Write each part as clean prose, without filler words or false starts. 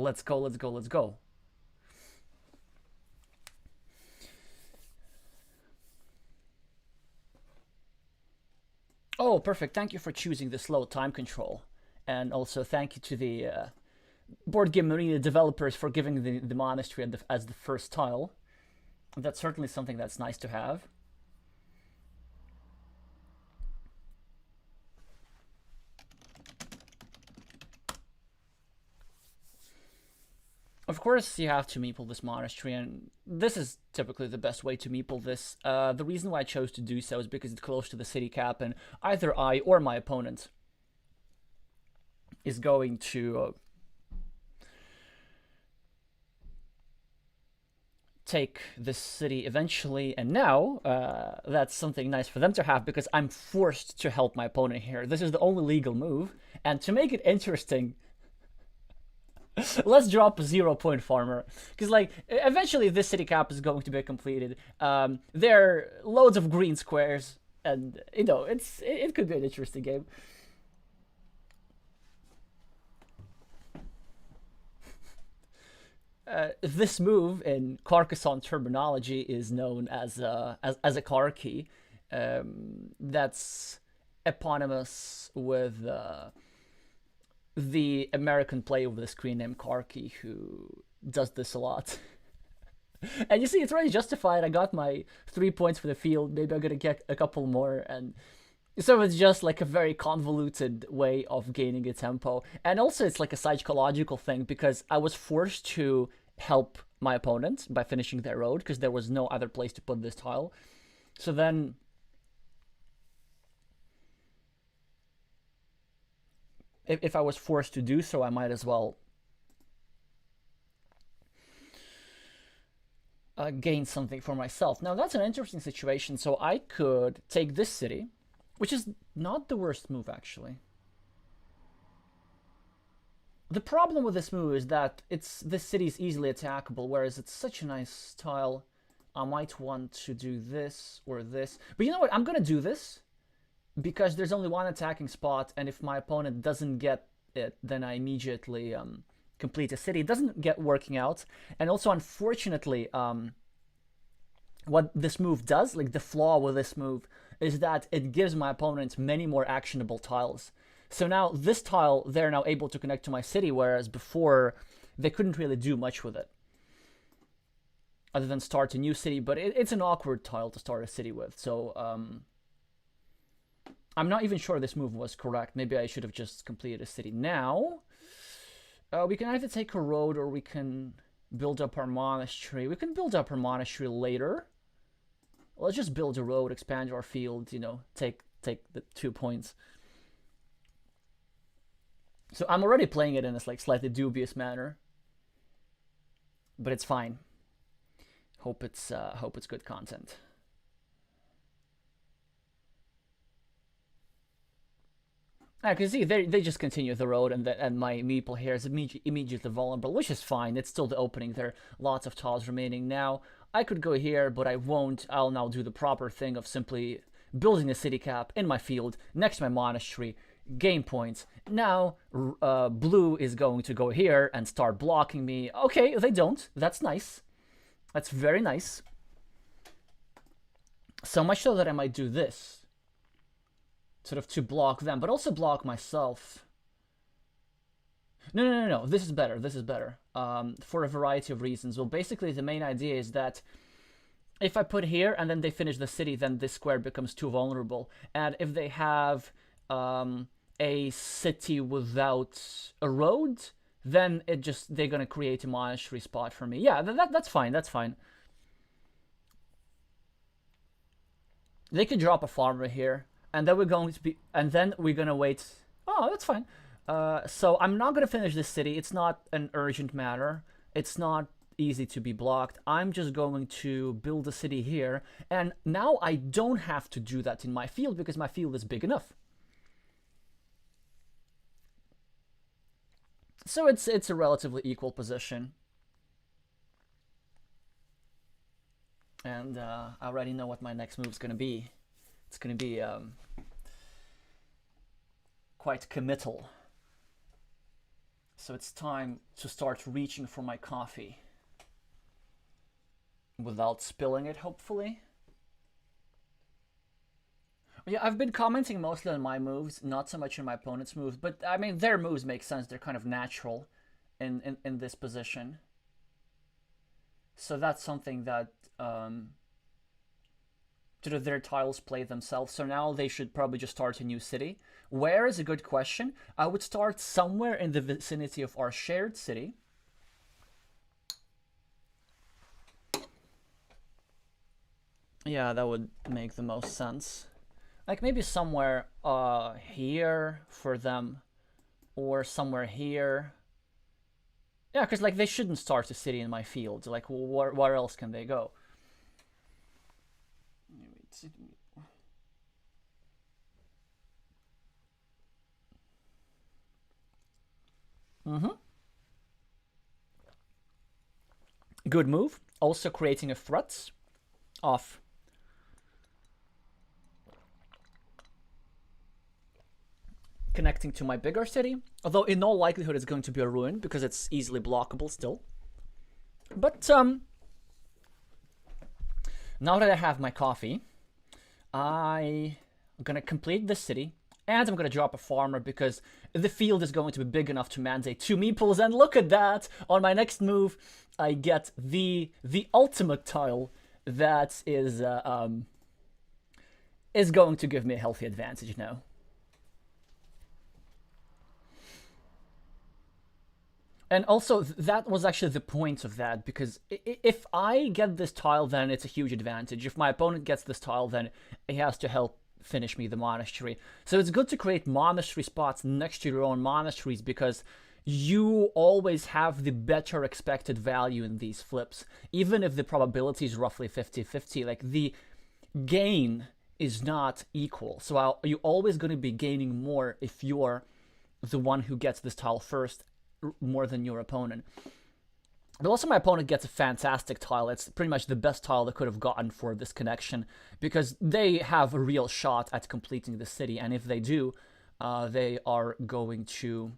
Let's go, let's go, let's go. Oh, perfect. Thank you for choosing the slow time control. And also thank you to the Board Game Arena developers for giving the monastery as the first tile. That's certainly something that's nice to have. Of course, you have to meeple this monastery, and this is typically the best way to meeple this. The reason why I chose to do so is because it's close to the city cap, and either I or my opponent is going to take this city eventually, and now that's something nice for them to have because I'm forced to help my opponent here. This is the only legal move, and to make it interesting, let's drop a 0 point farmer because like eventually this city cap is going to be completed. There are loads of green squares, and you know it could be an interesting game. This move in Carcassonne terminology is known as a car key. That's eponymous with the American player with the screen name Karki, who does this a lot. And you see, it's already justified. I got my 3 points for the field. Maybe I'm gonna get a couple more, and so it's just like a very convoluted way of gaining a tempo. And also, it's like a psychological thing because I was forced to help my opponent by finishing their road because there was no other place to put this tile. So then if I was forced to do so, I might as well gain something for myself. Now, that's an interesting situation. So I could take this city, which is not the worst move, actually. The problem with this move is that this city is easily attackable, whereas it's such a nice tile. I might want to do this or this. But you know what? I'm going to do this because there's only one attacking spot, and if my opponent doesn't get it, then I immediately complete a city. It doesn't get working out. And also, unfortunately, what this move does, like the flaw with this move, is that it gives my opponent many more actionable tiles. So now this tile, they're now able to connect to my city, whereas before they couldn't really do much with it other than start a new city. But it's an awkward tile to start a city with. So I'm not even sure this move was correct. Maybe I should have just completed a city. Now we can either take a road or we can build up our monastery. We can build up our monastery later. Let's just build a road, expand our field, you know, take the 2 points. So I'm already playing it in this like slightly dubious manner, but it's fine. Hope it's good content. I can see they just continue the road, and my meeple here is immediately vulnerable, which is fine. It's still the opening. There are lots of tiles remaining. Now I could go here, but I won't. I'll now do the proper thing of simply building a city cap in my field next to my monastery. Game points. Now blue is going to go here and start blocking me. Okay, they don't. That's nice. That's very nice. So much so that I might do this, sort of to block them, but also block myself. No. This is better. This is better. For a variety of reasons. Well, basically, the main idea is that if I put here and then they finish the city, then this square becomes too vulnerable. And if they have a city without a road, then they're gonna create a monastery spot for me. Yeah, that's fine. That's fine. They could drop a farmer here, and then we're gonna wait. Oh, that's fine. So I'm not gonna finish this city. It's not an urgent matter. It's not easy to be blocked. I'm just going to build a city here, and now I don't have to do that in my field because my field is big enough. So it's a relatively equal position. And I already know what my next move is going to be. It's going to be quite committal. So it's time to start reaching for my coffee. Without spilling it, hopefully. Yeah, I've been commenting mostly on my moves, not so much on my opponent's moves. But, I mean, their moves make sense. They're kind of natural in this position. So that's something that their tiles play themselves. So now they should probably just start a new city. Where is a good question. I would start somewhere in the vicinity of our shared city. Yeah, that would make the most sense. Like maybe somewhere here for them, or somewhere here. Yeah, because like they shouldn't start a city in my field. Like where else can they go? Good move. Also creating a threat of connecting to my bigger city. Although in all likelihood it's going to be a ruin because it's easily blockable still. But now that I have my coffee, I'm gonna complete this city, and I'm gonna drop a farmer because the field is going to be big enough to mandate 2 meeples. And look at that! On my next move, I get the ultimate tile that is going to give me a healthy advantage now. And also, that was actually the point of that, because if I get this tile, then it's a huge advantage. If my opponent gets this tile, then he has to help finish me the monastery. So it's good to create monastery spots next to your own monasteries, because you always have the better expected value in these flips. Even if the probability is roughly 50-50, like the gain is not equal. So you're always going to be gaining more if you're the one who gets this tile first, more than your opponent. But also my opponent gets a fantastic tile. It's pretty much the best tile they could have gotten for this connection, because they have a real shot at completing the city, and if they do, they are going to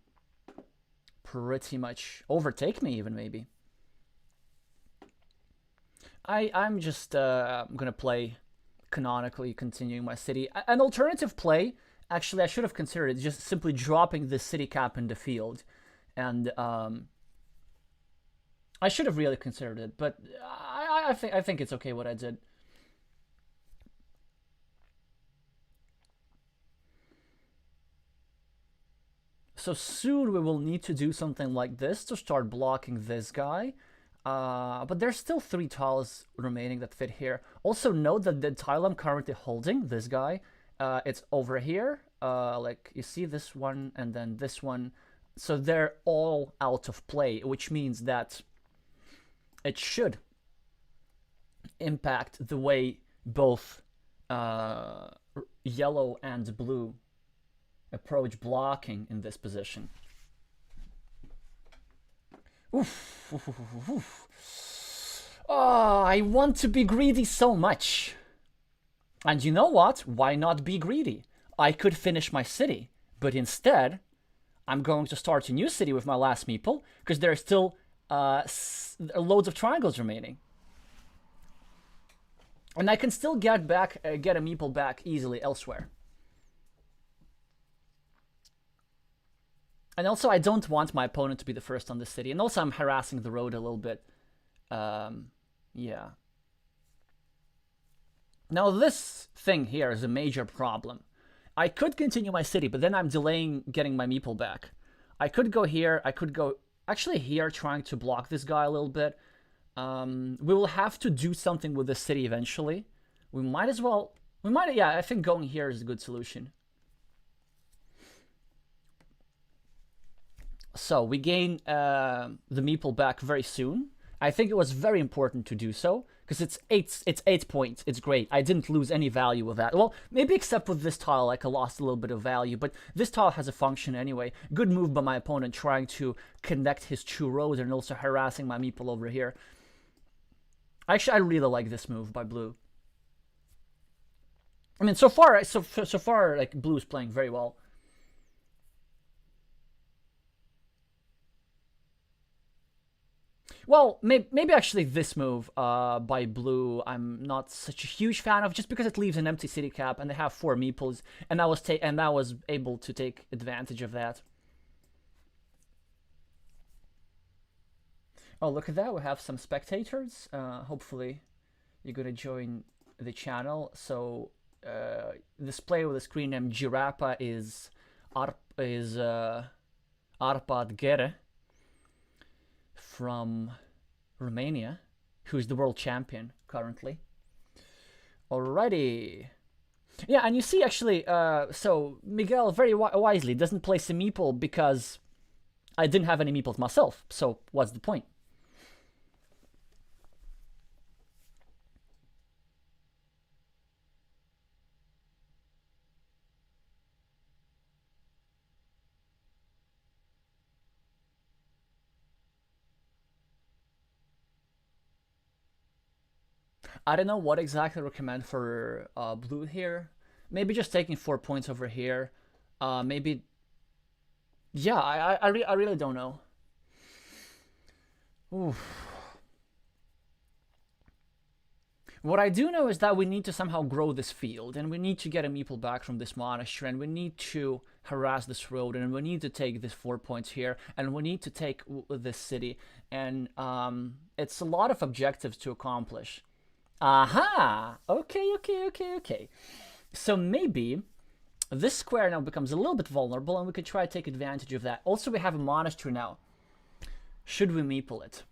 pretty much overtake me even, maybe. I'm just gonna play canonically, continuing my city. An alternative play, actually I should have considered, just simply dropping the city cap in the field. And I should have really considered it, but I think it's okay what I did. So soon we will need to do something like this to start blocking this guy. But there's still 3 tiles remaining that fit here. Also note that the tile I'm currently holding, this guy, it's over here. Like you see this one and then this one. So they're all out of play, which means that it should impact the way both yellow and blue approach blocking in this position. Oof, oof, oof, oof. Oh, I want to be greedy so much. And you know what? Why not be greedy? I could finish my city, but instead I'm going to start a new city with my last meeple, because there are still loads of triangles remaining. And I can still get a meeple back easily elsewhere. And also, I don't want my opponent to be the first on the city. And also, I'm harassing the road a little bit. Yeah. Now, this thing here is a major problem. I could continue my city, but then I'm delaying getting my meeple back. I could go here. I could go actually here, trying to block this guy a little bit. We will have to do something with the city eventually. We might as well. Yeah, I think going here is a good solution. So we gain the meeple back very soon. I think it was very important to do so, because it's 8 points. It's great. I didn't lose any value with that. Well, maybe except with this tile, like I lost a little bit of value, but this tile has a function anyway. Good move by my opponent, trying to connect his 2 rows and also harassing my meeple over here. Actually, I really like this move by blue. I mean, so far, like blue's playing very well. Well, maybe actually this move by blue I'm not such a huge fan of, just because it leaves an empty city cap and they have 4 meeples, and I was able to take advantage of that. Oh, look at that! We have some spectators. Hopefully, you're gonna join the channel. So, this player with the screen name Girapa is Arpad Gere from Romania, who's the world champion currently. Alrighty. Yeah, and you see actually, so Miguel very wisely doesn't place a meeple because I didn't have any meeples myself, so what's the point? I don't know what exactly to recommend for blue here. Maybe just taking 4 points over here. Maybe, yeah, I really don't know. Oof. What I do know is that we need to somehow grow this field, and we need to get a meeple back from this monastery, and we need to harass this road, and we need to take this 4 points here, and we need to take this city, and it's a lot of objectives to accomplish. Aha! Okay. So maybe this square now becomes a little bit vulnerable, and we could try to take advantage of that. Also, we have a monastery now. Should we meeple it?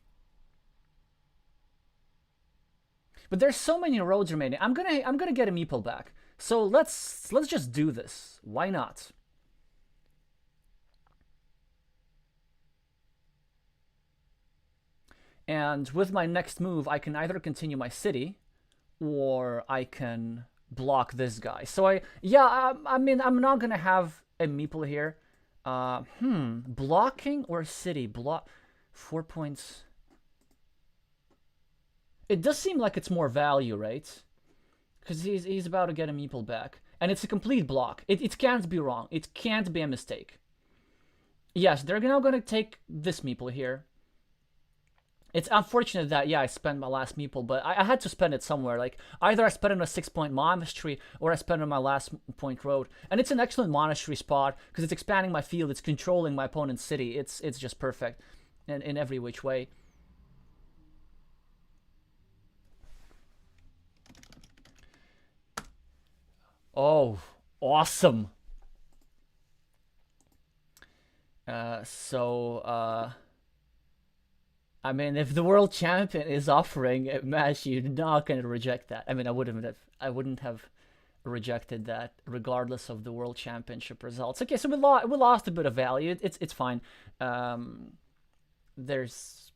But there's so many roads remaining. I'm gonna get a meeple back. So let's just do this. Why not? And with my next move, I can either continue my city, or I can block this guy. So I mean, I'm not gonna have a meeple here. Blocking or city? 4 points. It does seem like it's more value, right? Because he's about to get a meeple back. And it's a complete block. It can't be wrong. It can't be a mistake. Yes, they're now going to take this meeple here. It's unfortunate that, yeah, I spent my last meeple, but I had to spend it somewhere. Like, either I spent it on a 6-point monastery, or I spent it on my last point road. And it's an excellent monastery spot, because it's expanding my field, it's controlling my opponent's city. It's just perfect in every which way. Oh, awesome. I mean, if the world champion is offering a match, you're not gonna reject that. I mean, I wouldn't have rejected that regardless of the world championship results. Okay, so we lost a bit of value. It's fine. There's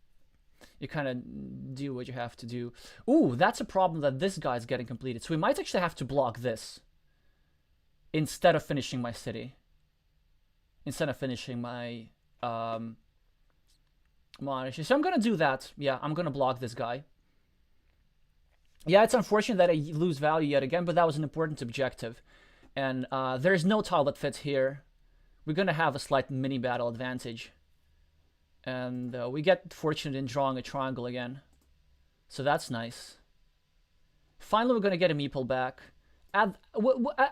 You kind of do what you have to do. Ooh, that's a problem that this guy's getting completed. So we might actually have to block this instead of finishing my city. Instead of finishing my monastery. So I'm gonna do that. Yeah, I'm gonna block this guy. Yeah, it's unfortunate that I lose value yet again, but that was an important objective. And there's no tile that fits here. We're gonna have a slight mini battle advantage. And we get fortunate in drawing a triangle again. So that's nice. Finally, we're gonna get a meeple back. At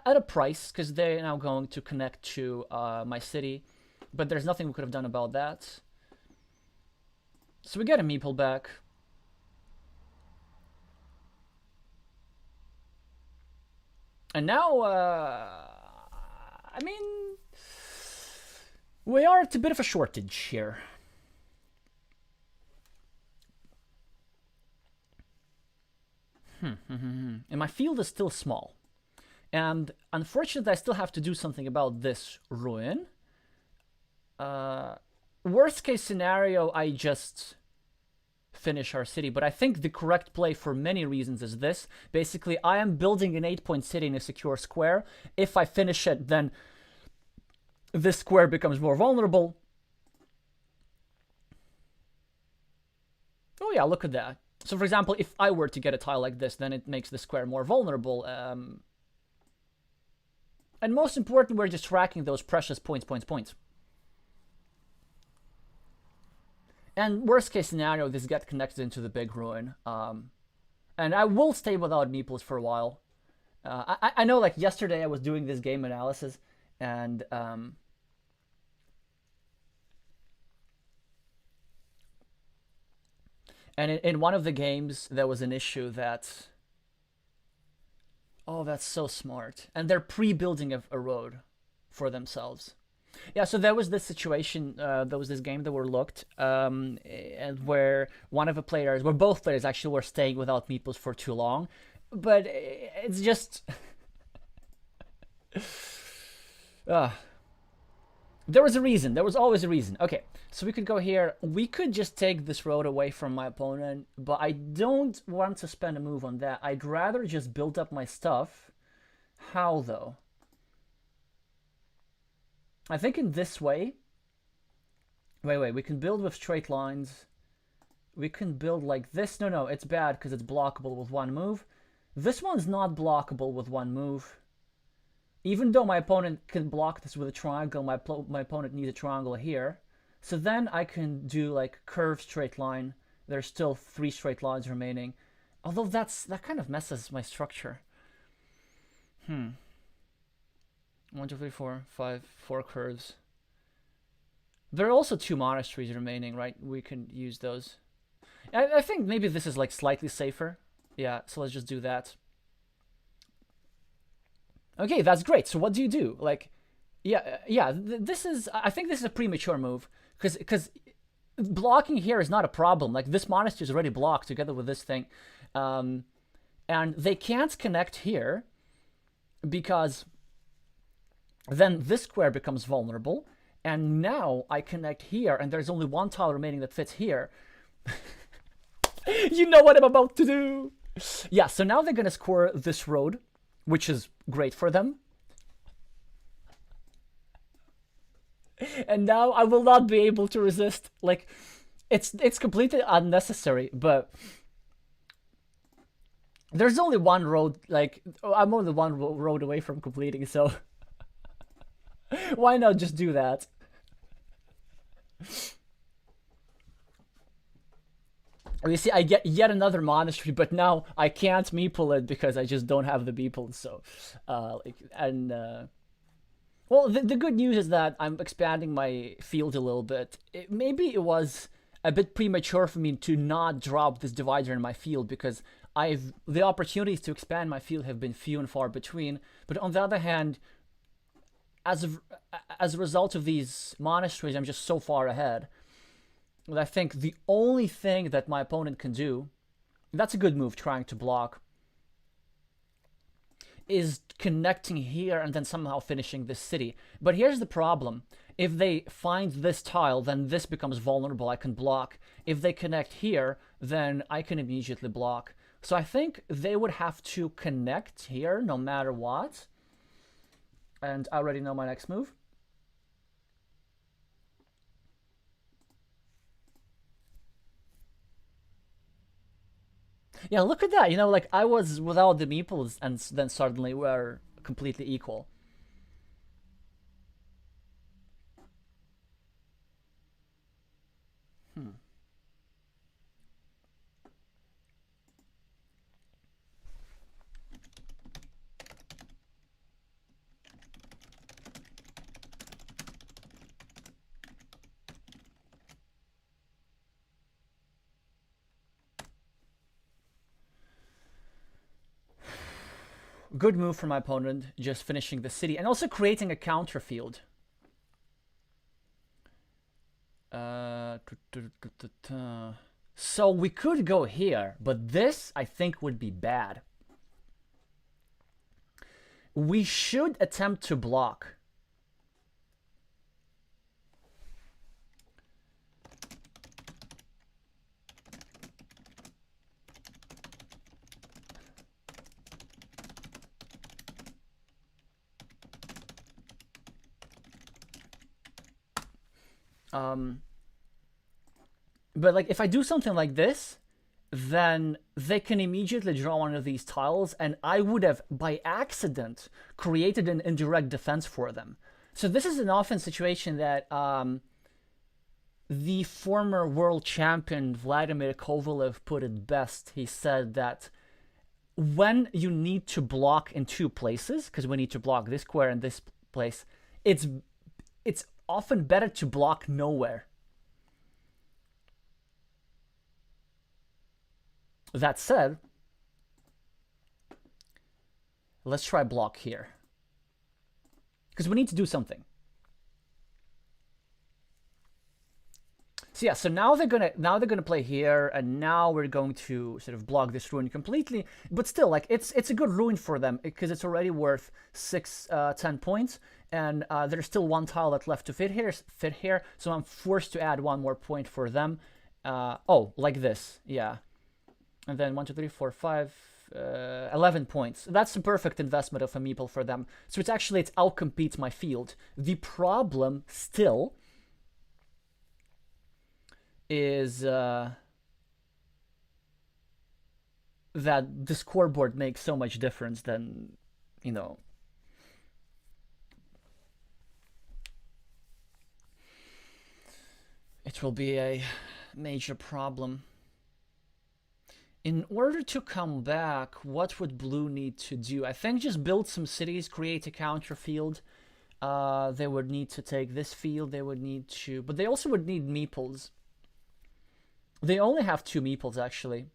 a price, because they're now going to connect to my city. But there's nothing we could have done about that. So we get a meeple back. And now, I mean, we are at a bit of a shortage here. And my field is still small. And unfortunately, I still have to do something about this ruin. Worst case scenario, I just finish our city. But I think the correct play for many reasons is this. Basically, I am building an 8-point city in a secure square. If I finish it, then this square becomes more vulnerable. Oh yeah, look at that. So for example, if I were to get a tile like this, then it makes the square more vulnerable. And most important, we're just tracking those precious points. And worst case scenario, this get connected into the big ruin. And I will stay without meeples for a while. I know, like yesterday, I was doing this game analysis, and in one of the games there was an issue that, oh, that's so smart, and they're pre-building a road for themselves. Yeah, so there was this situation, there was this game that were looked, and where one of the players, where both players actually were staying without meeples for too long, but it's just, uh, there was a reason. There was always a reason. Okay, so we could go here. We could just take this road away from my opponent, but I don't want to spend a move on that. I'd rather just build up my stuff. How, though? I think in this way. Wait, we can build with straight lines. We can build like this. No, it's bad because it's blockable with one move. This one's not blockable with one move. Even though my opponent can block this with a triangle, my opponent needs a triangle here. So then I can do like curved straight line. There's still 3 straight lines remaining. Although that kind of messes my structure. 1, 2, 3, 4, 5, 4 curves. There are also 2 monasteries remaining, right? We can use those. I think maybe this is like slightly safer. Yeah, so let's just do that. Okay, that's great. So what do you do? Like, yeah. This is. I think this is a premature move because blocking here is not a problem. Like this monastery is already blocked together with this thing, and they can't connect here because then this square becomes vulnerable, and now I connect here, and there's only 1 tile remaining that fits here. You know what I'm about to do. Yeah. So now they're gonna score this road, which is great for them. And now I will not be able to resist. Like, it's completely unnecessary, but there's only one road. Like, I'm only one road away from completing, so why not just do that? You see, I get yet another monastery, but now I can't meeple it because I just don't have the meeples. So, well, the good news is that I'm expanding my field a little bit. Maybe it was a bit premature for me to not drop this divider in my field because the opportunities to expand my field have been few and far between. But on the other hand, as a result of these monasteries, I'm just so far ahead. I think the only thing that my opponent can do, that's a good move, trying to block, is connecting here and then somehow finishing this city. But here's the problem. If they find this tile, then this becomes vulnerable. I can block. If they connect here, then I can immediately block. So I think they would have to connect here no matter what. And I already know my next move. Yeah, look at that. You know, like I was without the meeples and then suddenly we're completely equal. Good move from my opponent, just finishing the city and also creating a counter field. So we could go here, but this I think would be bad. We should attempt to block. But like if I do something like this, then they can immediately draw one of these tiles, and I would have, by accident, created an indirect defense for them. So this is an often situation that The former world champion Vladimir Kovalev put it best. He said that when you need to block in two places, because we need to block this square and this place, it's often better to block nowhere. That said, let's try block here, because we need to do something. So yeah, so now they're gonna play here, and now we're going to sort of block this ruin completely. But still, like it's a good ruin for them because it's already worth 10 points, and there's still one tile that's left to fit here. So I'm forced to add one more point for them. Oh, like this, yeah. And then 1, 2, 3, 4, 5, 11 points. That's a perfect investment of a meeple for them. So it's outcompetes my field. The problem still is that the scoreboard makes so much difference than, you know. It will be a major problem. In order to come back, what would blue need to do? I think just build some cities, create a counter field. They would need to take this field, they would need to... But they also would need meeples. They only have 2 meeples, actually.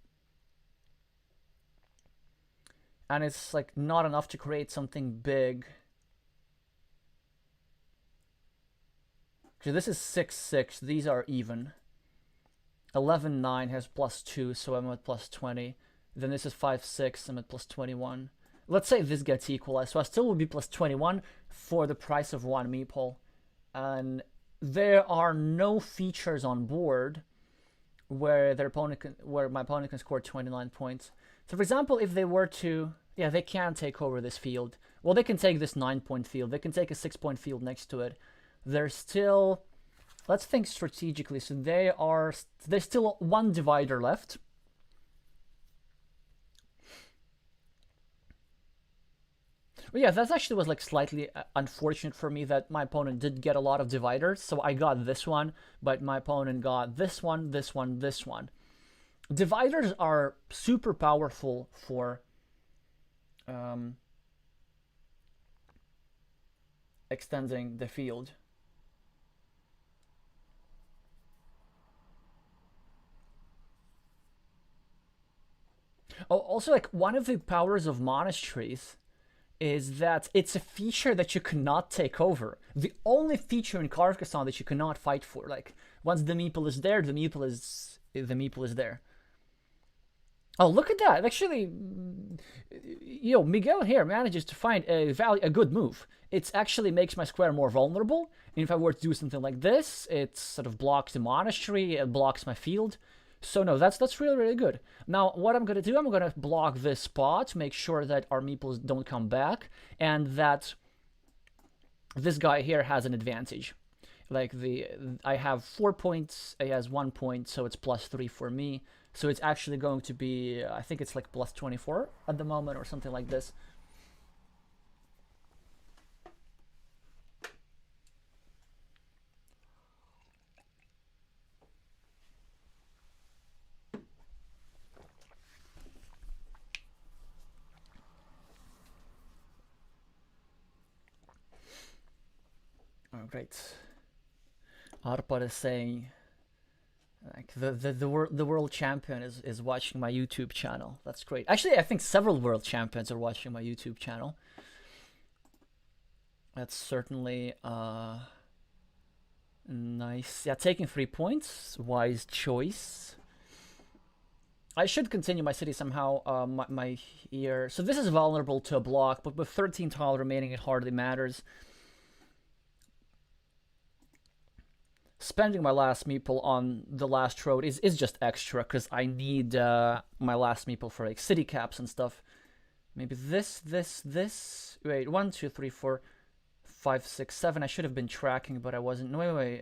And it's, like, not enough to create something big. So this is 6-6, these are even. 11-9 has +2, so I'm at +20. Then this is 5-6, I'm at +21. Let's say this gets equalized, so I still will be +21 for the price of 1 meeple. And there are no features on board where my opponent can score 29 points. So for example, if they were to, yeah, they can take over this field. Well, they can take this 9-point field. They can take a 6-point field next to it. There's still... Let's think strategically. So there's still 1 divider left. But yeah, that actually was like slightly unfortunate for me that my opponent did get a lot of dividers. So I got this one, but my opponent got this one, this one, this one. Dividers are super powerful for extending the field. Oh, also, like, one of the powers of monasteries is that it's a feature that you cannot take over. The only feature in Carcassonne that you cannot fight for. Like, once the meeple is there, the meeple is there. Oh, look at that! Actually, Miguel here manages to find a good move. It actually makes my square more vulnerable. And if I were to do something like this, it sort of blocks the monastery, it blocks my field. So no, that's really, really good. Now, what I'm going to do, I'm going to block this spot, make sure that our meeples don't come back, and that this guy here has an advantage. Like, I have 4 points, he has 1 point, so it's +3 for me. So it's actually going to be, I think it's like +24 at the moment, or something like this. Oh, great. Arpad is saying, like, the world champion is watching my YouTube channel. That's great. Actually, I think several world champions are watching my YouTube channel. That's certainly nice. Yeah, taking 3 points, wise choice. I should continue my city somehow. My here. So this is vulnerable to a block, but with 13 tile remaining, it hardly matters. Spending my last meeple on the last road is just extra, because I need my last meeple for like city caps and stuff. Maybe this. Wait, 1, 2, 3, 4, 5, 6, 7. I should have been tracking, but I wasn't. No, wait.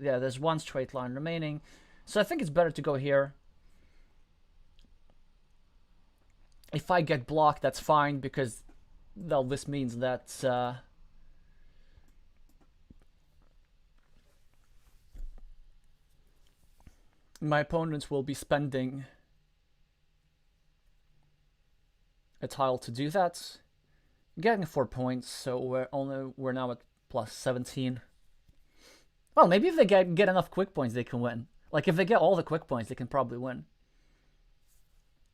Yeah, there's 1 straight line remaining. So I think it's better to go here. If I get blocked, that's fine, because, well, this means that My opponents will be spending a tile to do that. Getting 4 points, so we're now at plus 17. Well, maybe if they get enough quick points, they can win. Like, if they get all the quick points, they can probably win.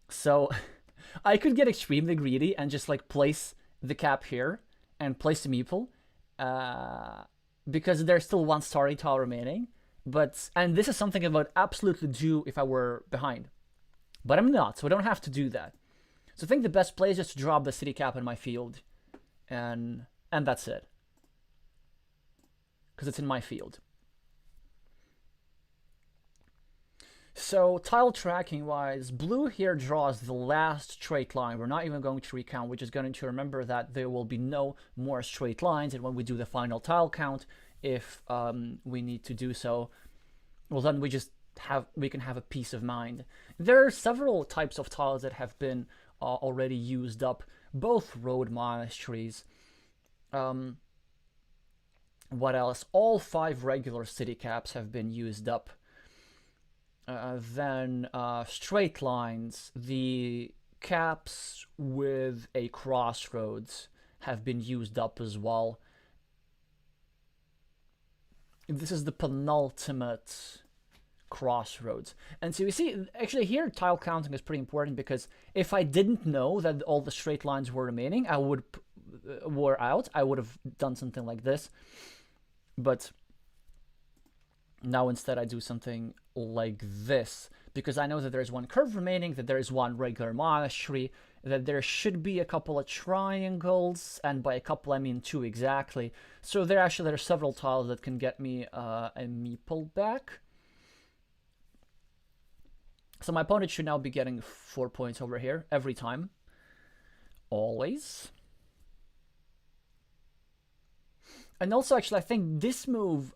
So, I could get extremely greedy and just, like, place the cap here and place the meeple. Because there's still one starry tile remaining. And this is something I would absolutely do if I were behind. But I'm not, so I don't have to do that. So I think the best play is just to drop the city cap in my field. And that's it. Because it's in my field. So tile tracking wise, blue here draws the last straight line. We're not even going to recount. We're just going to remember that there will be no more straight lines. And when we do the final tile count, if we need to do so, well, then we can have a peace of mind. There are several types of tiles that have been already used up, both road monasteries. What else? All 5 regular city caps have been used up. Then straight lines, the caps with a crossroads have been used up as well. This is the penultimate crossroads. And so you see, actually here tile counting is pretty important, because if I didn't know that all the straight lines were remaining, I would have done something like this. But now instead I do something like this, because I know that there's one curve remaining, that there is one regular monastery, that there should be a couple of triangles, and by a couple I mean 2 exactly. So there are several tiles that can get me a meeple back. So my opponent should now be getting 4 points over here every time. Always. And also, actually, I think this move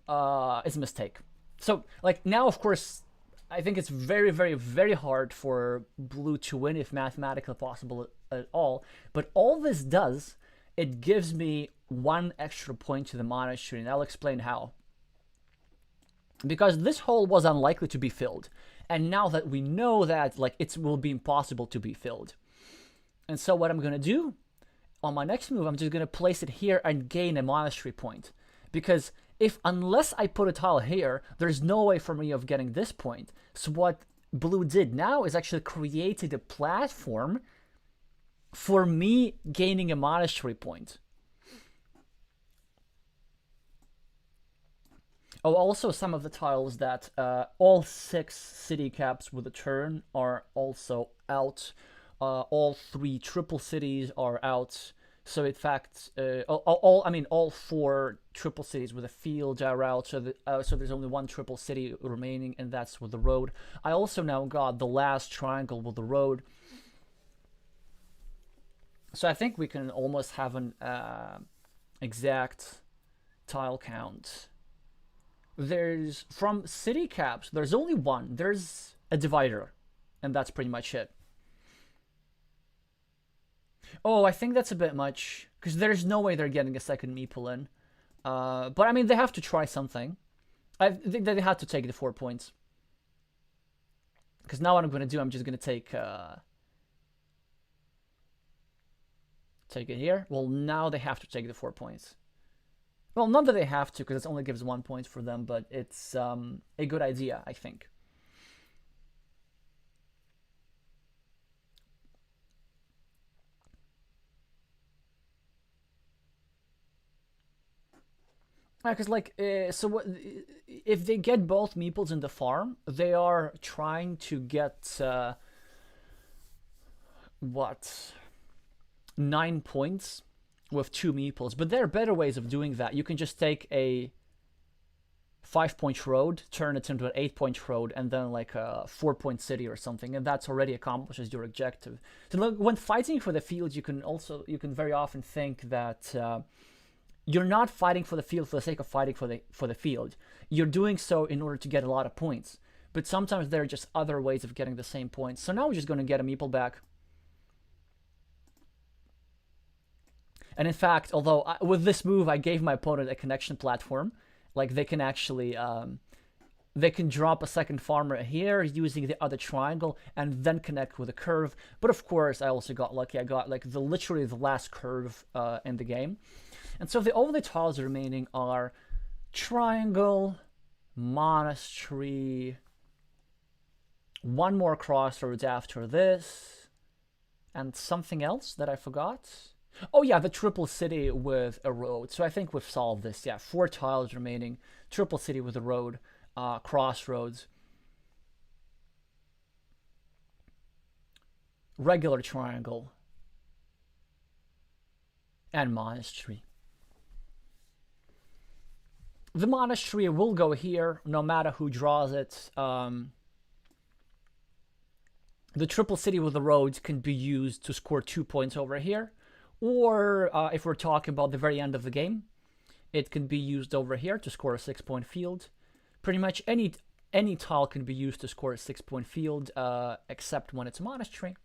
is a mistake. So, like, now, of course, I think it's very, very, very hard for blue to win, if mathematically possible at all. But all this does, it gives me 1 extra point to the monastery, and I'll explain how. Because this hole was unlikely to be filled. And now that we know that, like, it will be impossible to be filled. And so what I'm going to do, on my next move, I'm just going to place it here and gain a monastery point. Because unless I put a tile here, there's no way for me of getting this point. So what blue did now is actually created a platform for me gaining a monastery point. Oh, also some of the tiles that all 6 city caps with a turn are also out. All 3 triple cities are out. So in fact, all 4 triple cities with a field are out. So there's only 1 triple city remaining, and that's with the road. I also now got the last triangle with the road. So I think we can almost have an exact tile count. There's, from city caps, there's only 1. There's a divider, and that's pretty much it. Oh, I think that's a bit much, because there's no way they're getting a second meeple in. But I mean, they have to try something. I think that they had to take the 4 points. Because now what I'm going to do, I'm just going to take it here. Well, now they have to take the 4 points. Well, not that they have to, because it only gives 1 point for them, but it's a good idea, I think. Because, like, so what, if they get both meeples in the farm, they are trying to get, 9 points with 2 meeples. But there are better ways of doing that. You can just take a 5-point road, turn it into an 8-point road, and then like a 4-point city or something, and that's already accomplishes your objective. So look, when fighting for the field, you can very often think that you're not fighting for the field for the sake of fighting for the field. You're doing so in order to get a lot of points. But sometimes there are just other ways of getting the same points. So now we're just going to get a meeple back. And in fact, although with this move I gave my opponent a connection platform, like they can actually they can drop a second farmer here using the other triangle and then connect with a curve. But of course, I also got lucky. I got like literally the last curve in the game. And so the only tiles remaining are triangle, monastery, one more crossroads after this, and something else that I forgot. Oh yeah, the triple city with a road. So I think we've solved this. Yeah, 4 tiles remaining. Triple city with a road, crossroads, regular triangle, and monastery. The monastery will go here no matter who draws it. The triple city with the roads can be used to score 2 points over here. Or if we're talking about the very end of the game, it can be used over here to score a 6-point field. Pretty much any tile can be used to score a 6-point field, except when it's a monastery.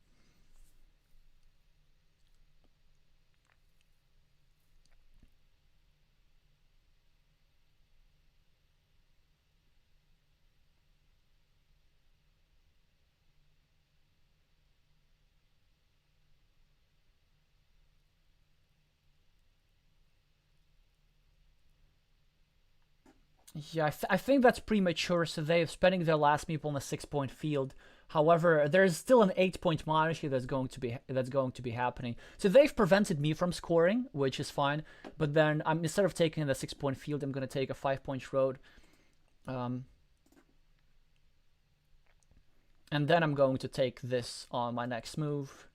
Yeah, I think that's premature. So they're spending their last meeple on a 6-point field. However, there's still an 8-point monastery that's going to be happening. So they've prevented me from scoring, which is fine. But then instead of taking the 6-point field, I'm going to take a 5-point road. And then I'm going to take this on my next move.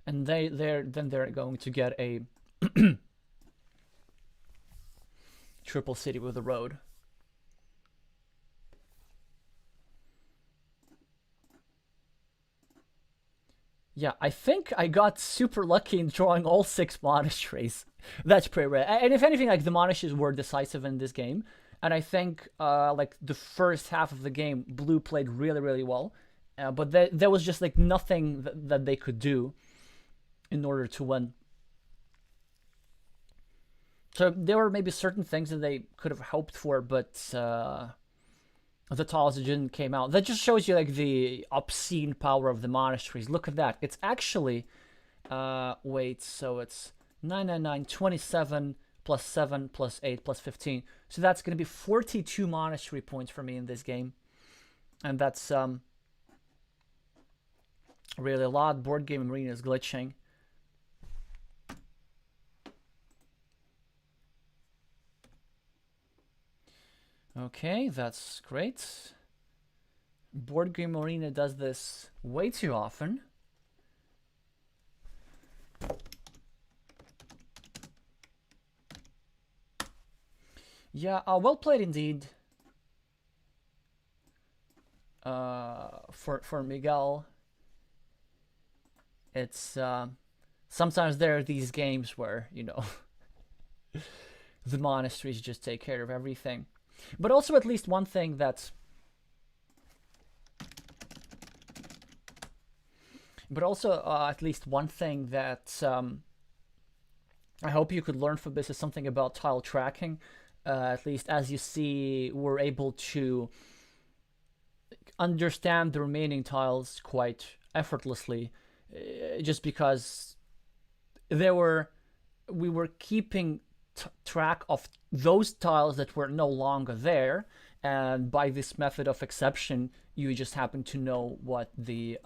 And they're going to get a triple city with a road. Yeah, I think I got super lucky in drawing all 6 monasteries. That's pretty rare. And if anything, like the monasteries were decisive in this game. And I think like the first half of the game, blue played really, really well. But there was just like nothing that they could do in order to win. So there were maybe certain things that they could have hoped for, but the tiles didn't came out. That just shows you like the obscene power of the monasteries. Look at that. It's actually, wait, so it's 999, 27 plus 7 plus 8 plus 15. So that's going to be 42 monastery points for me in this game. And that's really a lot. Board Game Arena is glitching. Okay, that's great. Board Game Arena does this way too often. Yeah, well played indeed. For Miguel. It's sometimes there are these games where, you know, the monasteries just take care of everything. But also at least one thing that's... But also at least one thing that I hope you could learn from this is something about tile tracking. At least as you see, we're able to understand the remaining tiles quite effortlessly. Just because we were keeping track of those tiles that were no longer there, and by this method of exception you just happen to know what the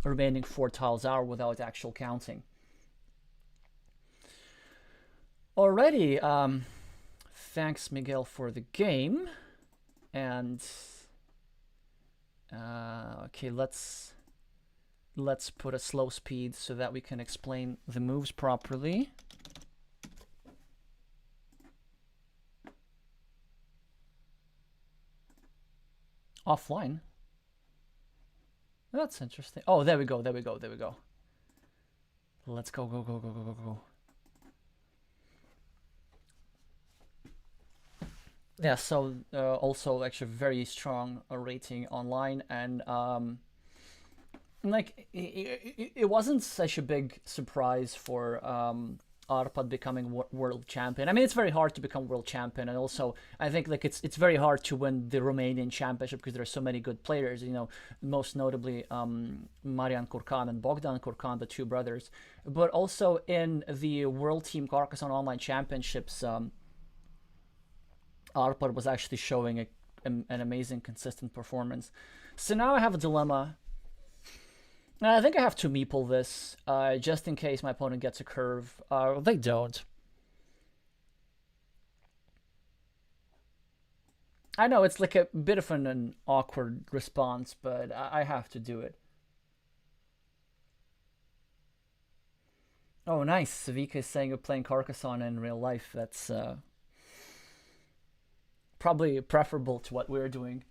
remaining 4 tiles are without actual counting. Alrighty, thanks Miguel for the game. And okay, let's put a slow speed so that we can explain the moves properly. Offline. That's interesting. Oh, there we go. Let's go. Yeah, so also actually very strong rating online, and like it wasn't such a big surprise for Arpad becoming world champion. I mean, it's very hard to become world champion, and also I think like it's very hard to win the Romanian championship because there are so many good players. You know, most notably Marian Curcan and Bogdan Curcan, the two brothers. But also in the World Team Carcassonne Online Championships, Arpad was actually showing an amazing, consistent performance. So now I have a dilemma. I think I have to meeple this, just in case my opponent gets a curve. They don't. I know it's like a bit of an awkward response, but I have to do it. Oh, nice. Savika is saying you're playing Carcassonne in real life. That's probably preferable to what we're doing.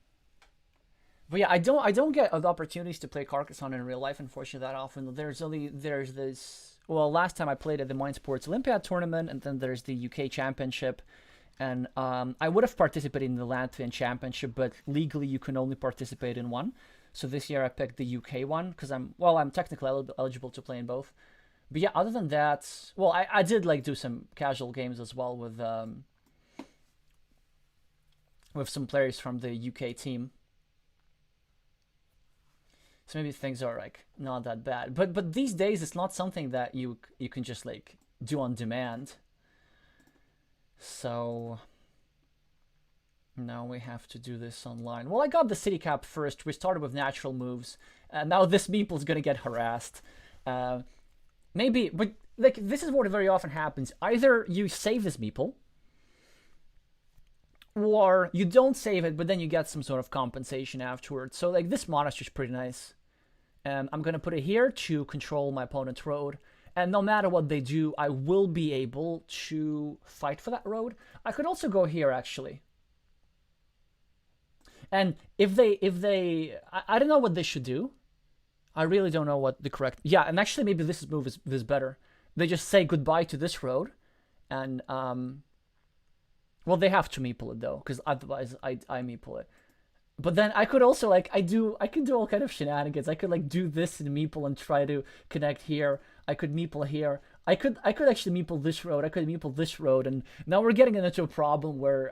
But yeah, I don't get the opportunities to play Carcassonne in real life, unfortunately, that often. There's this. Well, last time I played at the Mind Sports Olympiad tournament, and then there's the UK Championship, and I would have participated in the Latvian Championship, but legally you can only participate in one. So this year I picked the UK one because I'm technically eligible to play in both. But yeah, other than that, well, I did like do some casual games as well with some players from the UK team. So maybe things are like not that bad. But these days it's not something that you can just like do on demand. So now we have to do this online. Well, I got the city cap first. We started with natural moves, and now this meeple is gonna get harassed. Maybe, but like this is what very often happens. Either you save this meeple, or you don't save it, but then you get some sort of compensation afterwards. So like this monastery is pretty nice. I'm gonna put it here to control my opponent's road. And no matter what they do, I will be able to fight for that road. I could also go here actually. And if I don't know what they should do. I really don't know what the correct. Yeah, and actually maybe this move is better. They just say goodbye to this road, and well, they have to meeple it though, because otherwise I meeple it. But then I could also like I can do all kind of shenanigans. I could like do this in meeple and try to connect here. I could meeple here. I could actually meeple this road. I could meeple this road, and now we're getting into a problem where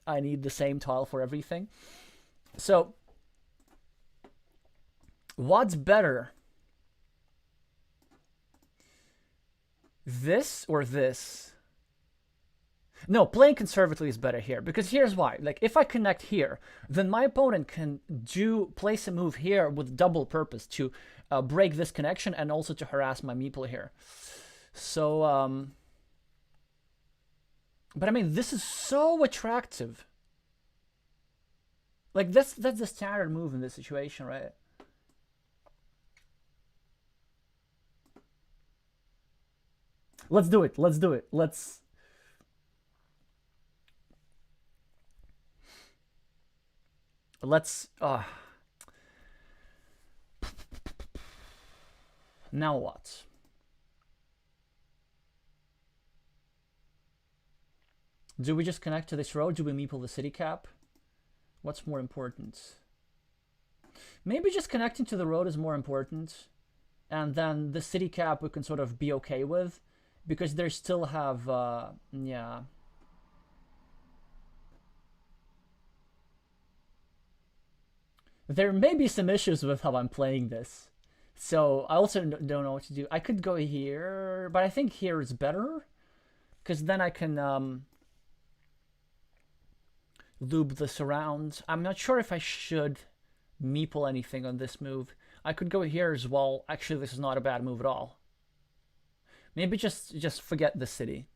I need the same tile for everything. So what's better? This or this? No, playing conservatively is better here, because here's why. Like, if I connect here, then my opponent can place a move here with double purpose to break this connection and also to harass my meeple here. So, but I mean, this is so attractive. Like, that's the standard move in this situation, right? Let's do it. Let's do it. Let's now what? Do we just connect to this road? Do we meeple the city cap? What's more important? Maybe just connecting to the road is more important, and then the city cap we can sort of be okay with, because they still have yeah. There may be some issues with how I'm playing this. So I also don't know what to do. I could go here, but I think here is better, because then I can loop this around. I'm not sure if I should meeple anything on this move. I could go here as well. Actually, this is not a bad move at all. Maybe just forget the city.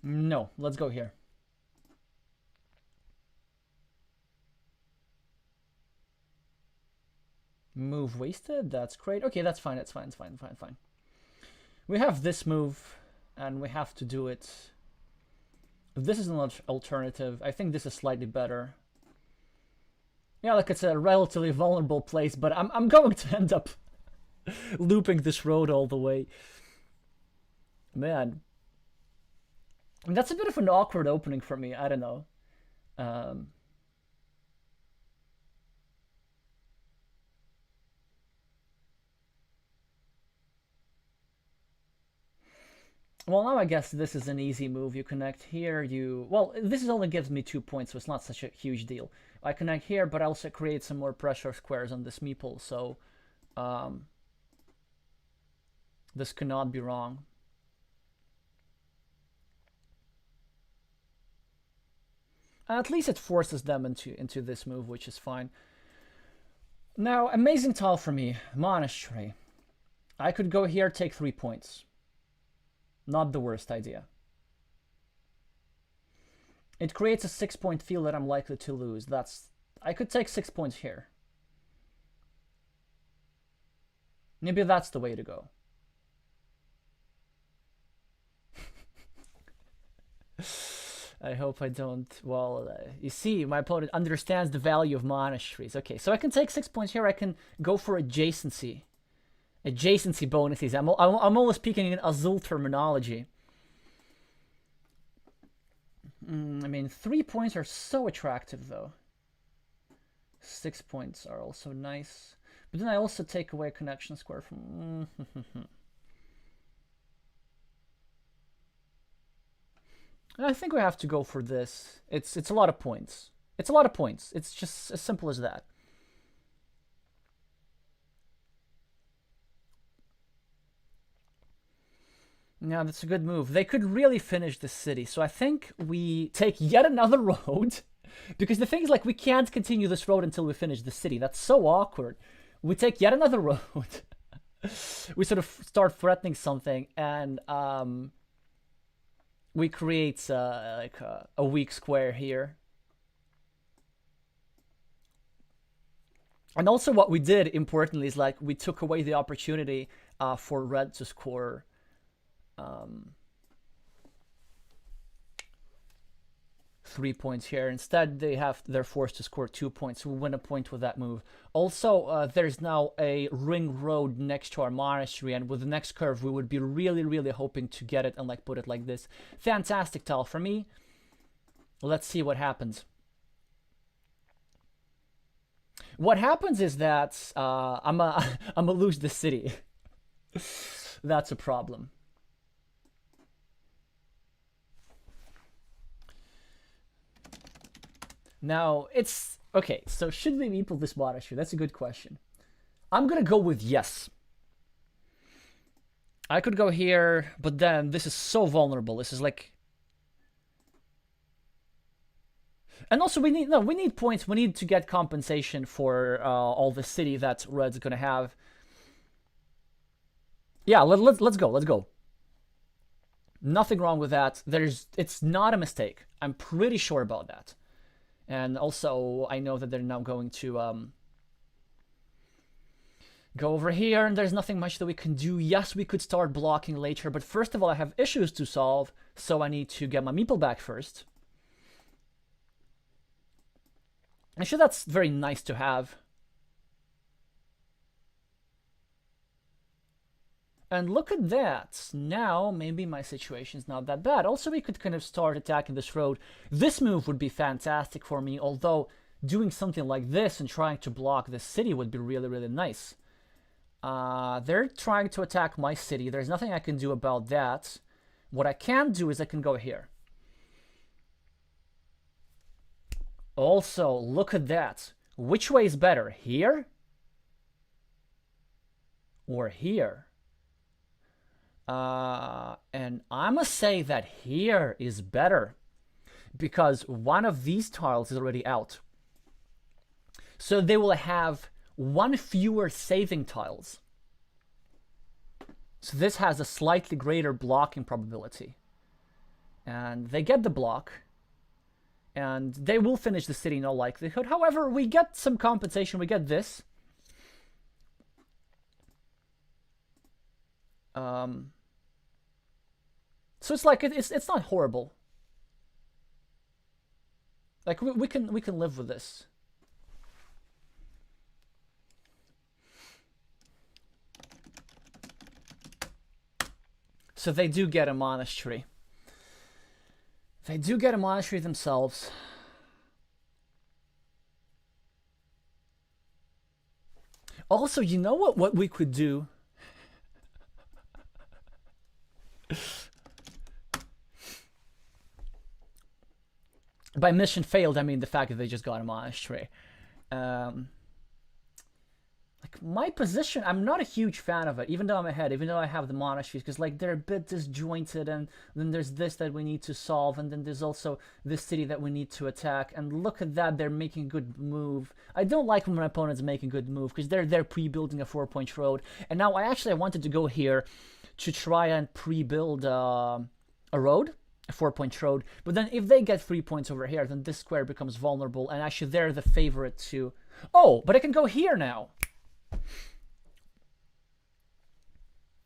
No, let's go here. Move wasted? That's great. Okay, that's fine, it's fine, it's fine, fine, fine. We have this move, and we have to do it. This is an alternative. I think this is slightly better. Yeah, like it's a relatively vulnerable place, but I'm going to end up looping this road all the way. Man. That's a bit of an awkward opening for me. I don't know. Well, now I guess this is an easy move. You connect here, you... Well, this is only gives me 2 points, so it's not such a huge deal. I connect here, but I also create some more pressure squares on this meeple, so... this cannot be wrong. At least it forces them into this move, which is fine. Now, amazing tile for me. Monastery. I could go here, take 3 points. Not the worst idea. It creates a 6-point field that I'm likely to lose. I could take 6 points here. Maybe that's the way to go. I hope I don't... Well, you see, my opponent understands the value of monasteries. Okay, so I can take 6 points here. I can go for adjacency. Adjacency bonuses. I'm almost speaking in AZUL terminology. I mean, 3 points are so attractive, though. 6 points are also nice. But then I also take away a connection square from... I think we have to go for this. It's a lot of points. It's a lot of points. It's just as simple as that. Yeah, that's a good move. They could really finish the city. So I think we take yet another road. Because the thing is, like, we can't continue this road until we finish the city. That's so awkward. We take yet another road. We sort of start threatening something, and we create like a weak square here. And also what we did, importantly, is like we took away the opportunity for red to score 3 points here. Instead, they're forced to score 2 points. So we win a point with that move. Also, there's now a ring road next to our monastery, and with the next curve, we would be really, really hoping to get it and like put it like this. Fantastic tile for me. Let's see what happens. What happens is that I'm gonna lose the city. That's a problem. Now, it's... Okay, so should we meeple this monastery? That's a good question. I'm gonna go with yes. I could go here, but then this is so vulnerable. This is like... And also, we need points. We need to get compensation for all the city that red's gonna have. Yeah, let's go. Nothing wrong with that. It's not a mistake. I'm pretty sure about that. And also, I know that they're now going to go over here, and there's nothing much that we can do. Yes, we could start blocking later, but first of all, I have issues to solve, so I need to get my meeple back first. I'm sure that's very nice to have. And look at that. Now, maybe my situation's not that bad. Also, we could kind of start attacking this road. This move would be fantastic for me, although doing something like this and trying to block this city would be really, really nice. They're trying to attack my city. There's nothing I can do about that. What I can do is I can go here. Also, look at that. Which way is better? Here? Or here? And I must say that here is better, because one of these tiles is already out. So they will have one fewer saving tiles. So this has a slightly greater blocking probability. And they get the block. And they will finish the city in all likelihood. However, we get some compensation. We get this. So it's like it's not horrible. Like we can live with this. So they do get a monastery. They do get a monastery themselves. Also, you know what we could do? By mission failed, I mean the fact that they just got a monastery. Like my position, I'm not a huge fan of it, even though I'm ahead, even though I have the monasteries, because like they're a bit disjointed, and then there's this that we need to solve, and then there's also this city that we need to attack. And look at that, they're making a good move. I don't like when my opponents make a good move, because they're pre-building a 4-point road. And now I wanted to go here to try and pre-build a road, a 4-point road. But then if they get 3 points over here, then this square becomes vulnerable, and actually they're the favorite to... Oh, but I can go here now.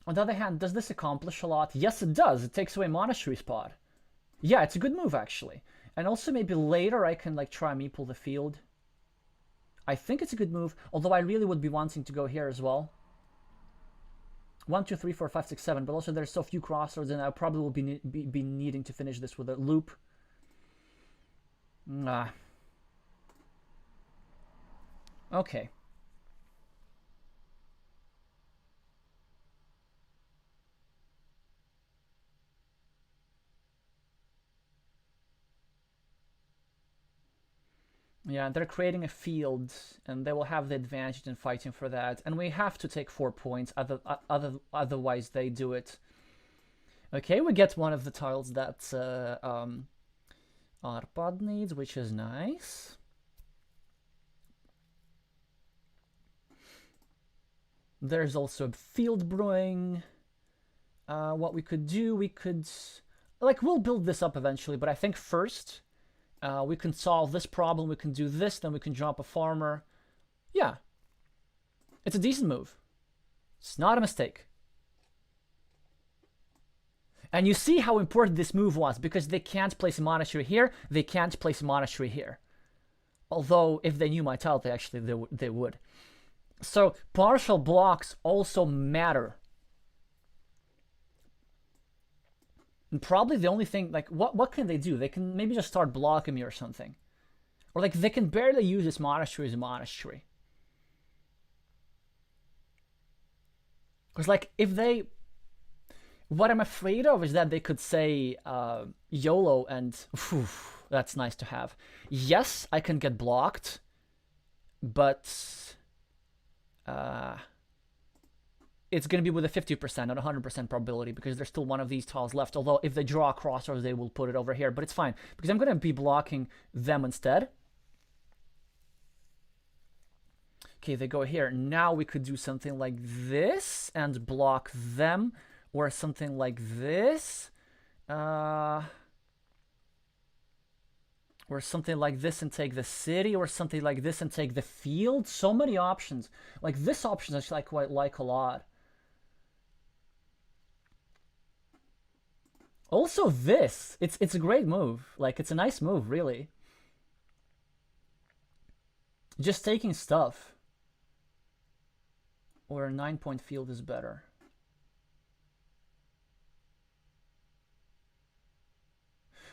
On the other hand, does this accomplish a lot? Yes, it does. It takes away monastery spot. Yeah, it's a good move, actually. And also maybe later I can like try and meeple the field. I think it's a good move, although I really would be wanting to go here as well. 1, 2, 3, 4, 5, 6, 7, but also there's so few crossroads, and I probably will be needing to finish this with a loop. Okay. Yeah, they're creating a field, and they will have the advantage in fighting for that. And we have to take 4 points, otherwise they do it. Okay, we get one of the tiles that Arpad needs, which is nice. There's also a field brewing. What we could do, we could... Like, we'll build this up eventually, but I think first... we can solve this problem, we can do this, then we can drop a farmer. Yeah. It's a decent move. It's not a mistake. And you see how important this move was, because they can't place a monastery here, they can't place a monastery here. Although, if they knew my tile, they would. So, partial blocks also matter. And probably the only thing, like, what can they do? They can maybe just start blocking me or something. Or, like, they can barely use this monastery as a monastery. Because, like, if they... What I'm afraid of is that they could say YOLO and... Whew, that's nice to have. Yes, I can get blocked, but... it's going to be with a 50%, not 100% probability, because there's still one of these tiles left. Although if they draw a crossroads, they will put it over here. But it's fine, because I'm going to be blocking them instead. Okay, they go here. Now we could do something like this and block them. Or something like this. Or something like this and take the city. Or something like this and take the field. So many options. Like, this option actually I quite like a lot. Also this, it's a great move. Like, it's a nice move, really. Just taking stuff. Or a 9-point field is better.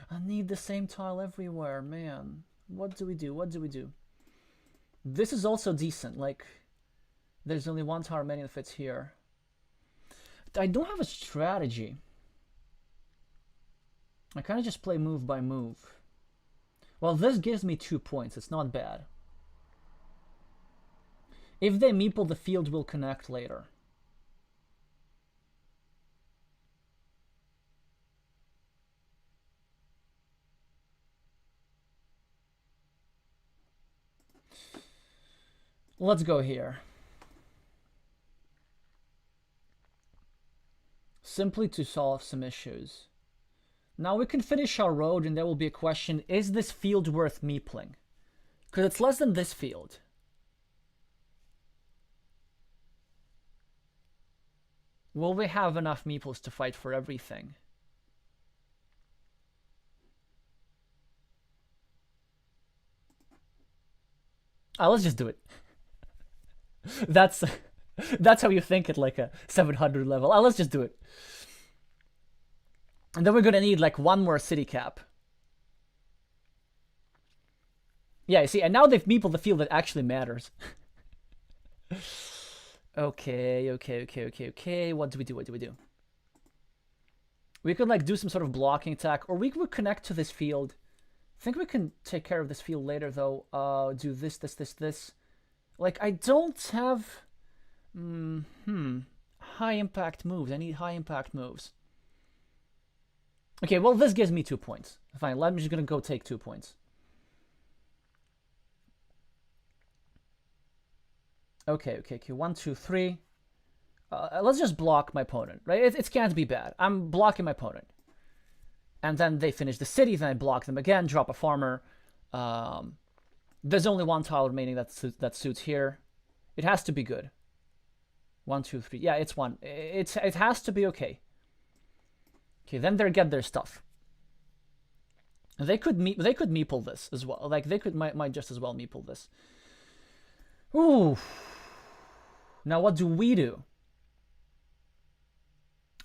I need the same tile everywhere, man. What do we do? What do we do? This is also decent. Like, there's only one tower remaining that fits here. I don't have a strategy. I kind of just play move by move. Well, this gives me 2 points. It's not bad. If they meeple, the field will connect later. Let's go here. Simply to solve some issues. Now we can finish our road, and there will be a question, is this field worth meepling? Because it's less than this field. Will we have enough meeples to fight for everything? Let's just do it. That's how you think at like a 700 level. Let's just do it. And then we're gonna need like one more city cap. Yeah, you see, and now they've meepled the field that actually matters. Okay. What do we do? We could like do some sort of blocking attack, or we could connect to this field I think we can take care of this field later, though. Do this, this, this, this. Like, I don't have... high impact moves. I need high impact moves. Okay, well, this gives me 2 points. Fine, I'm just gonna go take 2 points. Okay, 1, 2, 3. Let's just block my opponent, right? It can't be bad. I'm blocking my opponent. And then they finish the city, then I block them again, drop a farmer. There's only one tile remaining that suits here. It has to be good. 1, 2, 3. Yeah, it's 1. It has to be okay. Okay, then they get their stuff. They could meeple this as well. Like they might just as well meeple this. Ooh. Now what do we do?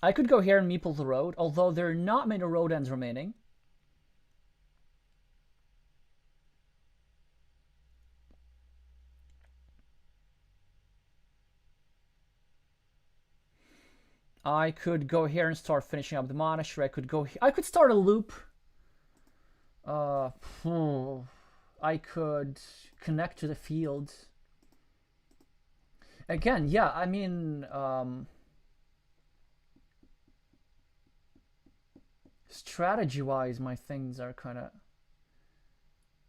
I could go here and meeple the road, although there are not many road ends remaining. I could go here and start finishing up the monastery. I could start a loop. I could connect to the field. Again, yeah, I mean, strategy-wise, my things are kind of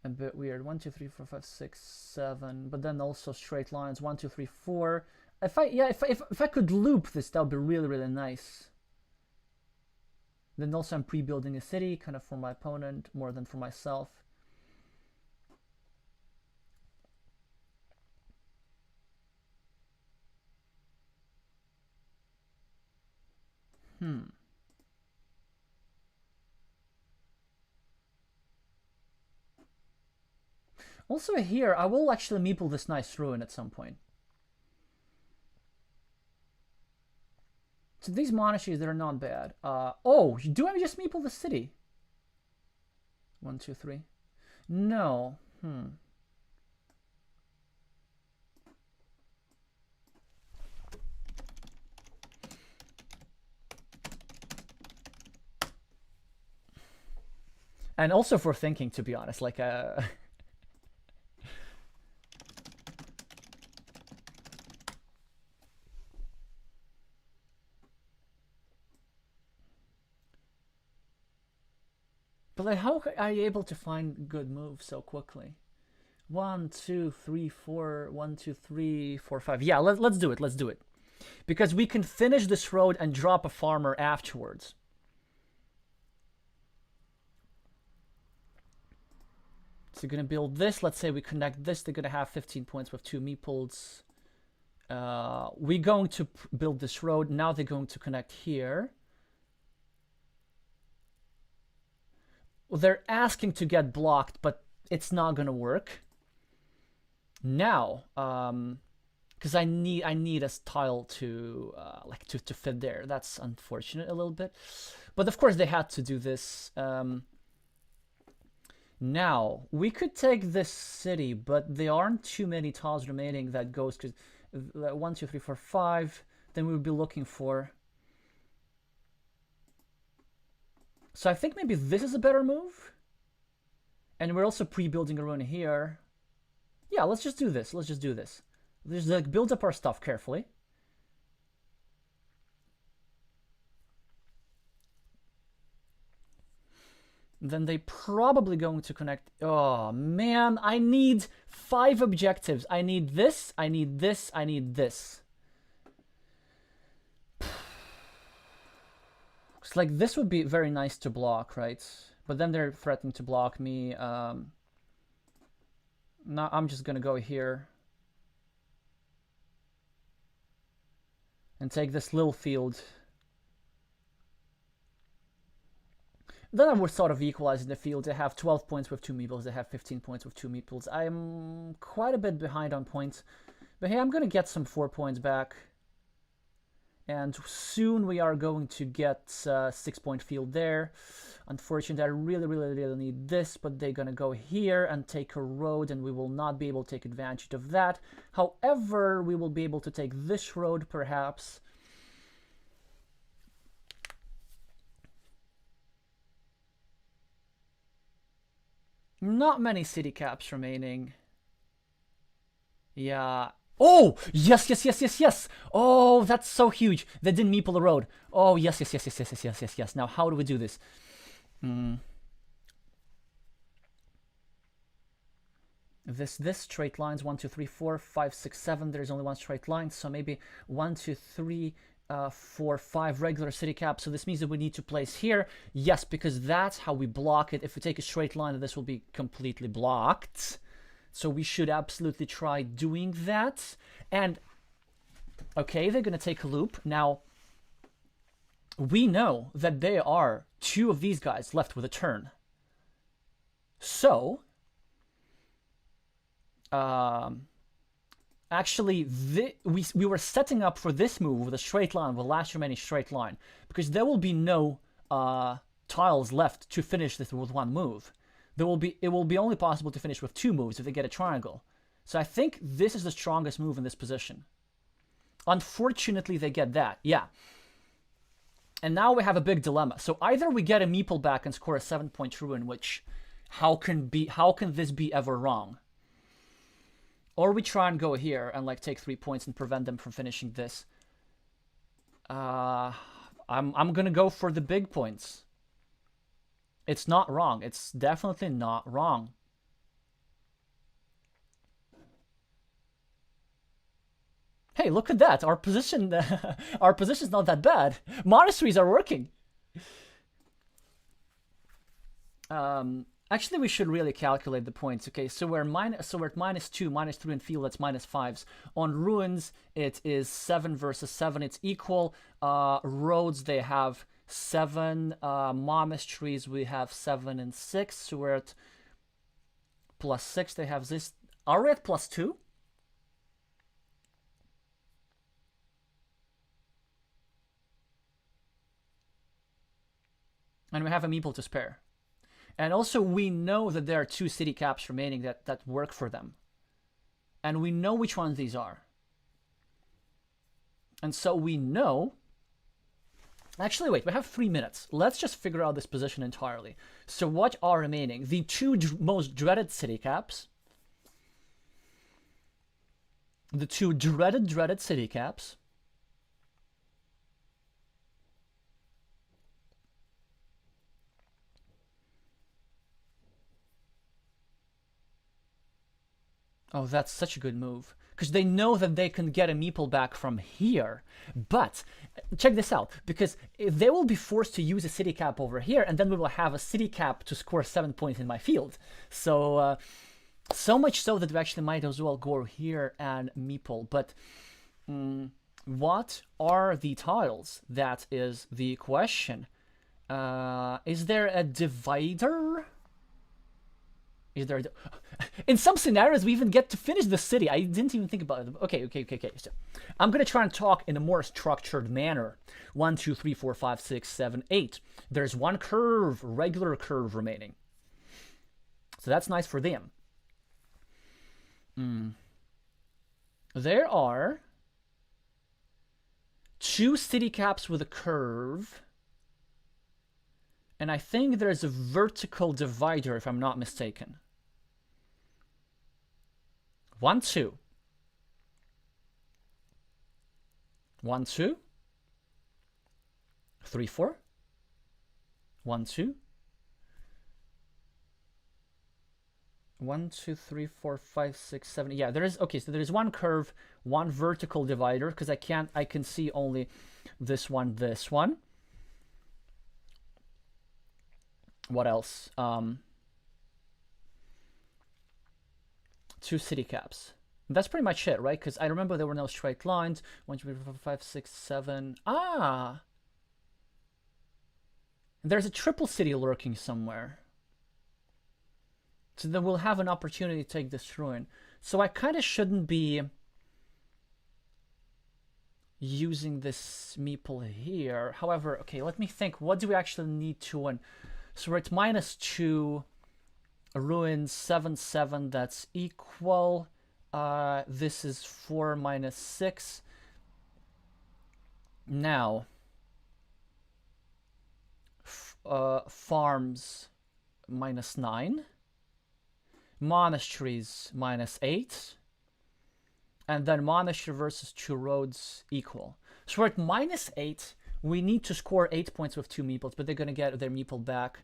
a bit weird. 1, 2, 3, 4, 5, 6, 7, but then also straight lines. 1, 2, 3, 4. If I could loop this, that would be really, really nice. Then also I'm pre-building a city, kind of for my opponent more than for myself. Also here, I will actually meeple this nice ruin at some point. So these monasteries, they're not bad. Oh, do I just meeple the city? 1, 2, 3. No. And also for thinking, to be honest, like but like, how are you able to find good moves so quickly? 1, 2, 3, 4. 1, 2, 3, 4, 5. Yeah, let's do it. Let's do it, because we can finish this road and drop a farmer afterwards. So you're gonna build this. Let's say we connect this. They're gonna have 15 points with 2 meeples. We're going to build this road. Now they're going to connect here. Well, they're asking to get blocked, but it's not gonna work. Now, because I need a tile to like to fit there. That's unfortunate a little bit, but of course they had to do this. Now we could take this city, but there aren't too many tiles remaining that goes, because 1, 2, 3, 4, 5. Then we would be looking for. So I think maybe this is a better move. And we're also pre-building a ruin here. Yeah, let's just do this. Let's just do this. Let's like build up our stuff carefully. Then they probably going to connect. Oh man, I need 5 objectives. I need this, I need this, I need this. It's like this would be very nice to block, right? But then they're threatening to block me. Now I'm just gonna go here and take this little field. Then we're sort of equalizing the field. They have 12 points with 2 meeples. They have 15 points with 2 meeples. I'm quite a bit behind on points. But hey, I'm going to get some 4 points back. And soon we are going to get 6-point field there. Unfortunately, I really need this. But they're going to go here and take a road. And we will not be able to take advantage of that. However, we will be able to take this road perhaps. Not many city caps remaining. Yeah. Oh, yes, yes, yes, yes, yes. Oh, that's so huge. They didn't meeple the road. Oh, yes, yes, yes, yes, yes, yes, yes, yes, yes. Now, how do we do this? This straight lines 1, 2, 3, 4, 5, 6, 7. There's only one straight line, so maybe 1, 2, 3, 4, 5 regular city caps. So this means that we need to place here. Yes, because that's how we block it. If we take a straight line, this will be completely blocked. So we should absolutely try doing that. And okay, they're gonna take a loop. Now we know that there are 2 of these guys left with a turn. So actually, we were setting up for this move with a straight line, with the last remaining straight line, because there will be no tiles left to finish this with one move. It will be only possible to finish with 2 moves if they get a triangle. So I think this is the strongest move in this position. Unfortunately, they get that, yeah. And now we have a big dilemma. So either we get a meeple back and score a 7-point ruin, which how can this be ever wrong? Or we try and go here and like take 3 points and prevent them from finishing this. I'm gonna go for the big points. It's not wrong. It's definitely not wrong. Hey, look at that. Our position our position's not that bad. Monasteries are working. Actually, we should really calculate the points. Okay, so we're at -2, -3 in field. That's -5s. On ruins, it is 7 versus 7. It's equal. Roads, they have 7. Monasteries, we have 7 and 6. So we're at +6. They have this. Are we at +2? And we have a meeple to spare. And also, we know that there are 2 city caps remaining that work for them. And we know which ones these are. And so we know... Actually, wait, we have 3 minutes. Let's just figure out this position entirely. So what are remaining? The 2 most dreaded city caps. The 2 dreaded city caps. Oh, that's such a good move. Because they know that they can get a meeple back from here. But, check this out. Because they will be forced to use a city cap over here, and then we will have a city cap to score 7 points in my field. So, so much so that we actually might as well go here and meeple. But, what are the tiles? That is the question. Is there a divider? Is there... In some scenarios, we even get to finish the city. I didn't even think about it. Okay. So I'm going to try and talk in a more structured manner. 1, 2, 3, 4, 5, 6, 7, 8. There's 1 curve, regular curve remaining. So that's nice for them. There are 2 city caps with a curve. And I think there's a vertical divider, if I'm not mistaken. 1, 2. 1, 2. 3, 4. 1, 2. 1, 2, 3, 4, 5, 6, 7. Yeah, there is. Okay, so there is 1 curve, 1 vertical divider, because I can see only this one, this one. What else? 2 city caps. That's pretty much it, right? Because I remember there were no straight lines. 1, 2, 3, 4, 5, 6, 7. Ah! There's a triple city lurking somewhere. So then we'll have an opportunity to take this ruin. So I kind of shouldn't be using this meeple here. However, okay, let me think. What do we actually need to win? So we're at -2. Ruin 7, 7. That's equal. This is 4 minus 6. Now, farms -9. Monasteries -8. And then monastery versus 2 roads equal. So we're at -8. We need to score 8 points with 2 meeples, but they're going to get their meeple back.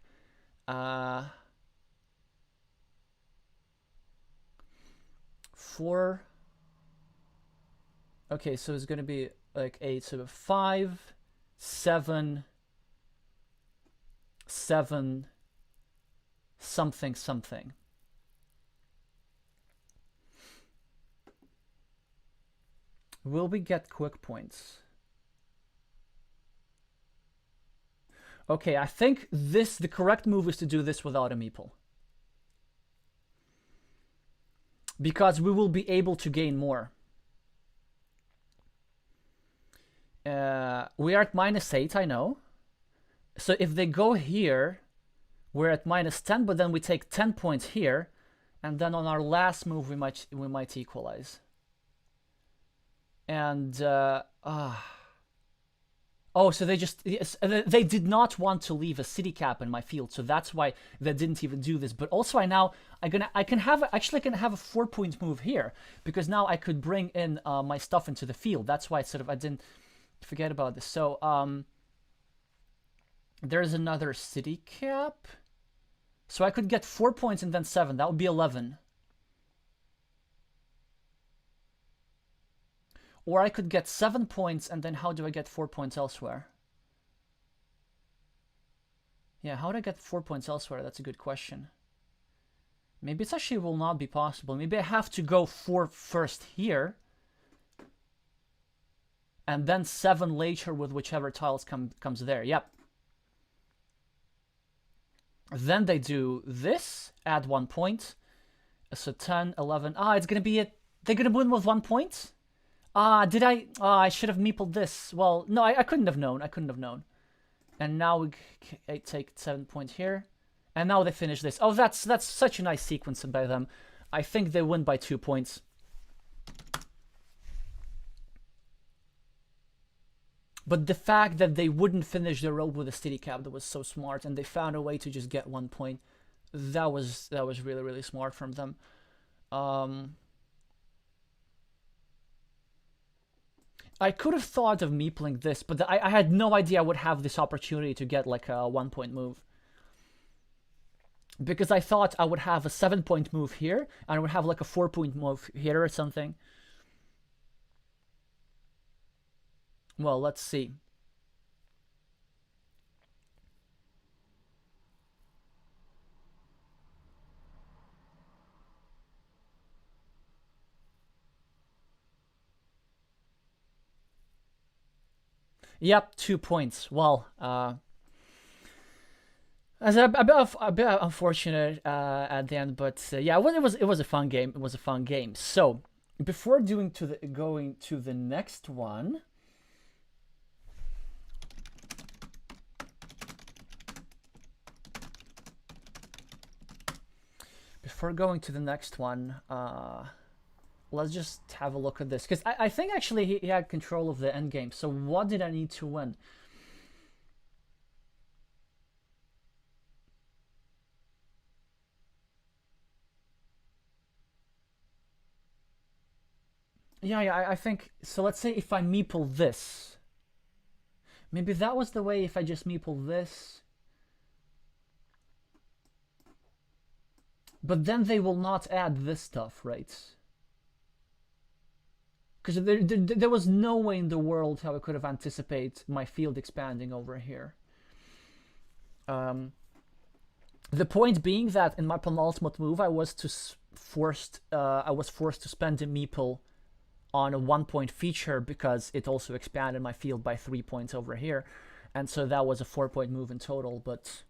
4. Okay, so it's going to be like 8. So 5, 7, 7, something, something. Will we get quick points? Okay, I think the correct move is to do this without a meeple. Because we will be able to gain more. We are at -8, I know. So if they go here, we're at -10, but then we take 10 points here, and then on our last move we might equalize. And oh, so they did not want to leave a city cap in my field, so that's why they didn't even do this. But also I can have a 4-point move here, because now I could bring in my stuff into the field. That's why I didn't forget about this. So there's another city cap, so I could get 4 points and then 7. That would be 11. Or I could get 7 points, and then how do I get 4 points elsewhere? Yeah, how do I get 4 points elsewhere? That's a good question. Maybe it actually will not be possible. Maybe I have to go 4 first here, and then 7 later with whichever tiles comes there. Yep. Then they do this, add 1 point. So 10, 11. It's going to be it. They're going to win with 1 point? Did I? I should have meepled this. Well, no, I couldn't have known. I couldn't have known. And now we take 7 points here. And now they finish this. Oh, that's such a nice sequence by them. I think they win by 2 points. But the fact that they wouldn't finish the road with a city cap, that was so smart, and they found a way to just get 1 point. That was really, really smart from them. I could have thought of meepling this, but I had no idea I would have this opportunity to get like a 1-point move. Because I thought I would have a 7-point move here, and I would have like a 4-point move here or something. Well, let's see. Yep, 2 points. Well, it's a bit unfortunate at the end, but yeah, it was a fun game. It was a fun game. So before going to the next one, let's just have a look at this, because I think actually he had control of the end game. So what did I need to win? Yeah, I think so. Let's say if I meeple this, maybe that was the way. If I just meeple this, but then they will not add this stuff, right? Because there was no way in the world how I could have anticipated my field expanding over here. The point being that in my penultimate move, I was forced to spend a meeple on a 1-point feature, because it also expanded my field by 3 points over here, and so that was a 4-point move in total. But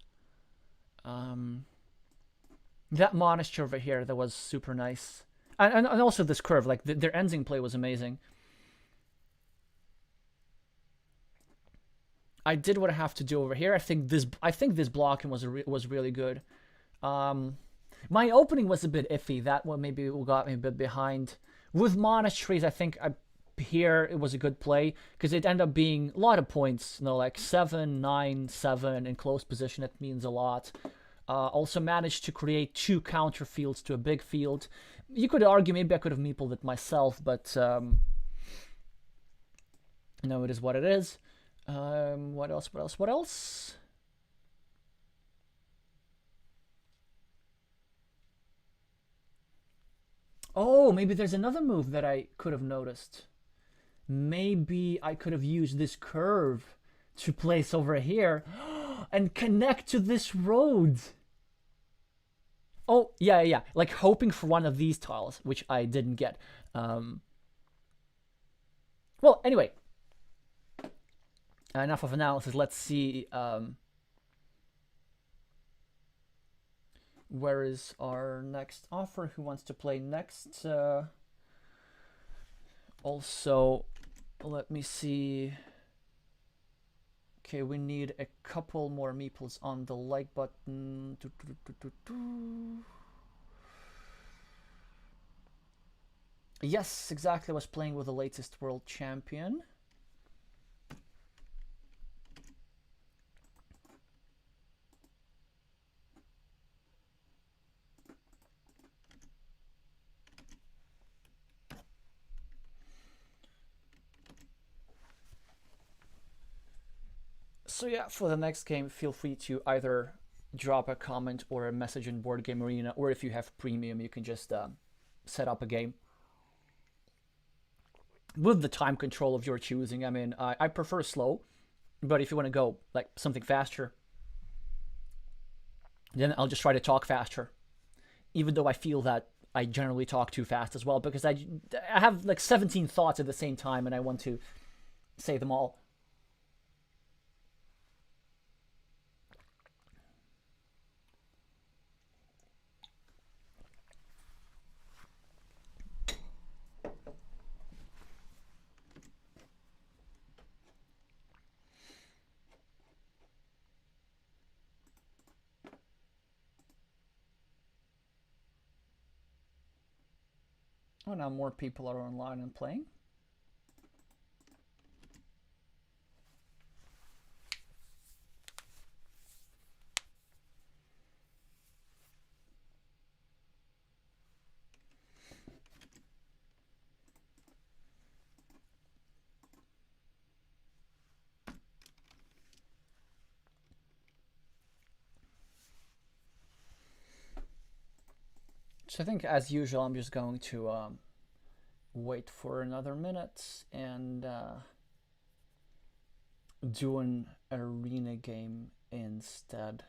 that monastery over here, that was super nice. And also this curve, like their ending play was amazing. I did what I have to do over here. I think this blocking was really good. My opening was a bit iffy. That one maybe got me a bit behind. With monasteries, I think here it was a good play, because it ended up being a lot of points. You know, like 7, 9, 7 in close position. It means a lot. Also managed to create 2 counter fields to a big field. You could argue maybe I could have meepled it myself, but no, it is what it is. What else? What else? What else? Oh, maybe there's another move that I could have noticed. Maybe I could have used this curve to place over here and connect to this road. Oh, yeah. Like hoping for one of these tiles, which I didn't get. Well, anyway. Enough of analysis. Let's see. Where is our next offer? Who wants to play next? Also, let me see. Okay, we need a couple more meeples on the like button. Yes, exactly. I was playing with the latest world champion. So yeah, for the next game, feel free to either drop a comment or a message in Board Game Arena, or if you have premium, you can just set up a game with the time control of your choosing. I mean, I prefer slow, but if you want to go like something faster, then I'll just try to talk faster, even though I feel that I generally talk too fast as well, because I have like 17 thoughts at the same time and I want to say them all. Oh, now more people are online and playing. So I think, as usual, I'm just going to wait for another minute and do an arena game instead.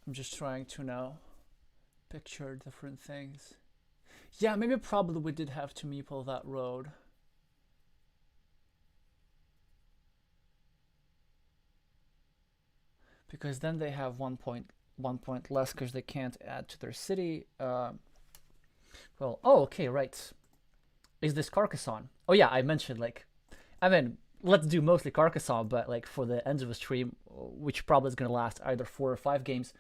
I'm just trying to now picture different things. Yeah, maybe probably we did have to meeple that road. Because then they have 1 point less because they can't add to their city. Well, oh, okay, right. Is this Carcassonne? Oh yeah, I mentioned like, I mean, let's do mostly Carcassonne, but like for the end of the stream, which probably is gonna last either 4 or 5 games,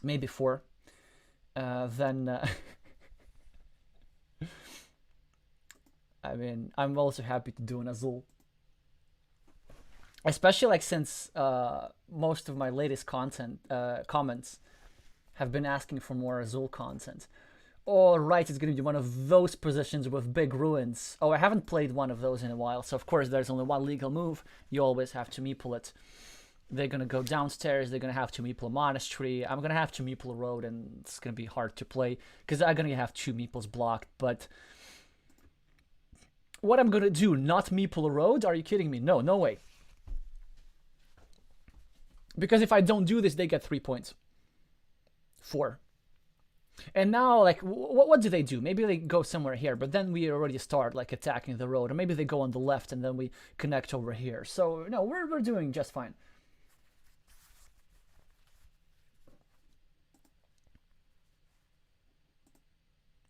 maybe 4. Then I mean, I'm also happy to do an AZUL. Especially like since most of my latest content comments have been asking for more AZUL content. All right, it's going to be one of those positions with big ruins. Oh, I haven't played one of those in a while, so of course there's only one legal move. You always have to meeple it. They're going to go downstairs, they're going to have to meeple a monastery. I'm going to have to meeple a road, and it's going to be hard to play, because I'm going to have 2 meeples blocked, but... What I'm going to do, not meeple a road? Are you kidding me? No, no way. Because if I don't do this, they get 3 points. 4. And now, like, what do they do? Maybe they go somewhere here, but then we already start, like, attacking the road. Or maybe they go on the left and then we connect over here. So, no, we're doing just fine.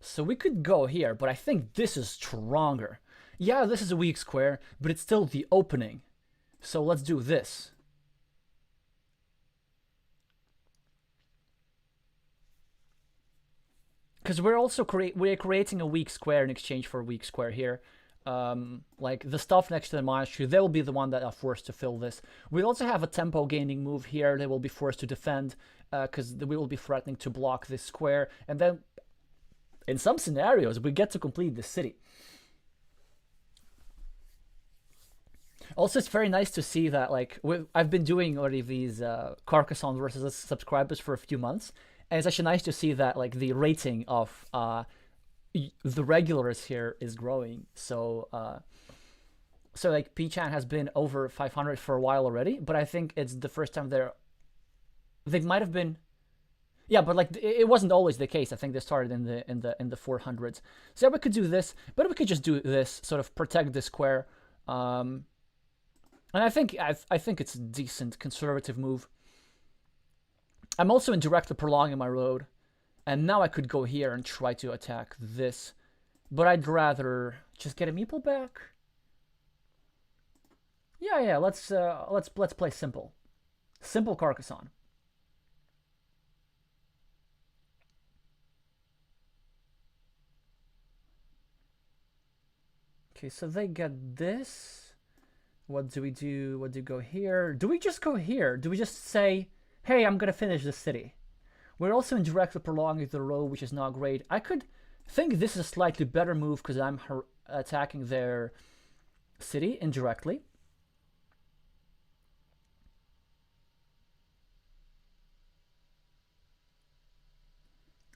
So we could go here, but I think this is stronger. Yeah, this is a weak square, but it's still the opening. So let's do this. Because we're also creating a weak square in exchange for a weak square here. Like the stuff next to the monastery, they will be the one that are forced to fill this. We also have a tempo gaining move here. They will be forced to defend because we will be threatening to block this square. And then in some scenarios, we get to complete the city. Also, it's very nice to see that, like, I've been doing already these Carcassonne versus subscribers for a few months, and it's actually nice to see that, like, the rating of the regulars here is growing. So, so like, P-Chan has been over 500 for a while already, but I think it's the first time they might have been. Yeah, but like it wasn't always the case. I think they started in the 400s. So yeah, we could do this, but we could just do this, sort of protect the square. And I think it's a decent conservative move. I'm also indirectly prolonging my road, and now I could go here and try to attack this, but I'd rather just get a meeple back. Yeah. Let's play simple Carcassonne. Okay, so they get this. What do we do? What do we go here? Do we just go here? Do we just say, hey, I'm gonna finish the city? We're also indirectly prolonging the row, which is not great. I could think this is a slightly better move because I'm attacking their city indirectly.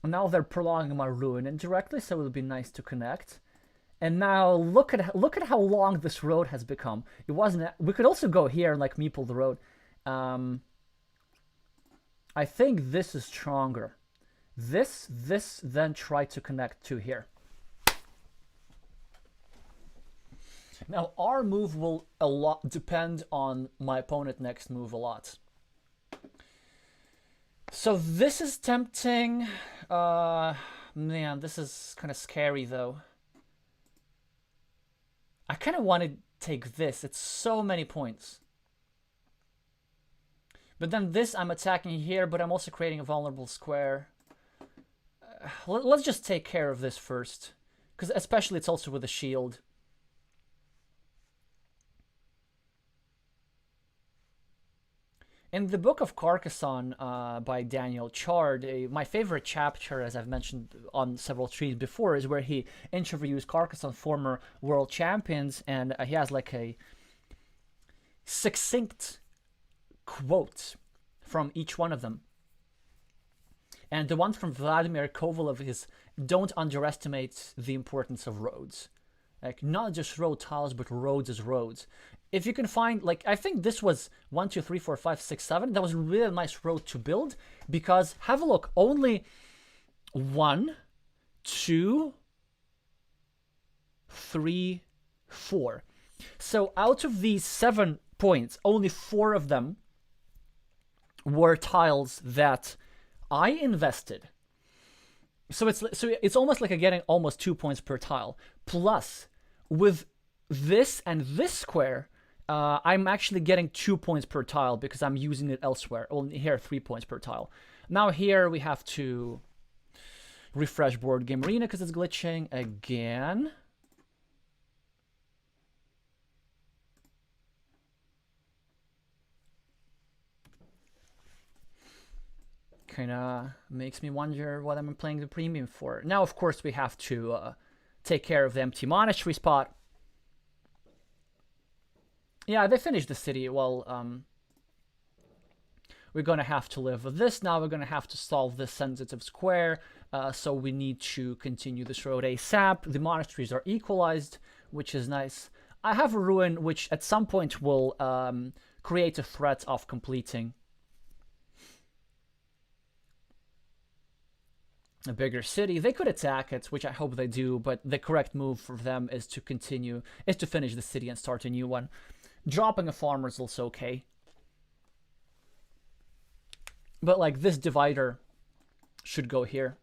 Now they're prolonging my ruin indirectly, so it would be nice to connect. And now look at how long this road has become. It wasn't. We could also go here and like meeple the road. I think this is stronger. This, then try to connect to here. Now our move will depend on my opponent next move a lot. So this is tempting. Man, this is kind of scary though. I kind of want to take this. It's so many points. But then this, I'm attacking here, but I'm also creating a vulnerable square. Let's just take care of this first. Because especially it's also with a shield. In the book of Carcassonne by Daniel Chard, my favorite chapter, as I've mentioned on several streams before, is where he interviews Carcassonne former world champions, and he has like a succinct quote from each one of them. And the one from Vladimir Kovalov is, don't underestimate the importance of roads. Like, not just road tiles, but roads as roads. If you can find, like, I think this was 1, 2, 3, 4, 5, 6, 7. That was a really nice road to build because, have a look, only 1, 2, 3, 4. So out of these 7 points, only 4 of them were tiles that I invested. So it's almost like I'm getting almost 2 points per tile. Plus, with this and this square, I'm actually getting 2 points per tile because I'm using it elsewhere. Only here, 3 points per tile. Now here we have to refresh board game arena because it's glitching again. Kind of makes me wonder what I'm playing the premium for. Now, of course, we have to take care of the empty monastery spot. Yeah, they finished the city. Well, we're going to have to live with this. Now we're going to have to solve this sensitive square. So we need to continue this road ASAP. The monasteries are equalized, which is nice. I have a ruin, which at some point will create a threat of completing a bigger city. They could attack it, which I hope they do, but the correct move for them is to finish the city and start a new one. Dropping a farmer is also okay. But like this divider should go here.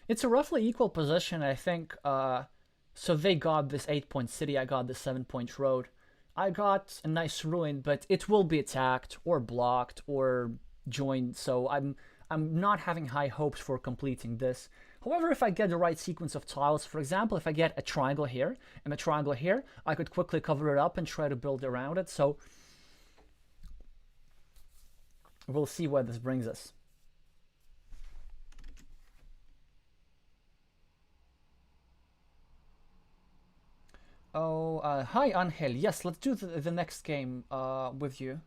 It's a roughly equal position, I think. So they got this 8-point city, I got this 7-point road. I got a nice ruin, but it will be attacked or blocked or joined, so I'm not having high hopes for completing this. However, if I get the right sequence of tiles, for example, if I get a triangle here and a triangle here, I could quickly cover it up and try to build around it. So we'll see where this brings us. Oh, hi, Angel. Yes, let's do the next game with you.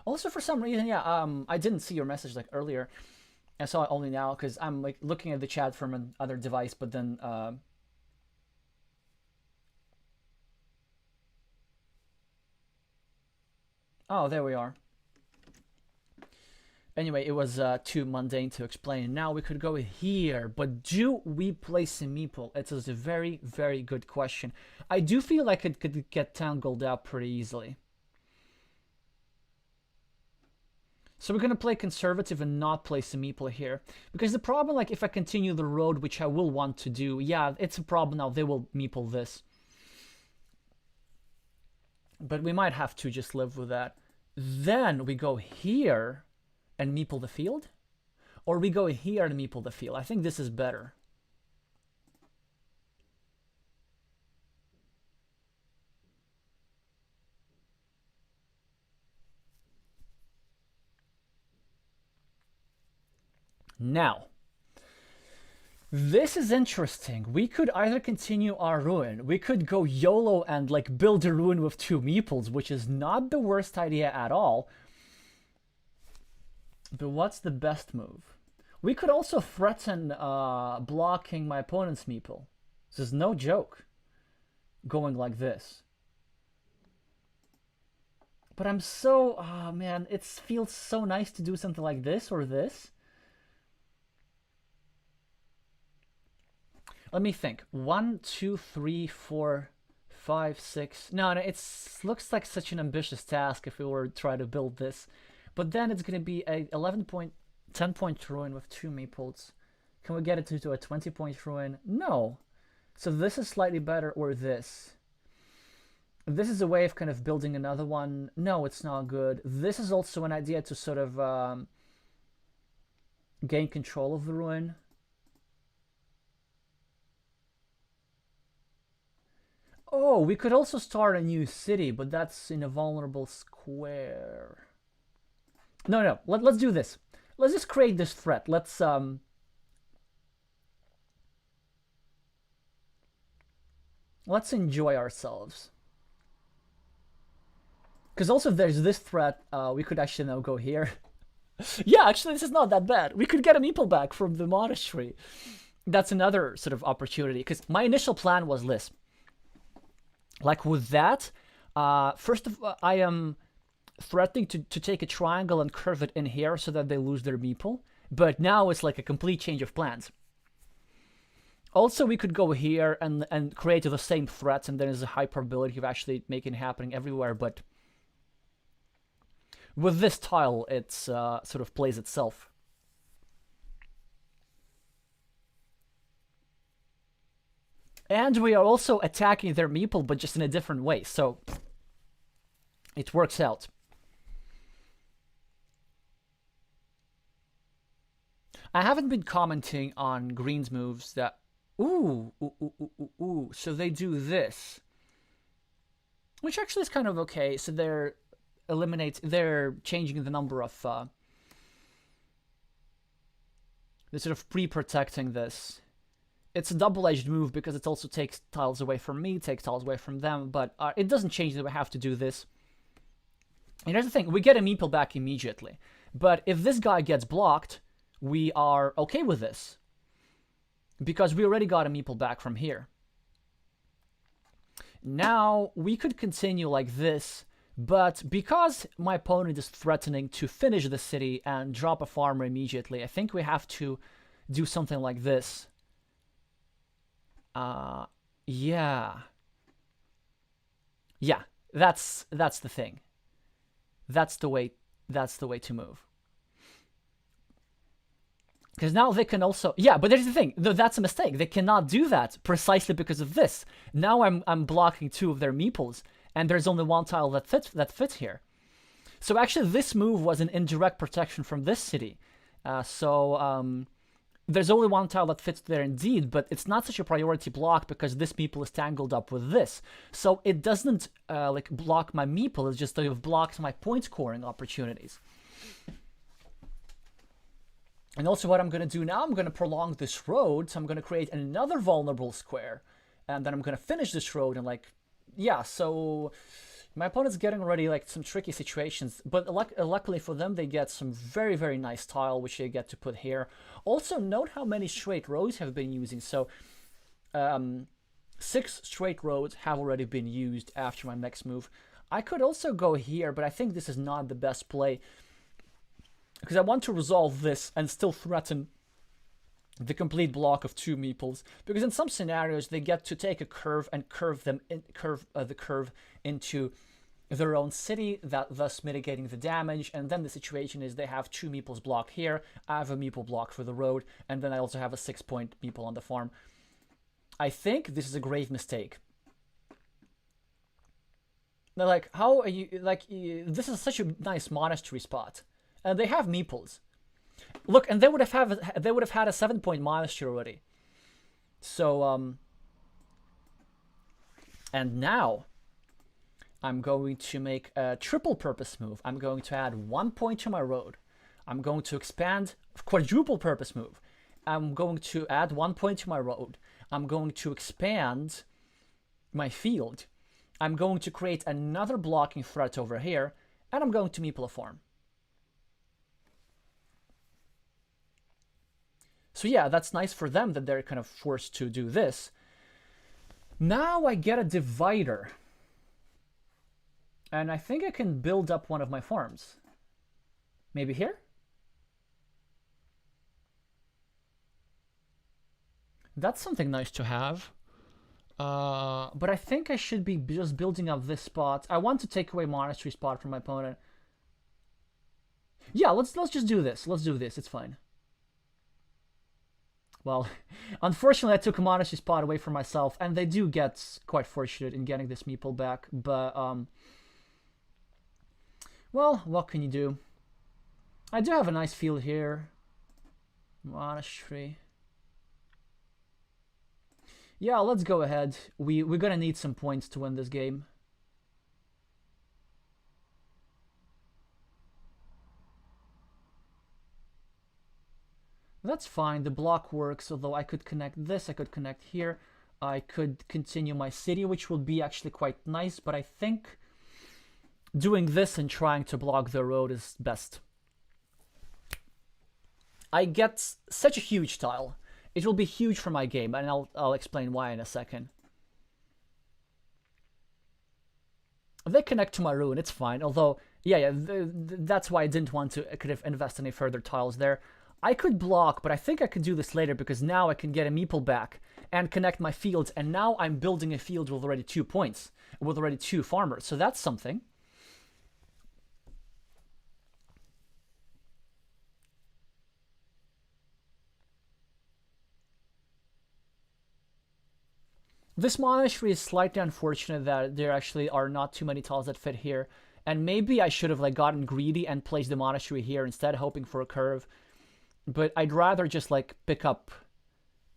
Also, for some reason, yeah, I didn't see your message like earlier. I saw it only now because I'm like looking at the chat from another device, but then oh, there we are. Anyway, it was too mundane to explain. Now we could go here, but do we place a meeple? It is a very, very good question. I do feel like it could get tangled out pretty easily. So we're going to play conservative and not place a meeple here. Because the problem, like if I continue the road, which I will want to do, yeah, it's a problem now. They will meeple this. But we might have to just live with that. Then we go here and meeple the field. Or we go here and meeple the field. I think this is better. Now, this is interesting. We could either continue our ruin. We could go YOLO and like build a ruin with 2 meeples, which is not the worst idea at all. But what's the best move? We could also threaten blocking my opponent's meeple. This is no joke. Going like this. But I'm so... oh man, it feels so nice to do something like this or this. Let me think. 1, 2, 3, 4, 5, 6. No, it looks like such an ambitious task if we were to try to build this. But then it's going to be a 10-point ruin with 2 meeples. Can we get it to a 20-point ruin? No. So this is slightly better, or this. This is a way of kind of building another one. No, it's not good. This is also an idea to sort of gain control of the ruin. Oh, we could also start a new city, but that's in a vulnerable square. No. Let's do this. Let's just create this threat. Let's enjoy ourselves. Because also there's this threat. We could actually now go here. Yeah, actually this is not that bad. We could get a meeple back from the monastery. That's another sort of opportunity. Because my initial plan was this. Like with that, first of all, I am threatening to take a triangle and curve it in here so that they lose their meeple. But now it's like a complete change of plans. Also, we could go here and create the same threats, and there's a high probability of actually making it happening everywhere. But with this tile, it sort of plays itself. And we are also attacking their meeple, but just in a different way. So it works out. I haven't been commenting on Green's moves that... Ooh. So they do this. Which actually is kind of okay. So they're changing the number of... they're sort of pre-protecting this. It's a double-edged move because it also takes tiles away from me, takes tiles away from them, but it doesn't change that we have to do this. And here's the thing, we get a meeple back immediately. But if this guy gets blocked, we are okay with this. Because we already got a meeple back from here. Now, we could continue like this, but because my opponent is threatening to finish the city and drop a farmer immediately, I think we have to do something like this. Yeah, that's the thing. That's the way to move. Because now they can also, yeah, but there's the thing, that's a mistake. They cannot do that precisely because of this. Now I'm blocking 2 of their meeples, and there's only 1 tile that fits here. So actually, this move was an indirect protection from this city. There's only 1 tile that fits there indeed, but it's not such a priority block because this meeple is tangled up with this. So it doesn't like block my meeple, it's just that it blocks my point scoring opportunities. And also what I'm going to do now, I'm going to prolong this road, so I'm going to create another vulnerable square. And then I'm going to finish this road and like, yeah, so my opponent's getting already like some tricky situations. But luckily for them, they get some very, very nice tile, which they get to put here. Also, note how many straight roads have been using. So 6 straight roads have already been used after my next move. I could also go here, but I think this is not the best play, because I want to resolve this and still threaten the complete block of 2 meeples. Because in some scenarios, they get to take a curve and curve the curve into their own city, thus mitigating the damage. And then the situation is they have 2 meeples blocked here. I have a meeple block for the road, and then I also have a 6-point meeple on the farm. I think this is a grave mistake. They're like, how are you, like, this is such a nice monastery spot. They have meeples. Look, and they would have had a 7-point monastery already. So and now I'm going to make a triple purpose move. I'm going to add 1 point to my road. I'm going to expand quadruple purpose move. I'm going to add 1 point to my road. I'm going to expand my field. I'm going to create another blocking threat over here, and I'm going to meeple a farm. So yeah, that's nice for them that they're kind of forced to do this. Now I get a divider. And I think I can build up one of my farms. Maybe here? That's something nice to have. But I think I should be just building up this spot. I want to take away monastery spot from my opponent. Yeah, let's just do this. Let's do this. It's fine. Well, unfortunately, I took a monastery spot away from myself, and they do get quite fortunate in getting this meeple back. But well, what can you do? I do have a nice field here. Monastery. Yeah, let's go ahead. We're gonna need some points to win this game. That's fine, the block works, although I could connect this, I could connect here. I could continue my city, which would be actually quite nice, but I think doing this and trying to block the road is best. I get such a huge tile. It will be huge for my game, and I'll explain why in a second. They connect to my ruin, it's fine, although, yeah, that's why I didn't want to kind of invest any further tiles there. I could block, but I think I could do this later because now I can get a meeple back and connect my fields, and now I'm building a field with already 2 points, with already 2 farmers, so that's something. This monastery is slightly unfortunate that there actually are not too many tiles that fit here, and maybe I should have like gotten greedy and placed the monastery here instead, hoping for a curve. But I'd rather just like pick up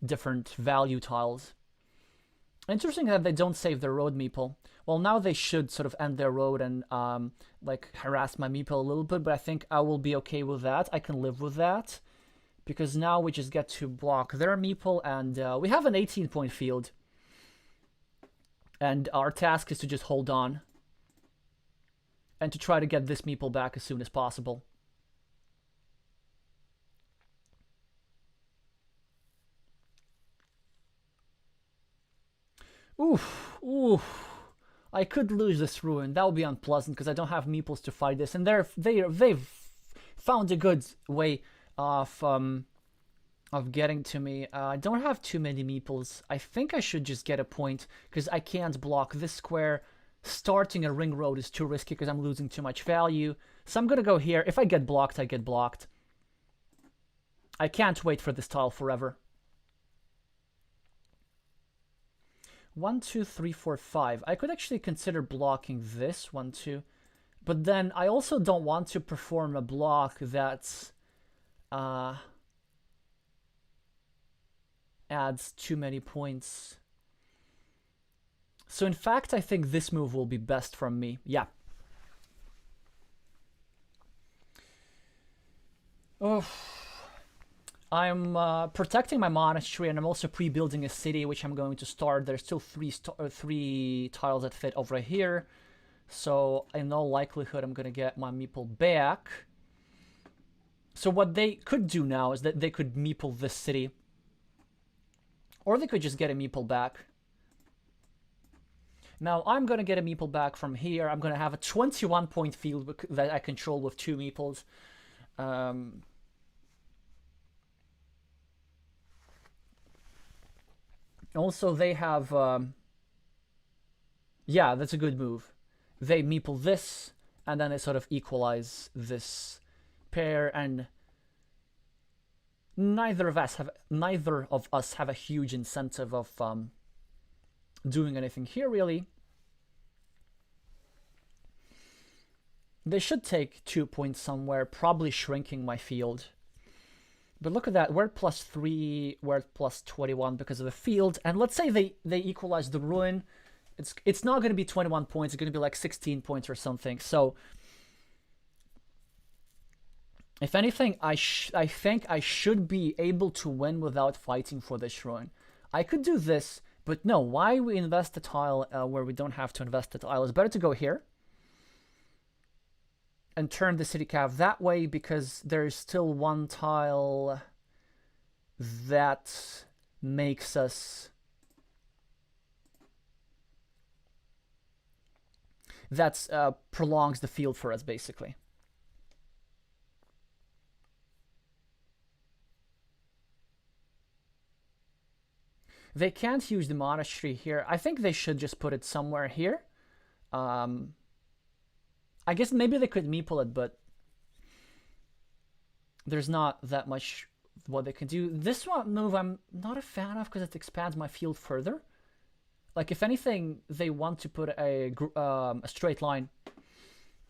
different value tiles. Interesting that they don't save their road meeple. Well, now they should sort of end their road and like harass my meeple a little bit, but I think I will be okay with that. I can live with that. Because now we just get to block their meeple, and we have an 18-point field. And our task is to just hold on. And to try to get this meeple back as soon as possible. Oof. I could lose this ruin. That would be unpleasant because I don't have meeples to fight this, and they've found a good way of getting to me. I don't have too many meeples. I think I should just get a point because I can't block this square. Starting a ring road is too risky because I'm losing too much value. So I'm gonna go here. If I get blocked, I get blocked. I can't wait for this tile forever. 1, 2, 3, 4, 5. I could actually consider blocking this 1, 2, but then I also don't want to perform a block that's adds too many points. So in fact, I think this move will be best from me. Yeah. Oh. I'm protecting my monastery, and I'm also pre-building a city, which I'm going to start. There's still three tiles that fit over here, so in all likelihood, I'm gonna get my meeple back. So what they could do now is that they could meeple this city, or they could just get a meeple back. Now I'm gonna get a meeple back from here. I'm gonna have a 21-point field that I control with 2 meeples. Also, they have... yeah, that's a good move. They meeple this, and then they sort of equalize this pair, and neither of us have a huge incentive of doing anything here, really. They should take 2 points somewhere, probably shrinking my field. But look at that, we're at +3, we're at +21 because of the field. And let's say they equalize the ruin. It's not going to be 21 points, it's going to be like 16 points or something. So, if anything, I think I should be able to win without fighting for this ruin. I could do this, but no, why we invest a tile where we don't have to invest a tile? It's better to go here and turn the city cav that way, because there's still one tile that makes us... that prolongs the field for us, basically. They can't use the monastery here. I think they should just put it somewhere here. I guess maybe they could meeple it, but there's not that much what they can do. This one move I'm not a fan of because it expands my field further. Like, if anything, they want to put a straight line.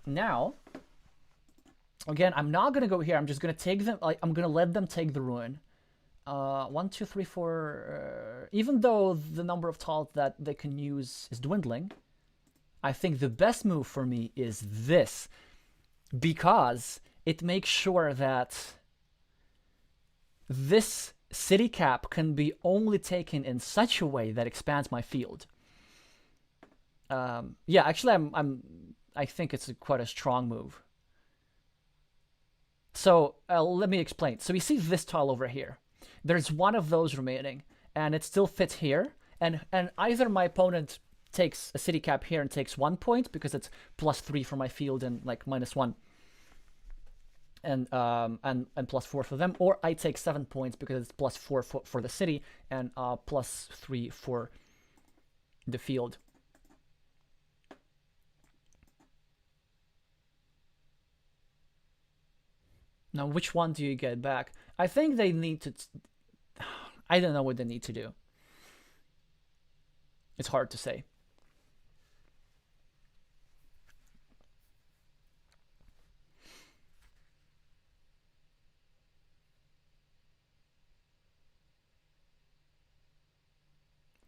Now, again, I'm not going to go here. I'm just going to take them. Like, I'm going to let them take the ruin. 1, 2, 3, 4. Even though the number of tiles that they can use is dwindling, I think the best move for me is this, because it makes sure that this city cap can be only taken in such a way that expands my field. Yeah, actually, I think it's quite a strong move. So let me explain. So you see this tile over here. There's one of those remaining, and it still fits here. And either my opponent takes a city cap here and takes 1 point because it's +3 for my field and like -1, and +4 for them, or I take 7 points because it's +4 for the city and +3 for the field. Now, which one do you get back? I think they need to... I don't know what they need to do. It's hard to say.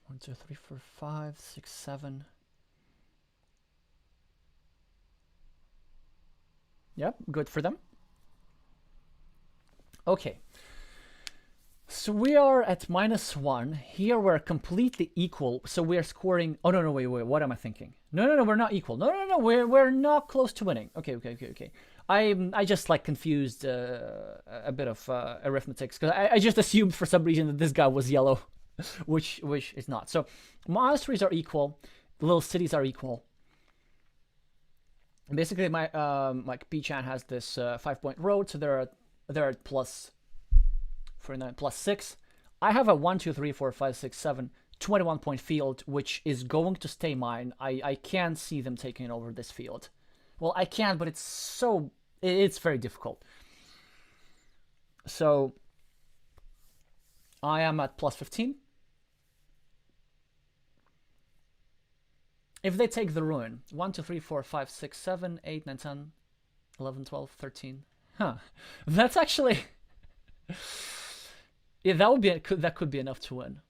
One, 2, 3, 4, 5, 6, 7. Yep, good for them. Okay. So we are at -1. Here we're completely equal. So we're scoring... Oh, no, wait. What am I thinking? No, we're not equal. No. We're not close to winning. Okay. I just like confused a bit of arithmetic, because I just assumed for some reason that this guy was yellow, which is not. So monasteries are equal. Little cities are equal. Basically, my P-Chan has this 5-point road, so they're at +49, +6. I have a 1, 2, 3, 4, 5, 6, 7, 21-point field, which is going to stay mine. I can't see them taking over this field. Well, I can, but it's very difficult. So I am at plus 15. If they take the ruin, 1, 2, 3, 4, 5, 6, 7, 8, 9, 10, 11, 12, 13. Huh. That's actually... yeah, that would be that could be enough to win.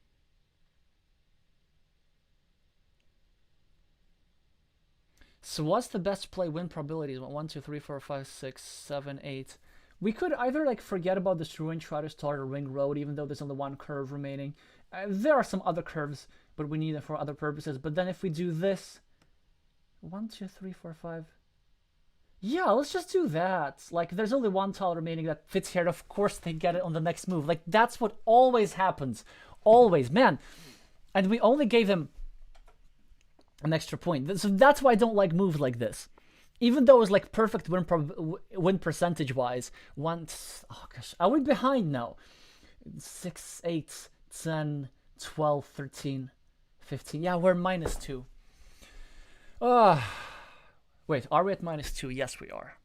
So what's the best play win probabilities? 1, 2, 3, 4, 5, 6, 7, 8. We could either like forget about this ruin, try to start a ring road, even though there's only one curve remaining. There are some other curves, but we need it for other purposes. But then if we do this, 1, 2, 3, 4, 5. Yeah, let's just do that. Like, there's only one tile remaining that fits here. Of course, they get it on the next move. Like, that's what always happens. Always, man. And we only gave them an extra point. So that's why I don't like moves like this. Even though it's like perfect win percentage wise. Once, oh gosh, are we behind now? 6, 8, 10, 12, 13, 15. Yeah, we're -2. Wait, are we at -2? Yes, we are.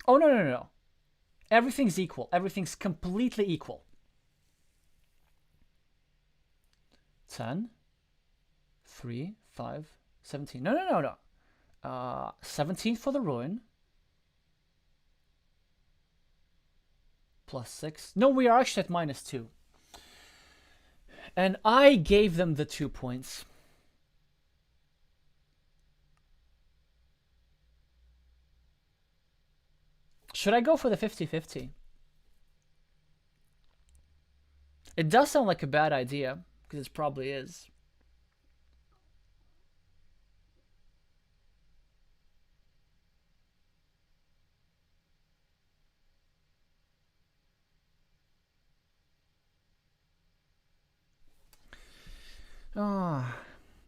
Oh, no, no, no, no. Everything's equal. Everything's completely equal. 10, 3, 5, 17. No, no, no, no. 17 for the ruin. Plus 6. No, we are actually at -2. And I gave them the 2 points. Should I go for the 50-50? It does sound like a bad idea, because it probably is.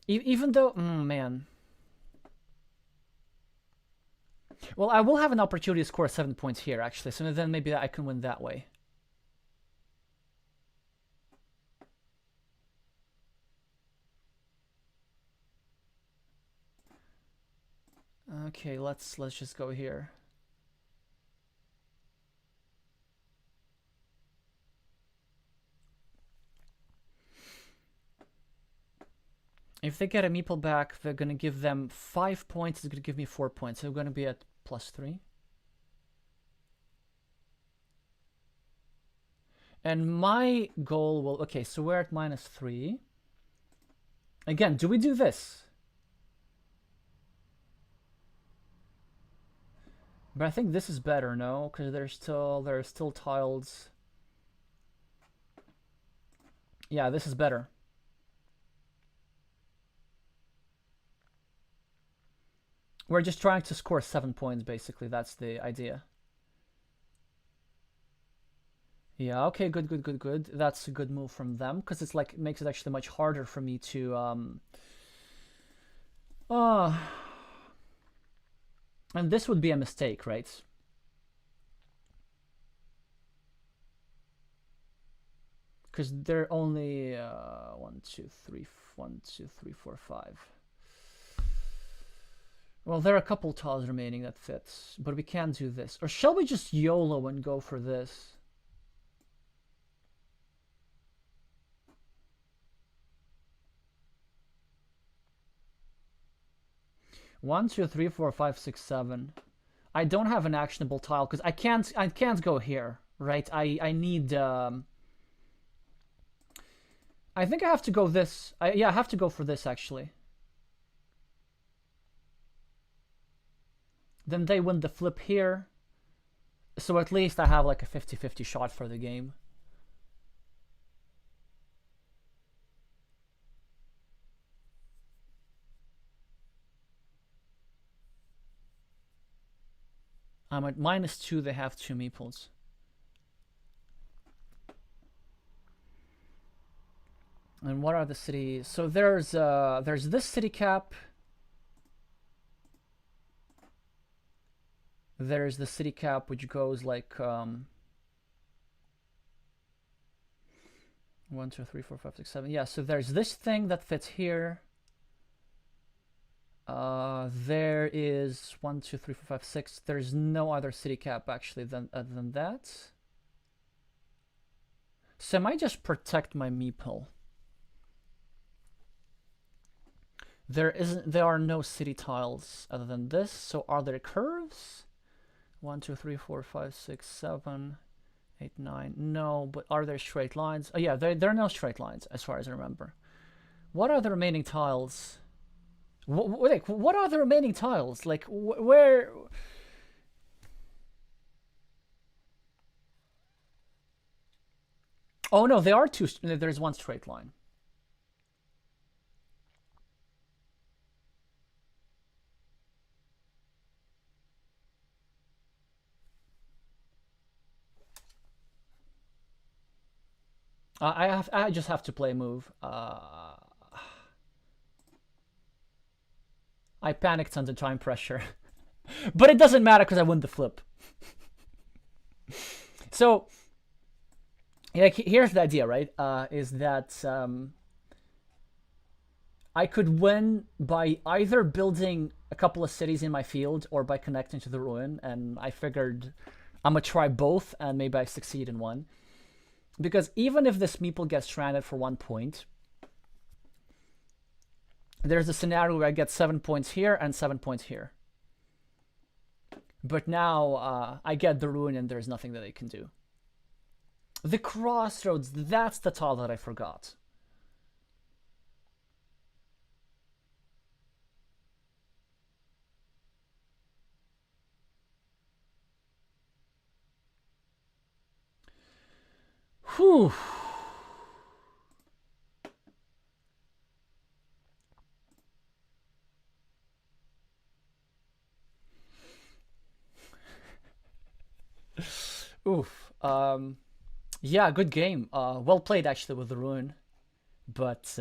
Even though, man. Well, I will have an opportunity to score 7 points here, actually, so then maybe I can win that way. Okay, let's just go here. If they get a meeple back, they're gonna give them 5 points. It's gonna give me 4 points. So we're gonna be at +3. And my goal will... Okay, so we're at -3. Again, do we do this? But I think this is better, no? Because there are still tiles. Yeah, this is better. We're just trying to score 7 points, basically. That's the idea. Yeah, okay, good, good, good, good. That's a good move from them, because it's like, it makes it actually much harder for me to... And this would be a mistake, right? Because they're only 1, 2, 3, 1, 2, 3, 4, 5. Well, there are a couple tiles remaining that fits, but we can't do this. Or shall we just YOLO and go for this? One, two, three, four, five, six, 7. I don't have an actionable tile because I can't go here, right? I need I think I have to go this. Yeah, I have to go for this actually. Then they win the flip here. So at least I have like a 50-50 shot for the game. I'm at -2, they have 2 meeples. And what are the cities? So there's this city cap. There's the city cap which goes like 1, 2, 3, 4, 5, 6, 7. Yeah, so there's this thing that fits here. There is 1, 2, 3, 4, 5, 6. There's no other city cap actually than that. So I might just protect my meeple. There are no city tiles other than this. So are there curves? 1, 2, 3, 4, 5, 6, 7, 8, 9. No, but are there straight lines? Oh yeah, there are no straight lines as far as I remember. What are the remaining tiles? What are the remaining tiles? Like where? Oh no, there are two. There's one straight line. I just have to play a move. I panicked under time pressure, but it doesn't matter because I won the flip. So, yeah, here's the idea, right? Is that I could win by either building a couple of cities in my field or by connecting to the ruin, and I figured I'm gonna try both, and maybe I succeed in one. Because even if this meeple gets stranded for 1 point, there's a scenario where I get 7 points here and 7 points here. But now I get the ruin and there's nothing that I can do. The crossroads, that's the tile that I forgot. Whew. Oof. Yeah, good game. Well played actually with the ruin, but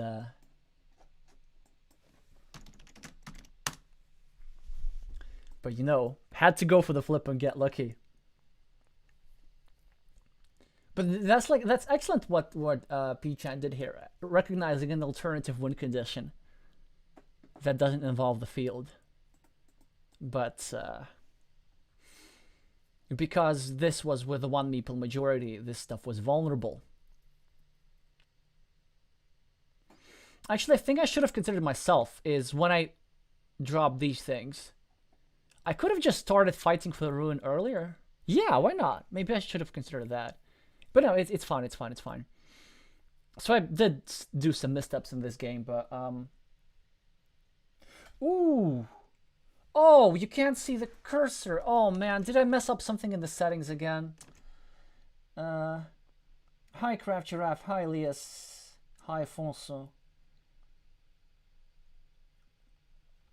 you know, had to go for the flip and get lucky. But that's excellent what P-Chan did here, recognizing an alternative win condition that doesn't involve the field. But because this was with the one meeple majority, this stuff was vulnerable. Actually, I think I should have considered myself is when I dropped these things, I could have just started fighting for the ruin earlier. Yeah, why not? Maybe I should have considered that. But no, it's fine, it's fine, it's fine. So I did do some missteps in this game, but ooh. Oh, you can't see the cursor. Oh man, did I mess up something in the settings again? Hi Craft Giraffe, hi Elias, hi Afonso.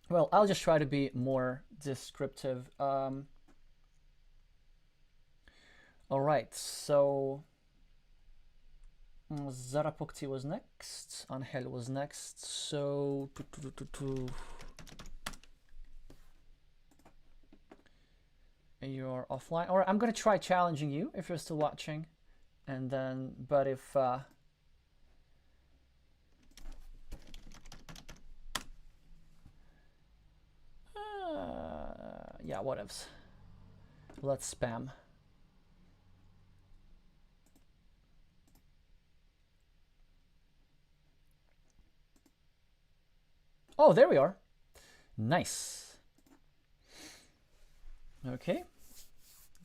Well, I'll just try to be more descriptive. Alright, so Zarapucky was next, Angel was next, so you're offline. Or I'm gonna try challenging you if you're still watching, and then but if yeah, whatevs. Let's spam. Oh, there we are. Nice. Okay.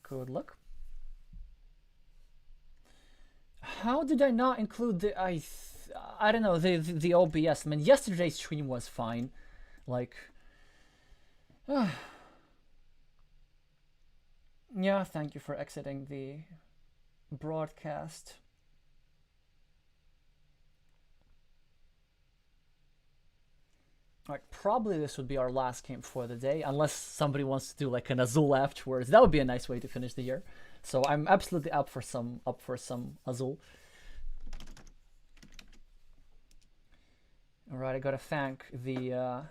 Good luck. How did I not include the I don't know, the OBS? I mean, yesterday's stream was fine. Like yeah, thank you for exiting the broadcast. Alright, probably this would be our last game for the day, unless somebody wants to do like an AZUL afterwards. That would be a nice way to finish the year. So I'm absolutely up for some AZUL. Alright, I gotta thank the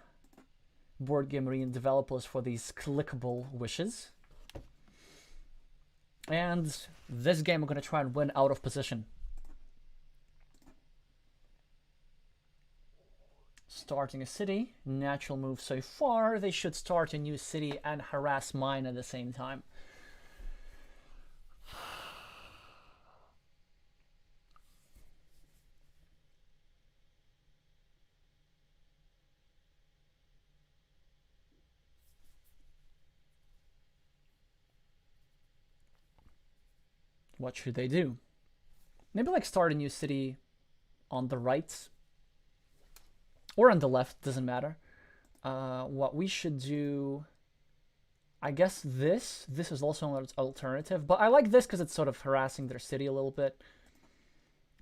Board Game Arena developers for these clickable wishes. And this game I'm gonna try and win out of position. Starting a city, natural move so far. They should start a new city and harass mine at the same time. What should they do? Maybe like start a new city on the right or on the left, doesn't matter. What we should do, I guess this is also an alternative, but I like this because it's sort of harassing their city a little bit,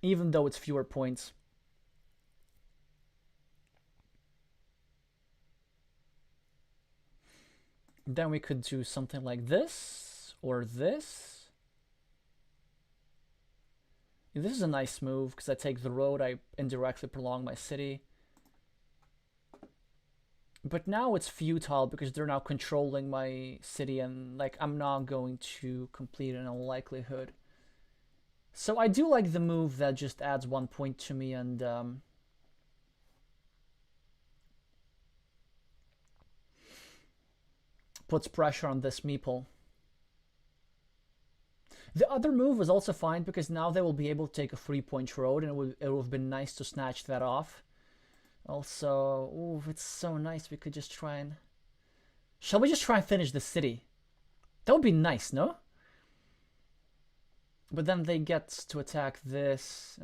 even though it's fewer points. Then we could do something like this or this. This is a nice move because I take the road, I indirectly prolong my city. But now it's futile because they're now controlling my city and like I'm not going to complete in all likelihood. So I do like the move that just adds 1 point to me and puts pressure on this meeple. The other move was also fine because now they will be able to take a 3-point road and it would have been nice to snatch that off. Also, ooh, it's so nice. We could just try and... Shall we just try and finish the city? That would be nice, no? But then they get to attack this.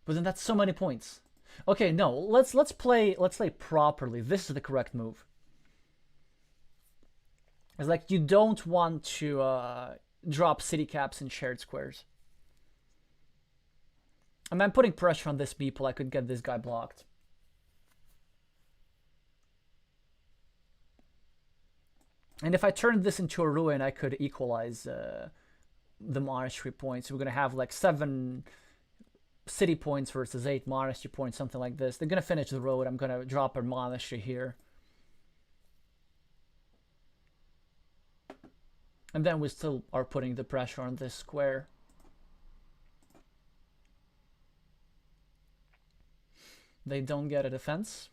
But then that's so many points. Okay, no, let's play properly. This is the correct move. It's like you don't want to drop city caps in shared squares. And I'm putting pressure on this people. I could get this guy blocked. And if I turned this into a ruin, I could equalize the monastery points. We're going to have like 7 city points versus 8 monastery points, something like this. They're going to finish the road. I'm going to drop a monastery here. And then we still are putting the pressure on this square. They don't get a defense.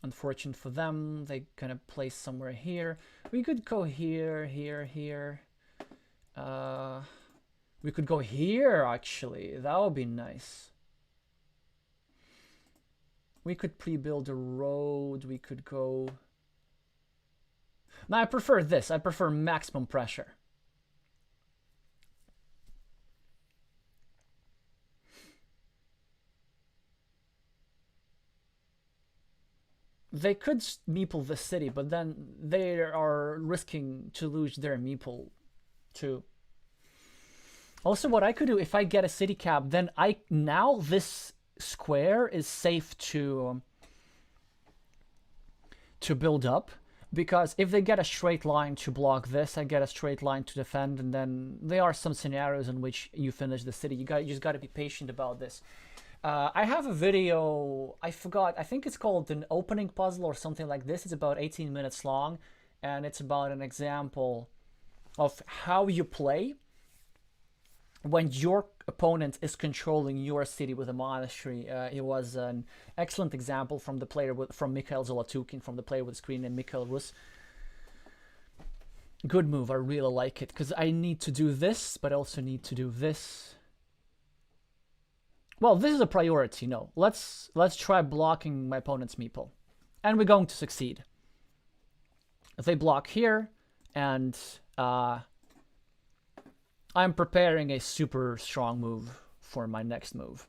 Unfortunate for them. They kind of place somewhere here. We could go here, here, here. We could go here, actually. That would be nice. We could pre-build a road. We could go... Now, I prefer this. I prefer maximum pressure. They could meeple the city, but then they are risking to lose their meeple too. Also, what I could do if I get a city cap, then now this square is safe to build up, because if they get a straight line to block this, I get a straight line to defend, and then there are some scenarios in which you finish the city. You just got to be patient about this. I have a video, I forgot, I think it's called an opening puzzle or something like this. It's about 18 minutes long, and it's about an example of how you play when your opponent is controlling your city with a monastery. It was an excellent example from the player from Mikhail Zolotukin, from the player with the screen named Mikhail Rus. Good move, I really like it, because I need to do this, but I also need to do this. Well, this is a priority, no. Let's try blocking my opponent's meeple. And we're going to succeed. If they block here, and I'm preparing a super strong move for my next move.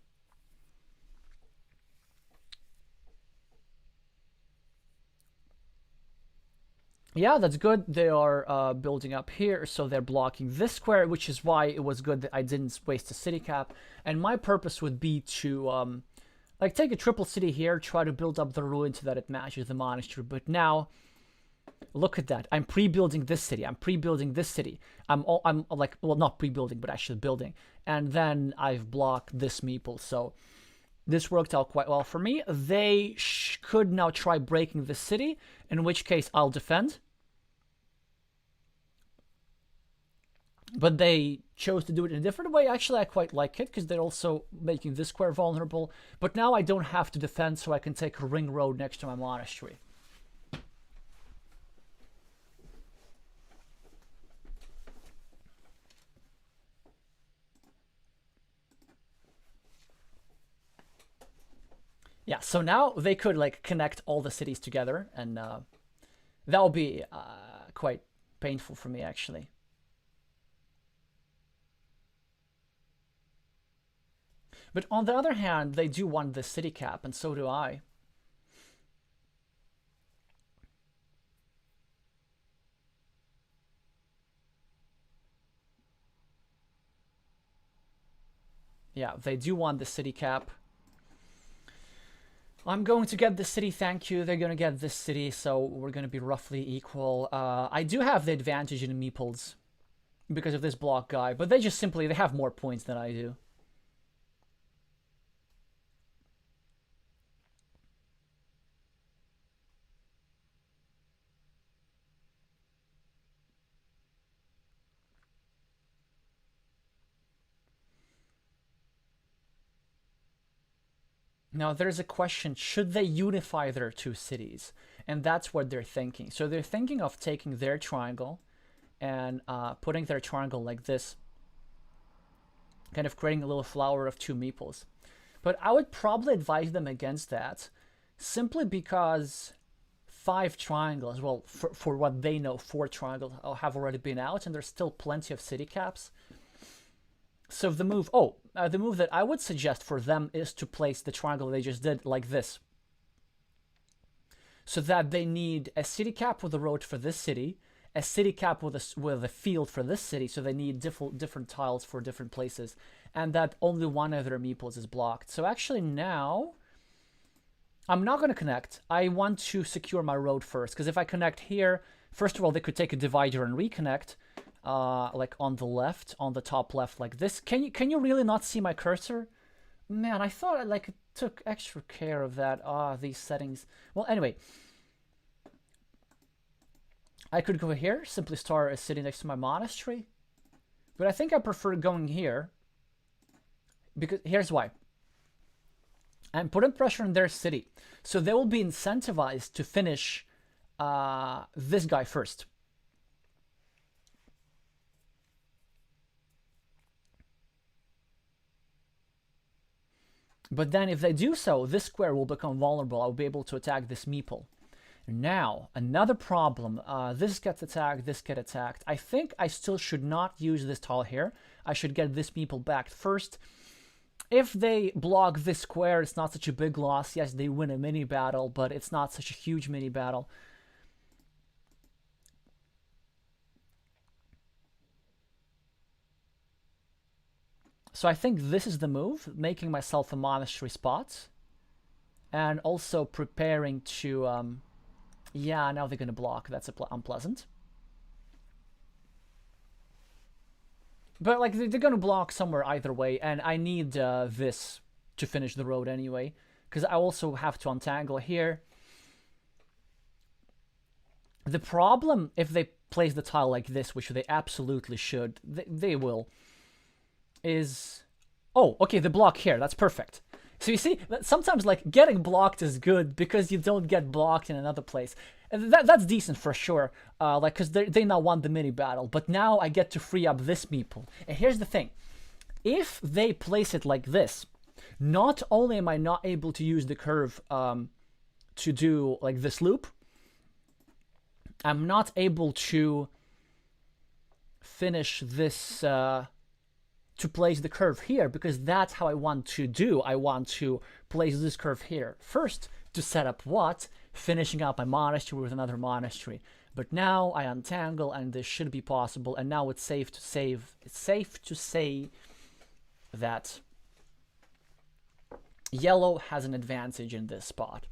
Yeah, that's good. They are building up here, so they're blocking this square, which is why it was good that I didn't waste a city cap. And my purpose would be to like take a triple city here, try to build up the ruin so that it matches the monastery. But now, look at that. I'm pre-building this city. I'm pre-building this city. I'm like, well, not pre-building, but actually building. And then I've blocked this meeple. So this worked out quite well for me. They could now try breaking the city, in which case I'll defend. But they chose to do it in a different way. Actually, I quite like it, because they're also making this square vulnerable. But now I don't have to defend, so I can take a ring road next to my monastery. Yeah, so now they could like connect all the cities together, and that will be quite painful for me, actually. But on the other hand, they do want the city cap, and so do I. Yeah, they do want the city cap. I'm going to get the city, thank you. They're going to get this city, so we're going to be roughly equal. I do have the advantage in meeples because of this block guy, but they just simply, they have more points than I do. Now, there's a question, should they unify their two cities? And that's what they're thinking. So they're thinking of taking their triangle and putting their triangle like this, kind of creating a little flower of two meeples. But I would probably advise them against that, simply because 5 triangles, well, for what they know, 4 triangles have already been out, and there's still plenty of city caps. So the move, the move that I would suggest for them is to place the triangle they just did like this. So that they need a city cap with a road for this city, a city cap with a field for this city, so they need different tiles for different places, and that only one of their meeples is blocked. So actually now, I'm not going to connect. I want to secure my road first, because if I connect here, first of all, they could take a divider and reconnect, like on the left, on the top left, like this. Can you really not see my cursor? Man, I thought I like took extra care of that. These settings. Well, anyway, I could go here, simply start a city next to my monastery, but I think I prefer going here, because here's why. I'm putting pressure on their city, so they will be incentivized to finish this guy first. But then if they do so, this square will become vulnerable. I'll be able to attack this meeple. Now, another problem. This gets attacked, this gets attacked. I think I still should not use this tile here. I should get this meeple back first. If they block this square, it's not such a big loss. Yes, they win a mini battle, but it's not such a huge mini battle. So I think this is the move, making myself a monastery spot. And also preparing to... yeah, now they're going to block. That's unpleasant. But like they're going to block somewhere either way, and I need this to finish the road anyway, because I also have to untangle here. The problem, if they place the tile like this, which they absolutely should, they will, is... Oh, okay, the block here, that's perfect. So you see, sometimes like getting blocked is good because you don't get blocked in another place. And that's decent for sure, like because they now want the mini battle. But now I get to free up this meeple. And here's the thing: if they place it like this, not only am I not able to use the curve to do like this loop, I'm not able to finish this. To place the curve here, because that's how I want to do. I want to place this curve here first to set up what? Finishing up my monastery with another monastery. But now I untangle and this should be possible, and now it's safe to say that yellow has an advantage in this spot.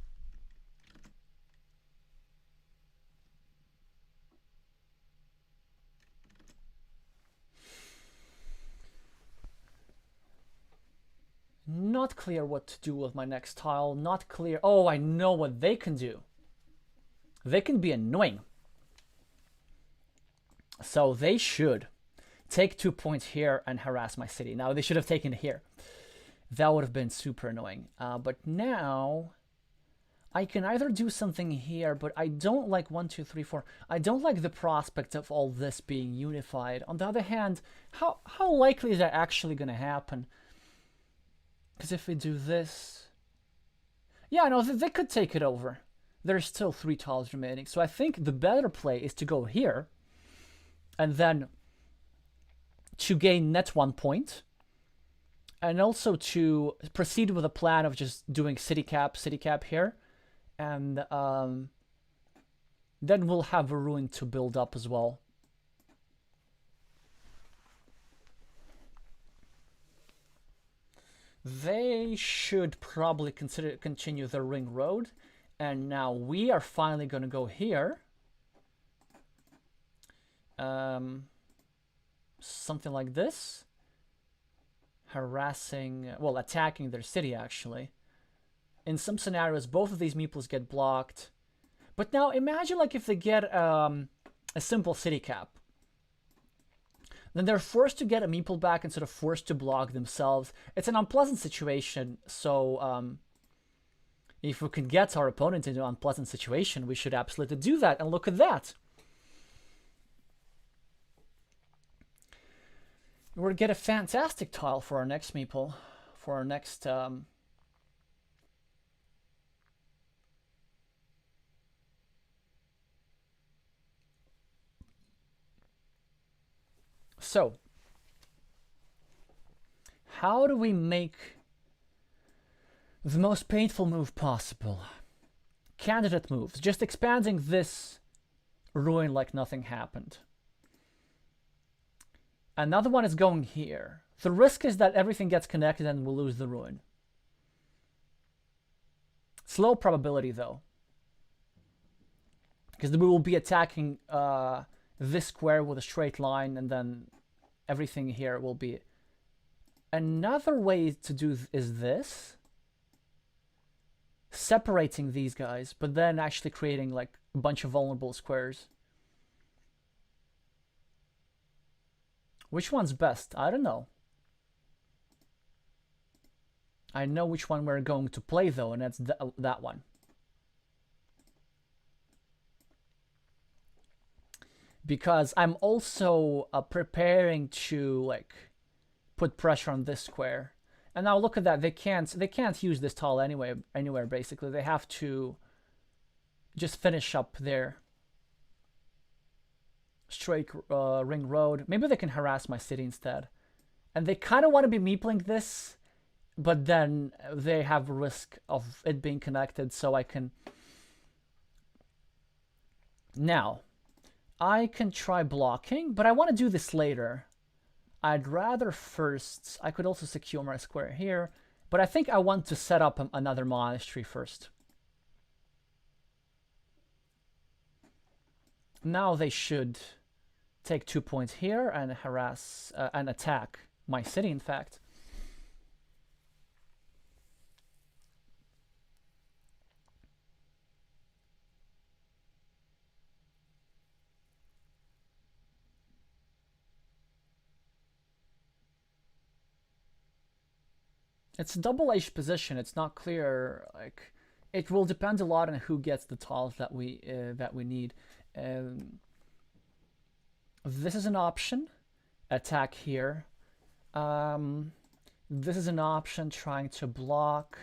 Not clear what to do with my next tile. Not clear. Oh, I know what they can do. They can be annoying. So they should take 2 points here and harass my city. Now, they should have taken it here. That would have been super annoying. But now, I can either do something here, but I don't like 1, 2, 3, 4. I don't like the prospect of all this being unified. On the other hand, how likely is that actually going to happen? Because if we do this... Yeah, no, they could take it over. There's still 3 tiles remaining. So I think the better play is to go here and then to gain net 1 point, and also to proceed with a plan of just doing city cap here, and then we'll have a ruin to build up as well. They should probably continue the ring road, and now we are finally going to go here. Something like this. Harassing, well, attacking their city, actually. In some scenarios, both of these meeples get blocked. But now, imagine like if they get a simple city cap. Then they're forced to get a meeple back instead of forced to block themselves. It's an unpleasant situation, so if we can get our opponent into an unpleasant situation, we should absolutely do that, and look at that. We'll get a fantastic tile for our next meeple, for our next... So, how do we make the most painful move possible? Candidate moves, just expanding this ruin like nothing happened. Another one is going here. The risk is that everything gets connected and we'll lose the ruin. It's low probability though, because we will be attacking this square with a straight line, and then everything here will be... Another way to do is this. Separating these guys, but then actually creating like a bunch of vulnerable squares. Which one's best? I don't know. I know which one we're going to play though, and that's that one. Because I'm also preparing to like put pressure on this square. And now look at that, they can't use this tile anywhere basically. They have to just finish up their straight ring road. Maybe they can harass my city instead. And they kind of want to be meepling this, but then they have a risk of it being connected, so I can... Now, I can try blocking, but I want to do this later. I'd rather first... I could also secure my square here, but I think I want to set up another monastery first. Now they should take 2 points here and harass and attack my city, in fact. It's a double-edged position. It's not clear. Like, it will depend a lot on who gets the tiles that we need. This is an option. Attack here. This is an option. Trying to block.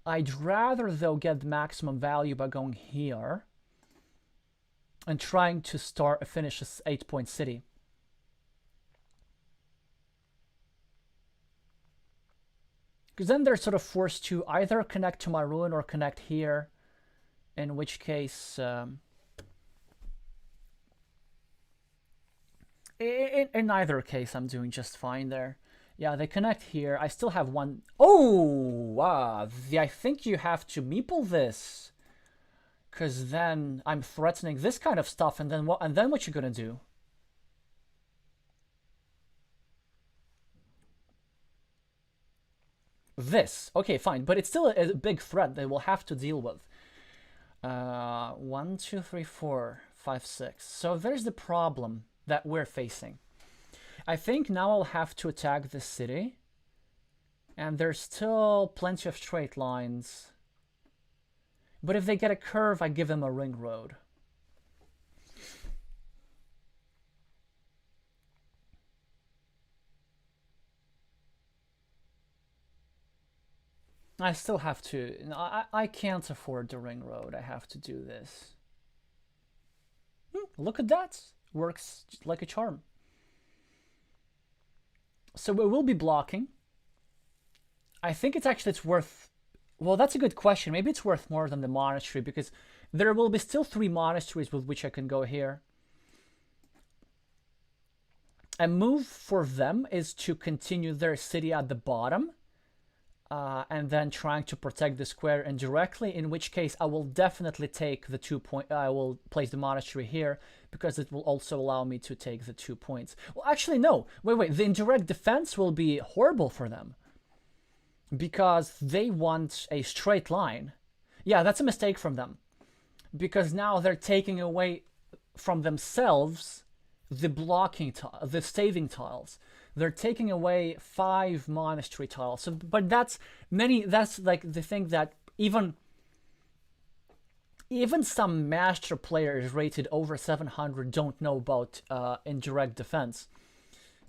I'd rather though get the maximum value by going here and trying to finish this 8-point city. Because then they're sort of forced to either connect to my ruin or connect here, in which case, in either case, I'm doing just fine there. Yeah, they connect here. I still have one. Oh, wow. I think you have to meeple this, because then I'm threatening this kind of stuff, and then what? And then what you gonna do? This. Okay, fine. But it's still a big threat they will have to deal with. 1, 2, 3, 4, 5, 6. So there's the problem that we're facing. I think now I'll have to attack this city. And there's still plenty of straight lines. But if they get a curve, I give them a ring road. I still have to... I can't afford the ring road. I have to do this. Look at that. works like a charm. So we will be blocking. I think it's worth. Well, that's a good question. Maybe it's worth more than the monastery because there will be still 3 monasteries with which I can go here. A move for them is to continue their city at the bottom and then trying to protect the square indirectly, in which case I will definitely take the 2 point. I will place the monastery here because it will also allow me to take the 2 points. Well, actually, no. Wait. The indirect defense will be horrible for them because they want a straight line. Yeah, that's a mistake from them because now they're taking away from themselves the blocking the staving tiles. They're taking away 5 monastery tiles. So, but that's like the thing that even some master players rated over 700 don't know about indirect defense.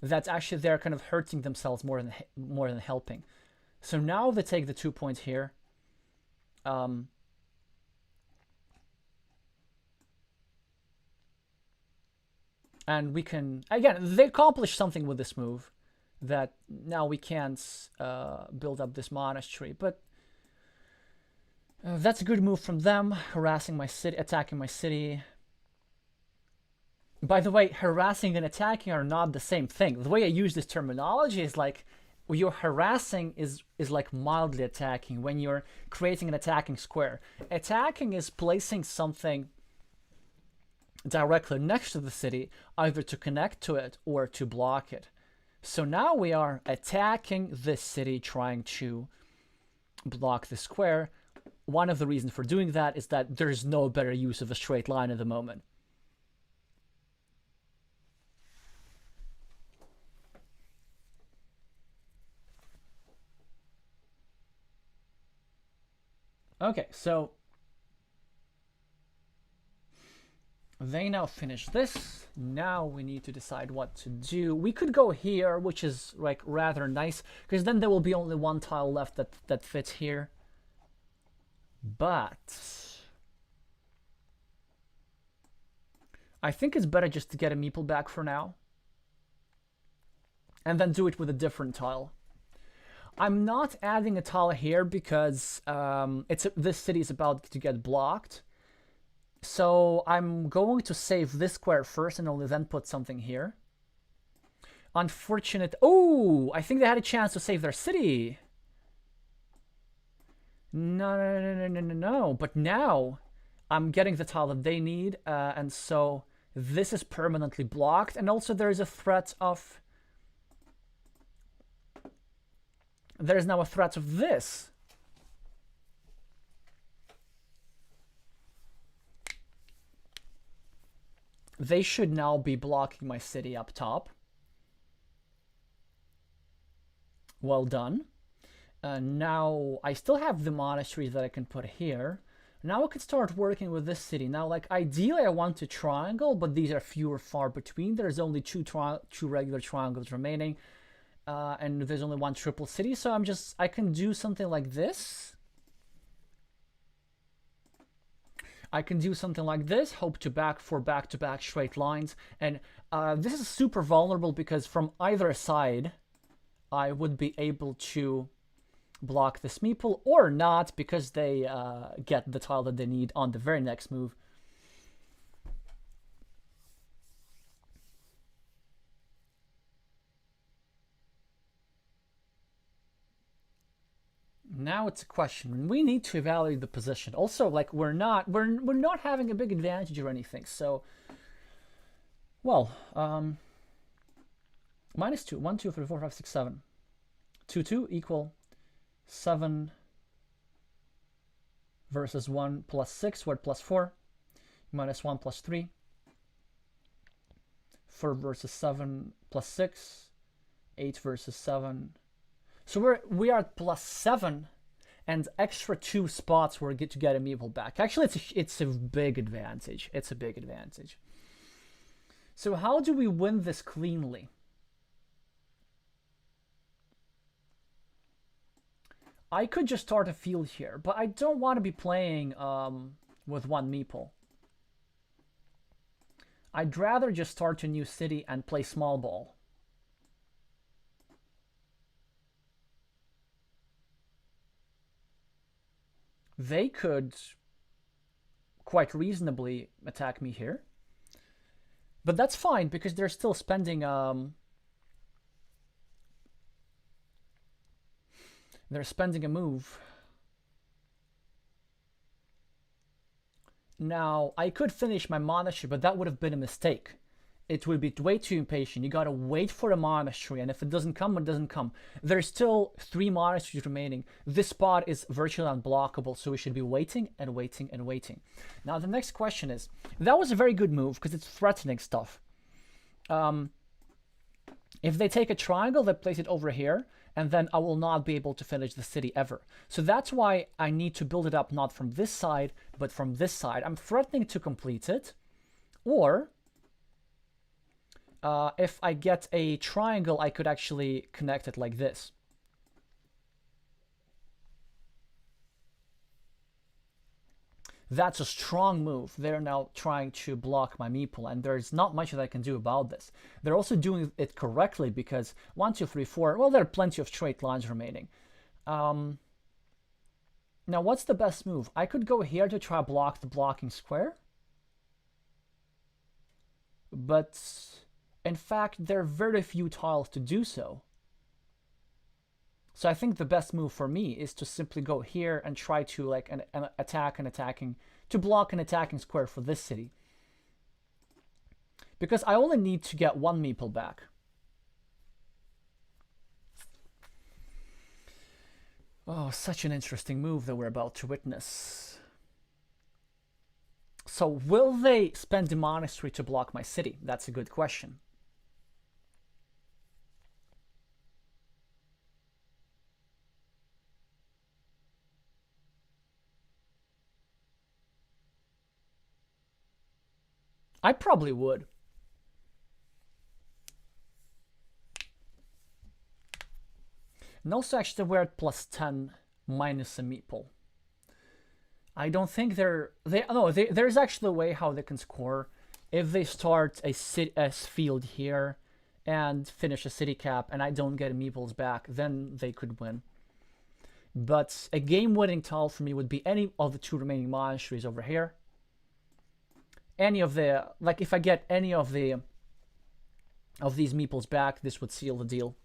That's actually they're kind of hurting themselves more than helping. So now they take the 2 points here. And we can, again, they accomplished something with this move that now we can't build up this monastery. But that's a good move from them, harassing my city, attacking my city. By the way, harassing and attacking are not the same thing. The way I use this terminology is like, your harassing is like mildly attacking when you're creating an attacking square. Attacking is placing something directly next to the city, either to connect to it or to block it. So now we are attacking this city, trying to block the square. One of the reasons for doing that is that there's no better use of a straight line at the moment. Okay, so they now finish this. Now we need to decide what to do. We could go here, which is like rather nice, because then there will be only 1 tile left that fits here. But I think it's better just to get a meeple back for now, and then do it with a different tile. I'm not adding a tile here because this city is about to get blocked. So I'm going to save this square first and only then put something here. Unfortunate. Oh, I think they had a chance to save their city. No. But now I'm getting the tile that they need. And so this is permanently blocked. And also there is a threat of... There is now a threat of this. They should now be blocking my city up top. Well done. Now I still have the monasteries that I can put here. Now I can start working with this city. Now, like, ideally I want a triangle, but these are few or far between. There's only two regular triangles remaining. And there's only 1 triple city, so I can do something like this. I can do something like this, hope to back-to-back straight lines. And this is super vulnerable because from either side, I would be able to block this meeple or not because they get the tile that they need on the very next move. Now it's a question. We need to evaluate the position. Also, like, we're not having a big advantage or anything. So, well, -2, 1, 2, 3, 4, 5, 6, 7, 2, 2 equal 7 versus 1 plus 6, what plus 4, -1 plus 3, 4 versus 7 plus 6, 8 versus 7. So we are at +7, and extra 2 spots where we get to get a meeple back. Actually, it's a big advantage. It's a big advantage. So how do we win this cleanly? I could just start a field here, but I don't want to be playing with 1 meeple. I'd rather just start a new city and play small ball. They could quite reasonably attack me here. But that's fine because they're still spending they're spending a move. Now, I could finish my monastery, but that would have been a mistake. It would be way too impatient. You gotta wait for a monastery, and if it doesn't come, it doesn't come. There's still 3 monasteries remaining. This spot is virtually unblockable, so we should be waiting and waiting and waiting. Now, the next question is, that was a very good move because it's threatening stuff. If they take a triangle, they place it over here, and then I will not be able to finish the city ever. So that's why I need to build it up not from this side, but from this side. I'm threatening to complete it, or if I get a triangle, I could actually connect it like this. That's a strong move. They're now trying to block my meeple, and there's not much that I can do about this. They're also doing it correctly because 1, 2, 3, 4, well, there are plenty of straight lines remaining. Now, what's the best move? I could go here to try block the blocking square. But in fact, there are very few tiles to do so. So I think the best move for me is to simply go here and try to like to block an attacking square for this city. Because I only need to get 1 meeple back. Oh, such an interesting move that we're about to witness. So will they spend the monastery to block my city? That's a good question. I probably would. And also actually we're at +10 minus a meeple. I don't think there's actually a way how they can score if they start a field here and finish a city cap and I don't get a meeples back, then they could win. But a game-winning tile for me would be any of the 2 remaining monasteries over here. Any of the, like if I get any of these meeples back, this would seal the deal.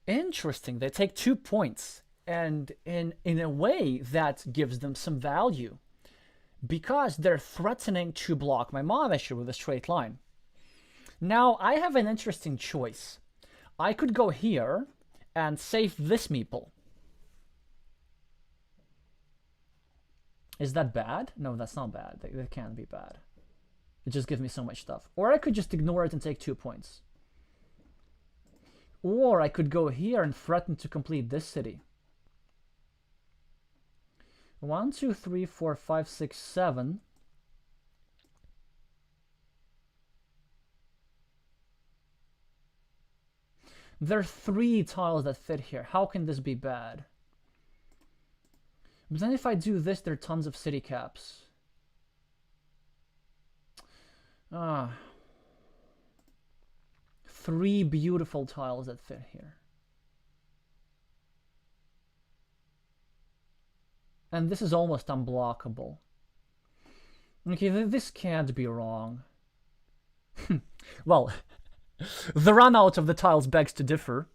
Interesting. They take 2 points, and in a way that gives them some value because they're threatening to block my monastery with a straight line. Now I have an interesting choice. I could go here and save this meeple. Is that bad? No, that's not bad. That can't be bad. It just gives me so much stuff. Or I could just ignore it and take 2 points. Or I could go here and threaten to complete this city. 1, 2, 3, 4, 5, 6, 7. There are 3 tiles that fit here. How can this be bad? But then if I do this, there are tons of city caps. 3 beautiful tiles that fit here. And this is almost unblockable. Okay, this can't be wrong. Well, the run out of the tiles begs to differ.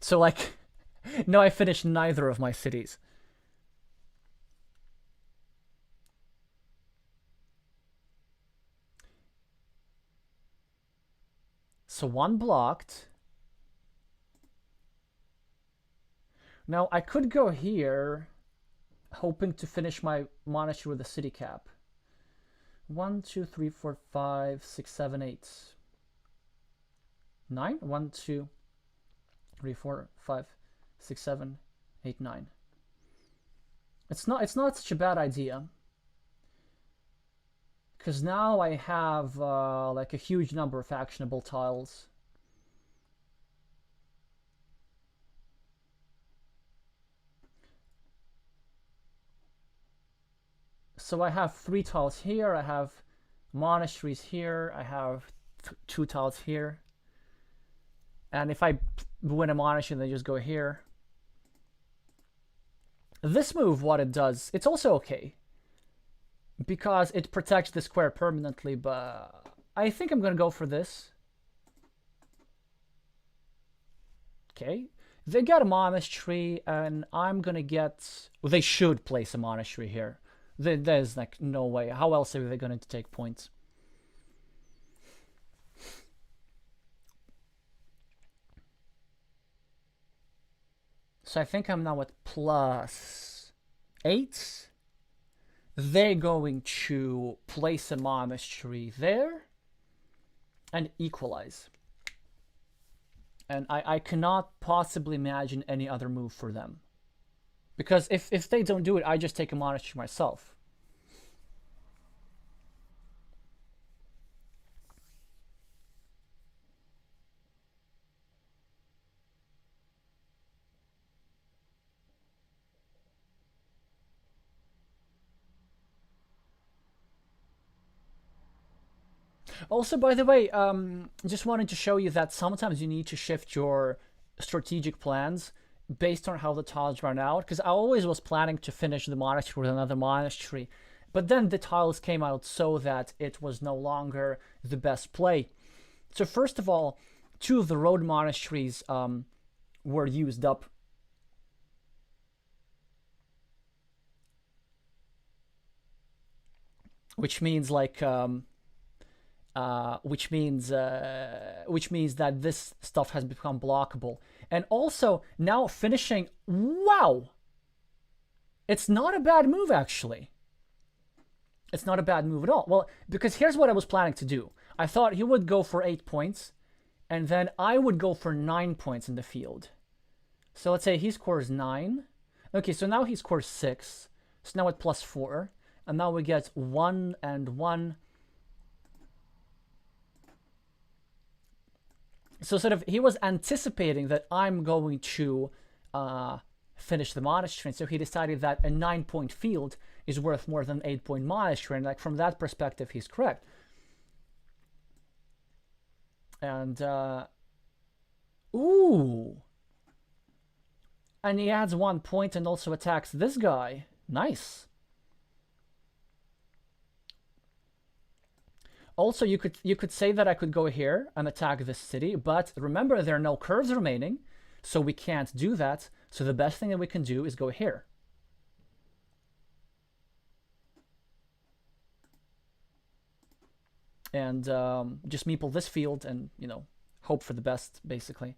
So like, no, I finished neither of my cities. So 1 blocked. Now I could go here, hoping to finish my monastery with a city cap. 1, 2, 3, 4, 5, 6, 7, 8. 9. 1, 2, 3, 4, 5, 6, 7, 8, 9. It's not such a bad idea. Because now I have like a huge number of actionable tiles. So I have 3 tiles here, I have monasteries here, I have 2 tiles here. And if I win a monastery, then just go here. This move, what it does, it's also okay. Because it protects the square permanently, but I think I'm gonna go for this. Okay. They got a monastery, and I'm gonna get... Well, they should place a monastery here. There's like no way. How else are they going to take points? So I think I'm now at +8. They're going to place a monastery there and equalize. And I cannot possibly imagine any other move for them. Because if they don't do it, I just take a monastery myself. Also, by the way, just wanted to show you that sometimes you need to shift your strategic plans based on how the tiles run out, because I always was planning to finish the monastery with another monastery, but then the tiles came out so that it was no longer the best play. So first of all, 2 of the road monasteries were used up. Which means like which means that this stuff has become blockable. And also now finishing, wow, it's not a bad move actually. It's not a bad move at all. Well, because here's what I was planning to do. I thought he would go for 8 points, and then I would go for 9 points in the field. So let's say he scores 9. Okay, so now he scores 6. So now at +4, and now we get 1 and 1. So sort of he was anticipating that I'm going to finish the monastery, so he decided that a 9-point field is worth more than 8-point monastery, and like from that perspective he's correct. And ooh, and he adds 1 point and also attacks this guy. Nice. Also, you could say that I could go here and attack this city, but remember there are no curves remaining, so we can't do that. So the best thing that we can do is go here. And just meeple this field and, you know, hope for the best, basically.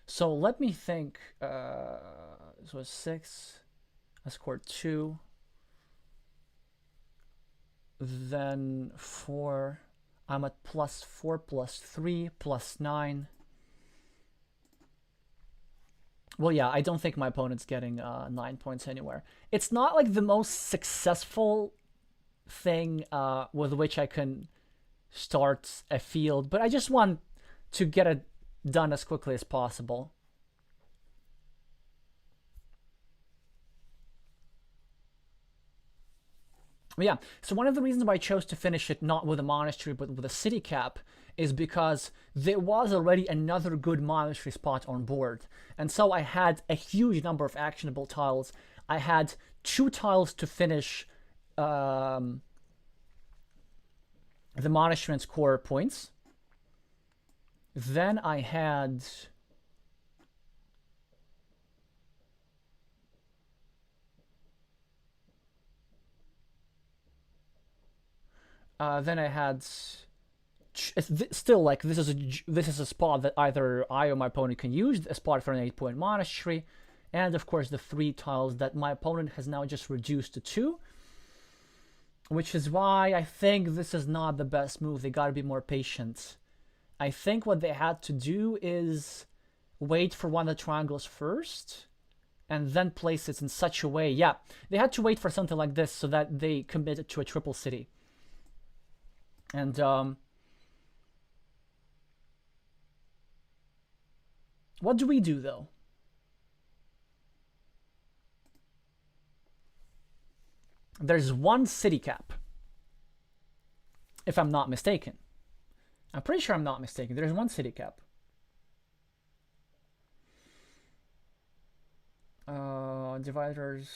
So let me think. This was 6. I scored 2. Then 4. I'm at +4, +3, +9. Well, yeah, I don't think my opponent's getting 9 points anywhere. It's not like the most successful thing with which I can start a field, but I just want to get it done as quickly as possible. Yeah, so one of the reasons why I chose to finish it not with a monastery but with a city cap is because there was already another good monastery spot on board. And so I had a huge number of actionable tiles. I had 2 tiles to finish the monastery and score points. Then I had... then I had still like this is a spot that either I or my opponent can use, a spot for an 8-point monastery, and of course the 3 tiles that my opponent has now just reduced to 2, which is why I think this is not the best move. They gotta be more patient. I think what they had to do is wait for one of the triangles first and then place it in such a way. Yeah, they had to wait for something like this so that they committed to a triple city. And what do we do though? There's one city cap, if I'm not mistaken. I'm pretty sure I'm not mistaken. There's one city cap. Dividers.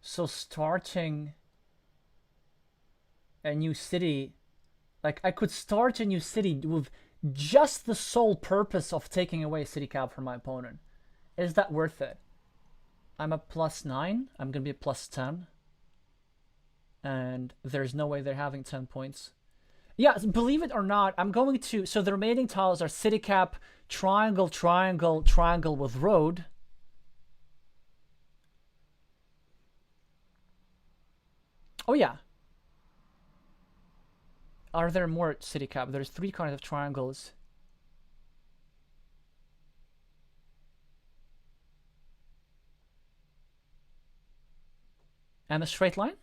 So starting a new city, like I could start a new city with just the sole purpose of taking away a city cap from my opponent. Is that worth it? I'm a +9. I'm gonna be a +10. And there's no way they're having 10 points. Yeah, believe it or not, I'm going to... So the remaining tiles are city cap, triangle, triangle, triangle with road. Oh, yeah. Are there more city cap? There's 3 kinds of triangles. And a straight line?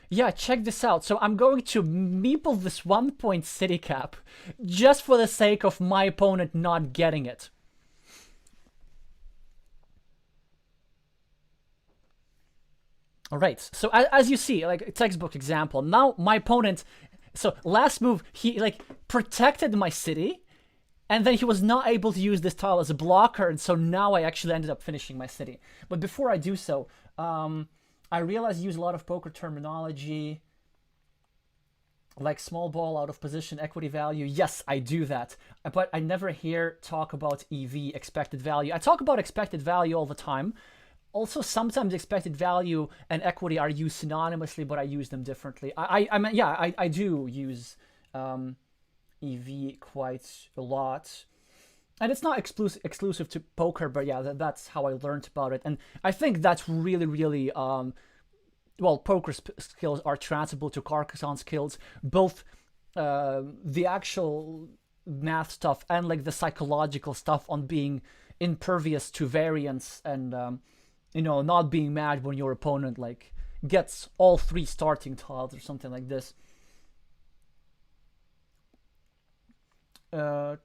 Yeah, check this out. So I'm going to meeple this 1 point city cap just for the sake of my opponent not getting it. All right, so as you see, like a textbook example, now my opponent, so last move, he like protected my city, and then he was not able to use this tile as a blocker, and so now I actually ended up finishing my city. But before I do so, I realize I use a lot of poker terminology, like small ball, out of position, equity value. Yes, I do that, but I never hear talk about EV, expected value. I talk about expected value all the time. Also, sometimes expected value and equity are used synonymously, but I use them differently. I mean, yeah, I do use EV quite a lot. And it's not exclusive to poker, but yeah, that's how I learned about it. And I think that's really, really, well, poker skills are transferable to Carcassonne skills. Both the actual math stuff and like the psychological stuff on being impervious to variance and, you know, not being mad when your opponent like gets all 3 starting tiles or something like this. Oh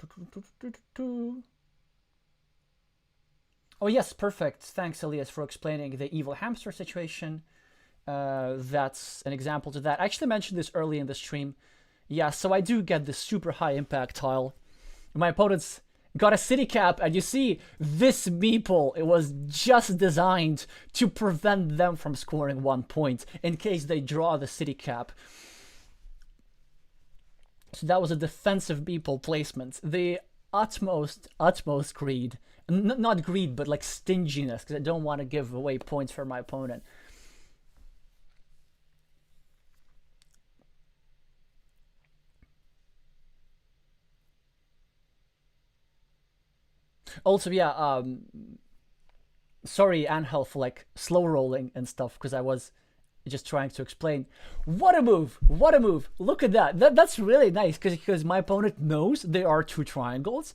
yes, perfect. Thanks, Elias, for explaining the evil hamster situation. That's an example to that. I actually mentioned this early in the stream. Yeah, so I do get this super high impact tile. My opponent's got a city cap, and you see this meeple, it was just designed to prevent them from scoring 1 point in case they draw the city cap. So that was a defensive meeple placement. The utmost greed. Not greed, but like stinginess, because I don't want to give away points for my opponent. Also, yeah, sorry, Angel, for like slow rolling and stuff, because I was just trying to explain. What a move! What a move! Look at that. That's really nice, because my opponent knows there are 2 triangles,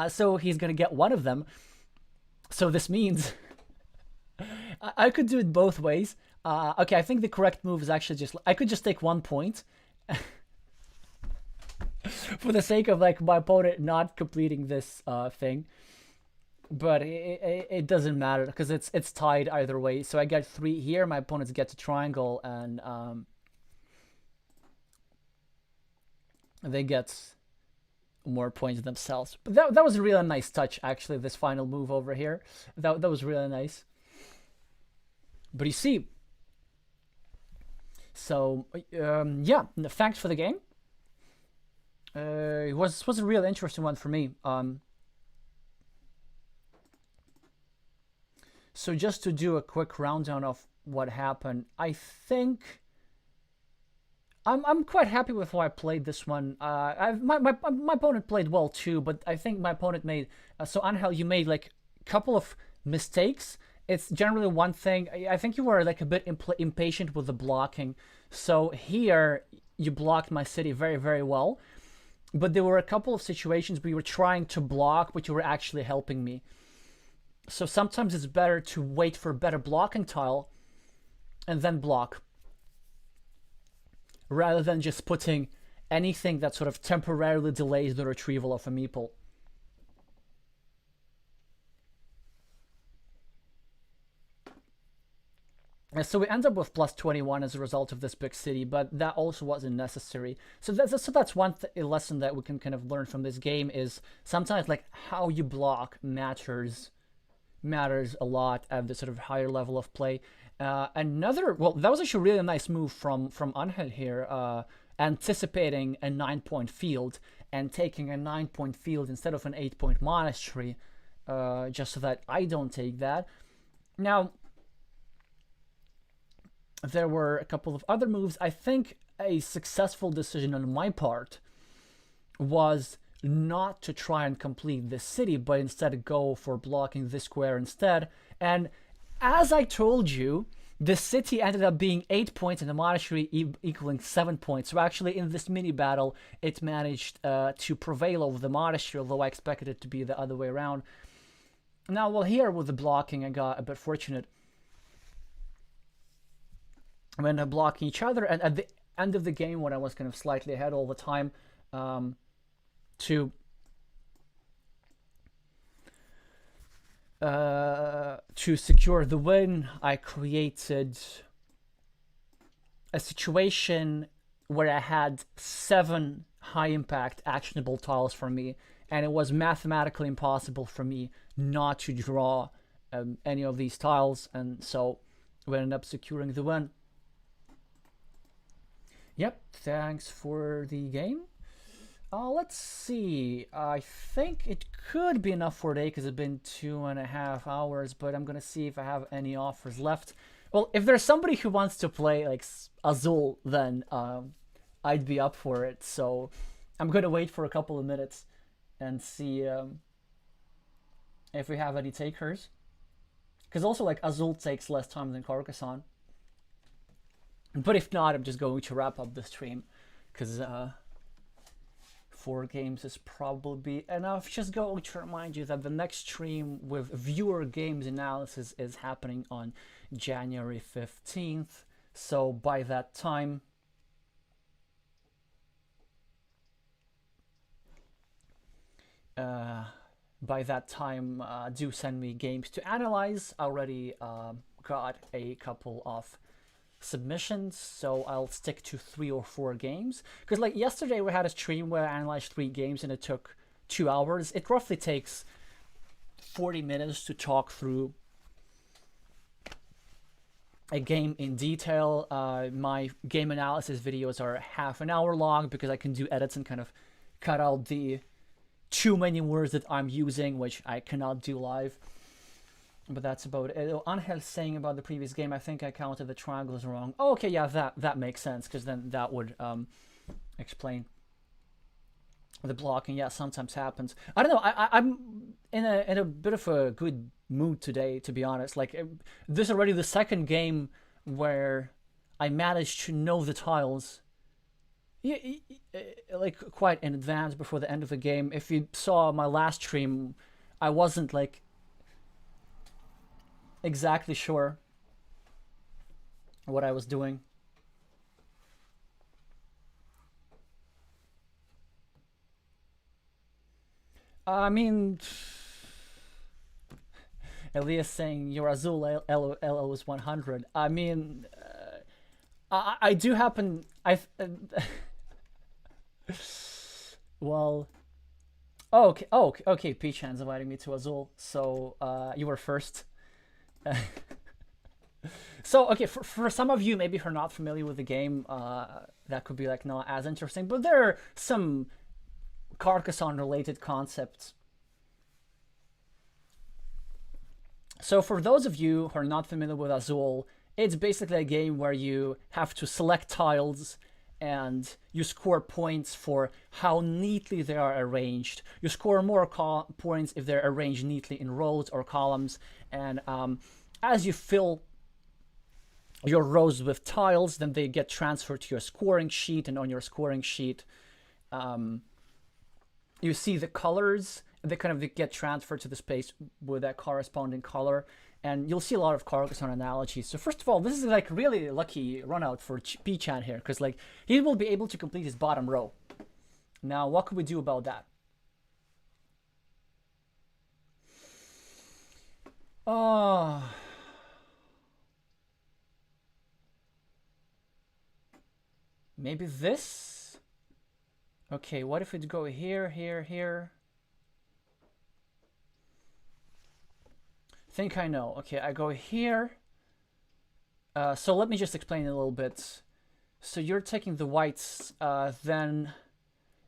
so he's gonna get one of them. So this means I could do it both ways. Okay, I think the correct move is actually just I could just take 1 point. For the sake of like my opponent not completing this thing. But it doesn't matter because it's tied either way. So I get 3 here. My opponents get a triangle, and they get more points themselves. But that was a really nice touch, actually. This final move over here, that was really nice. But you see, so yeah, thanks for the game. It was a real interesting one for me. So just to do a quick rundown of what happened, I think I'm quite happy with how I played this one. My opponent played well too, but I think my opponent made so Angel, you made like a couple of mistakes, it's generally one thing. I think you were like a bit impatient with the blocking. So here you blocked my city very, very well. But there were a couple of situations where you were trying to block, but you were actually helping me. So sometimes it's better to wait for a better blocking tile and then block, rather than just putting anything that sort of temporarily delays the retrieval of a meeple. And so we end up with plus 21 as a result of this big city, but that also wasn't necessary. So that's one lesson that we can kind of learn from this game is sometimes like how you block matters a lot at the sort of higher level of play. Well, that was actually a really nice move from Angel here, anticipating a 9-point field and taking a 9-point field instead of an 8-point monastery, just so that I don't take that. Now, there were a couple of other moves. I think a successful decision on my part was not to try and complete this city, but instead go for blocking this square instead. And as I told you, the city ended up being 8 points and the monastery equaling 7 points. So actually in this mini battle, it managed to prevail over the monastery, although I expected it to be the other way around. Now, well, here with the blocking, I got a bit fortunate. We ended up blocking each other, and at the end of the game, when I was kind of slightly ahead all the time, to secure the win, I created a situation where I had 7 high-impact actionable tiles for me, and it was mathematically impossible for me not to draw any of these tiles, and so we ended up securing the win. Yep, thanks for the game. Let's see. I think it could be enough for today because it's been 2.5 hours, but I'm going to see if I have any offers left. Well, if there's somebody who wants to play like AZUL, then I'd be up for it. So I'm going to wait for a couple of minutes and see if we have any takers. Because also like AZUL takes less time than Carcassonne. But if not, I'm just going to wrap up the stream because 4 games is probably enough. Just going to remind you that the next stream with viewer games analysis is happening on January 15th. So by that time, do send me games to analyze. I already got a couple of submissions, so I'll stick to 3 or 4 games, because like yesterday we had a stream where I analyzed 3 games and it took 2 hours. It roughly takes 40 minutes to talk through a game in detail. My game analysis videos are half an hour long because I can do edits and kind of cut out the too many words that I'm using, which I cannot do live. But that's about it. Angel saying about the previous game, I think I counted the triangles wrong. Oh, okay, yeah, that makes sense, because then that would explain the blocking. Yeah, sometimes happens. I don't know. I'm in a bit of a good mood today, to be honest. Like this is already the second game where I managed to know the tiles, like quite in advance before the end of the game. If you saw my last stream, I wasn't like exactly sure what I was doing. I mean, Elias saying your AZUL LO is 100. I mean, I do happen. Well, oh, okay. Oh, okay. Peachan's inviting me to AZUL, so you were first. So okay, for some of you maybe who are not familiar with the game, that could be like not as interesting, but there are some Carcassonne related concepts. So for those of you who are not familiar with AZUL, it's basically a game where you have to select tiles and you score points for how neatly they are arranged. You score more points if they're arranged neatly in rows or columns, and As you fill your rows with tiles, then they get transferred to your scoring sheet, and on your scoring sheet, you see the colors. They kind of get transferred to the space with that corresponding color, and you'll see a lot of Carcassonne analogies. So first of all, this is like really lucky run out for P-Chan here, because like he will be able to complete his bottom row. Now, what can we do about that? Maybe this? Okay, what if we go here, here, here? Think I know. Okay, I go here. So let me just explain a little bit. So you're taking the whites, then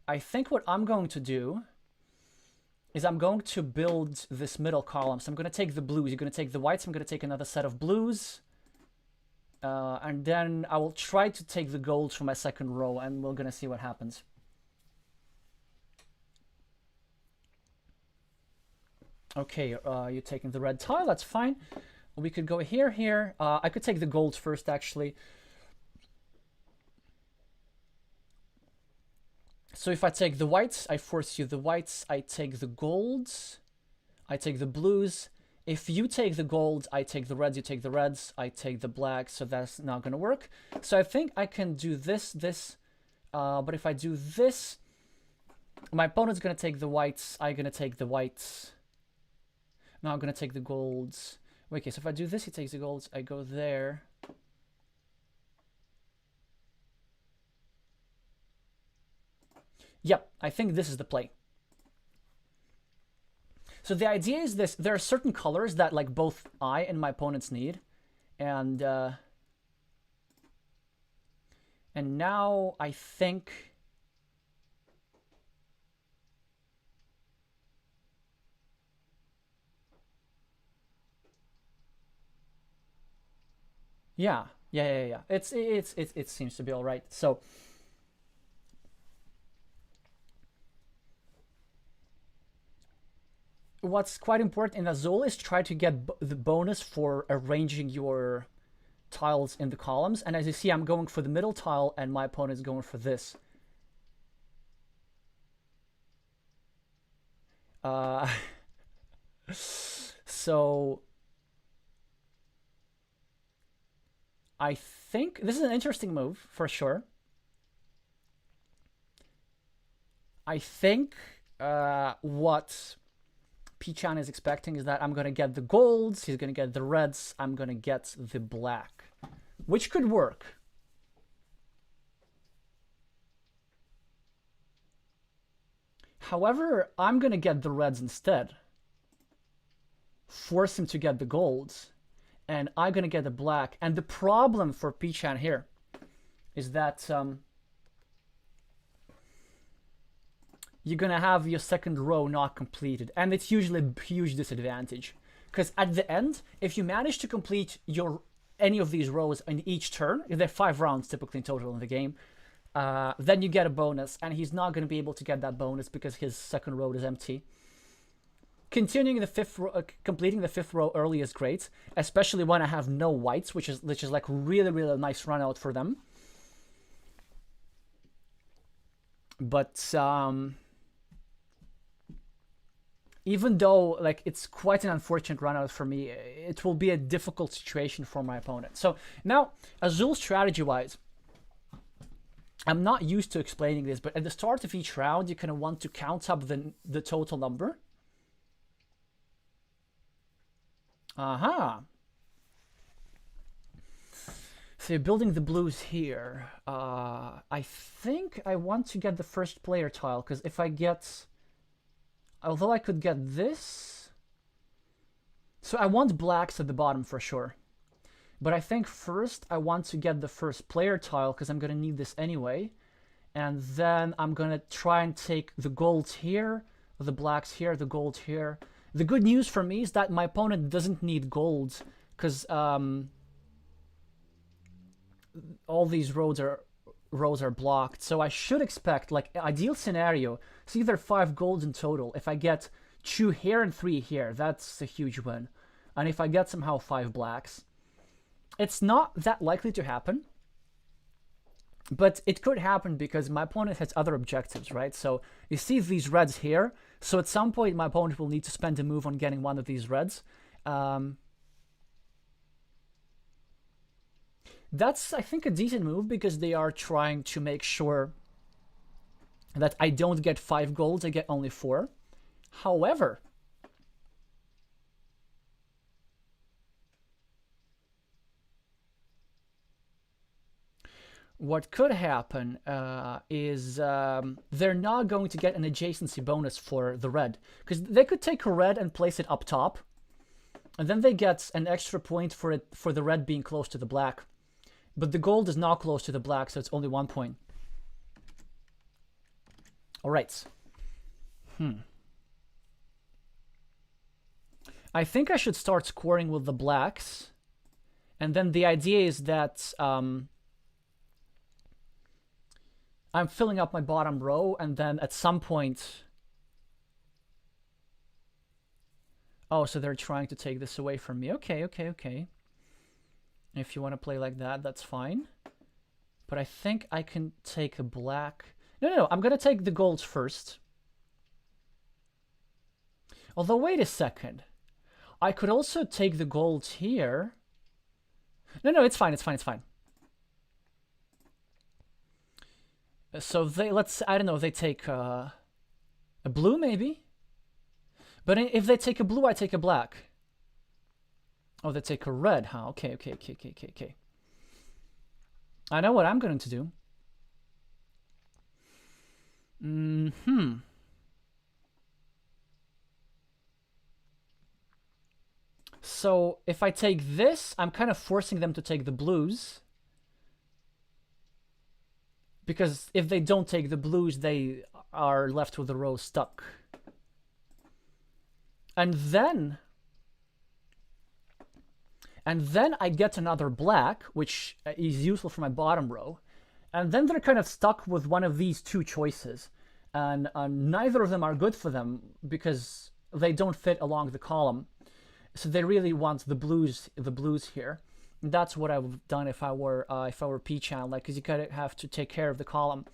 I think what I'm going to do is I'm going to build this middle column. So I'm going to take the blues. You're going to take the whites. I'm going to take another set of blues. And then I will try to take the golds from my second row, and we're going to see what happens. Okay, you're taking the red tile. That's fine. We could go here, here. I could take the golds first, actually. So if I take the whites, I force you the whites. I take the golds. I take the blues. If you take the gold, I take the reds, you take the reds, I take the black, so that's not going to work. So I think I can do this, but if I do this, my opponent's going to take the whites, I'm going to take the whites. Now I'm going to take the golds. Wait, okay, so if I do this, he takes the golds, I go there. Yep, I think this is the play. So the idea is this: there are certain colors that like both I and my opponents need, and now I think yeah. It seems to be all right. So what's quite important in AZUL is try to get the bonus for arranging your tiles in the columns. And as you see, I'm going for the middle tile and my opponent is going for this. So I think this is an interesting move for sure. I think what P-Chan is expecting is that I'm going to get the golds, he's going to get the reds, I'm going to get the black, which could work. However, I'm going to get the reds instead, force him to get the golds, and I'm going to get the black. And the problem for P-Chan here is that you're going to have your second row not completed. And it's usually a huge disadvantage. Because at the end, if you manage to complete any of these rows in each turn, there are 5 rounds typically in total in the game, then you get a bonus. And he's not going to be able to get that bonus because his second row is empty. Continuing the fifth row, completing the 5th row early is great, especially when I have no whites, which is like really, really nice run out for them. But even though like it's quite an unfortunate run out for me, it will be a difficult situation for my opponent. So now, AZUL strategy-wise, I'm not used to explaining this, but at the start of each round, you kind of want to count up the total number. Aha. So you're building the blues here. I think I want to get the first player tile, because if I get... Although I could get this... So I want blacks at the bottom for sure. But I think first I want to get the first player tile, because I'm going to need this anyway. And then I'm going to try and take the golds here, the blacks here, the gold here. The good news for me is that my opponent doesn't need golds, because all these rows are blocked. So I should expect, like, ideal scenario, see there are 5 golds in total. If I get 2 here and 3 here, that's a huge win. and if I get somehow 5 blacks, it's not that likely to happen. But it could happen because my opponent has other objectives, right? So you see these reds here. So at some point, my opponent will need to spend a move on getting one of these reds. That's, I think, a decent move because they are trying to make sure that I don't get 5 golds, I get only 4. However, what could happen is they're not going to get an adjacency bonus for the red. Because they could take a red and place it up top. And then they get an extra point for the red being close to the black. But the gold is not close to the black, so it's only 1 point. Alright. I think I should start scoring with the blacks. And then the idea is that I'm filling up my bottom row, and then at some point... Oh, so they're trying to take this away from me. Okay. If you want to play like that, that's fine. But I think I can take a black... No, I'm going to take the golds first. Although, wait a second. I could also take the golds here. No, it's fine. So I don't know, they take a blue maybe? But if they take a blue, I take a black. Oh, they take a red, huh? Okay. I know what I'm going to do. So if I take this, I'm kind of forcing them to take the blues. Because if they don't take the blues, they are left with the row stuck. And then I get another black, which is useful for my bottom row. And then they're kind of stuck with one of these two choices. And neither of them are good for them because they don't fit along the column. So they really want the blues here. And that's what I would have done if I were P-Chan, because you kind of have to take care of the column.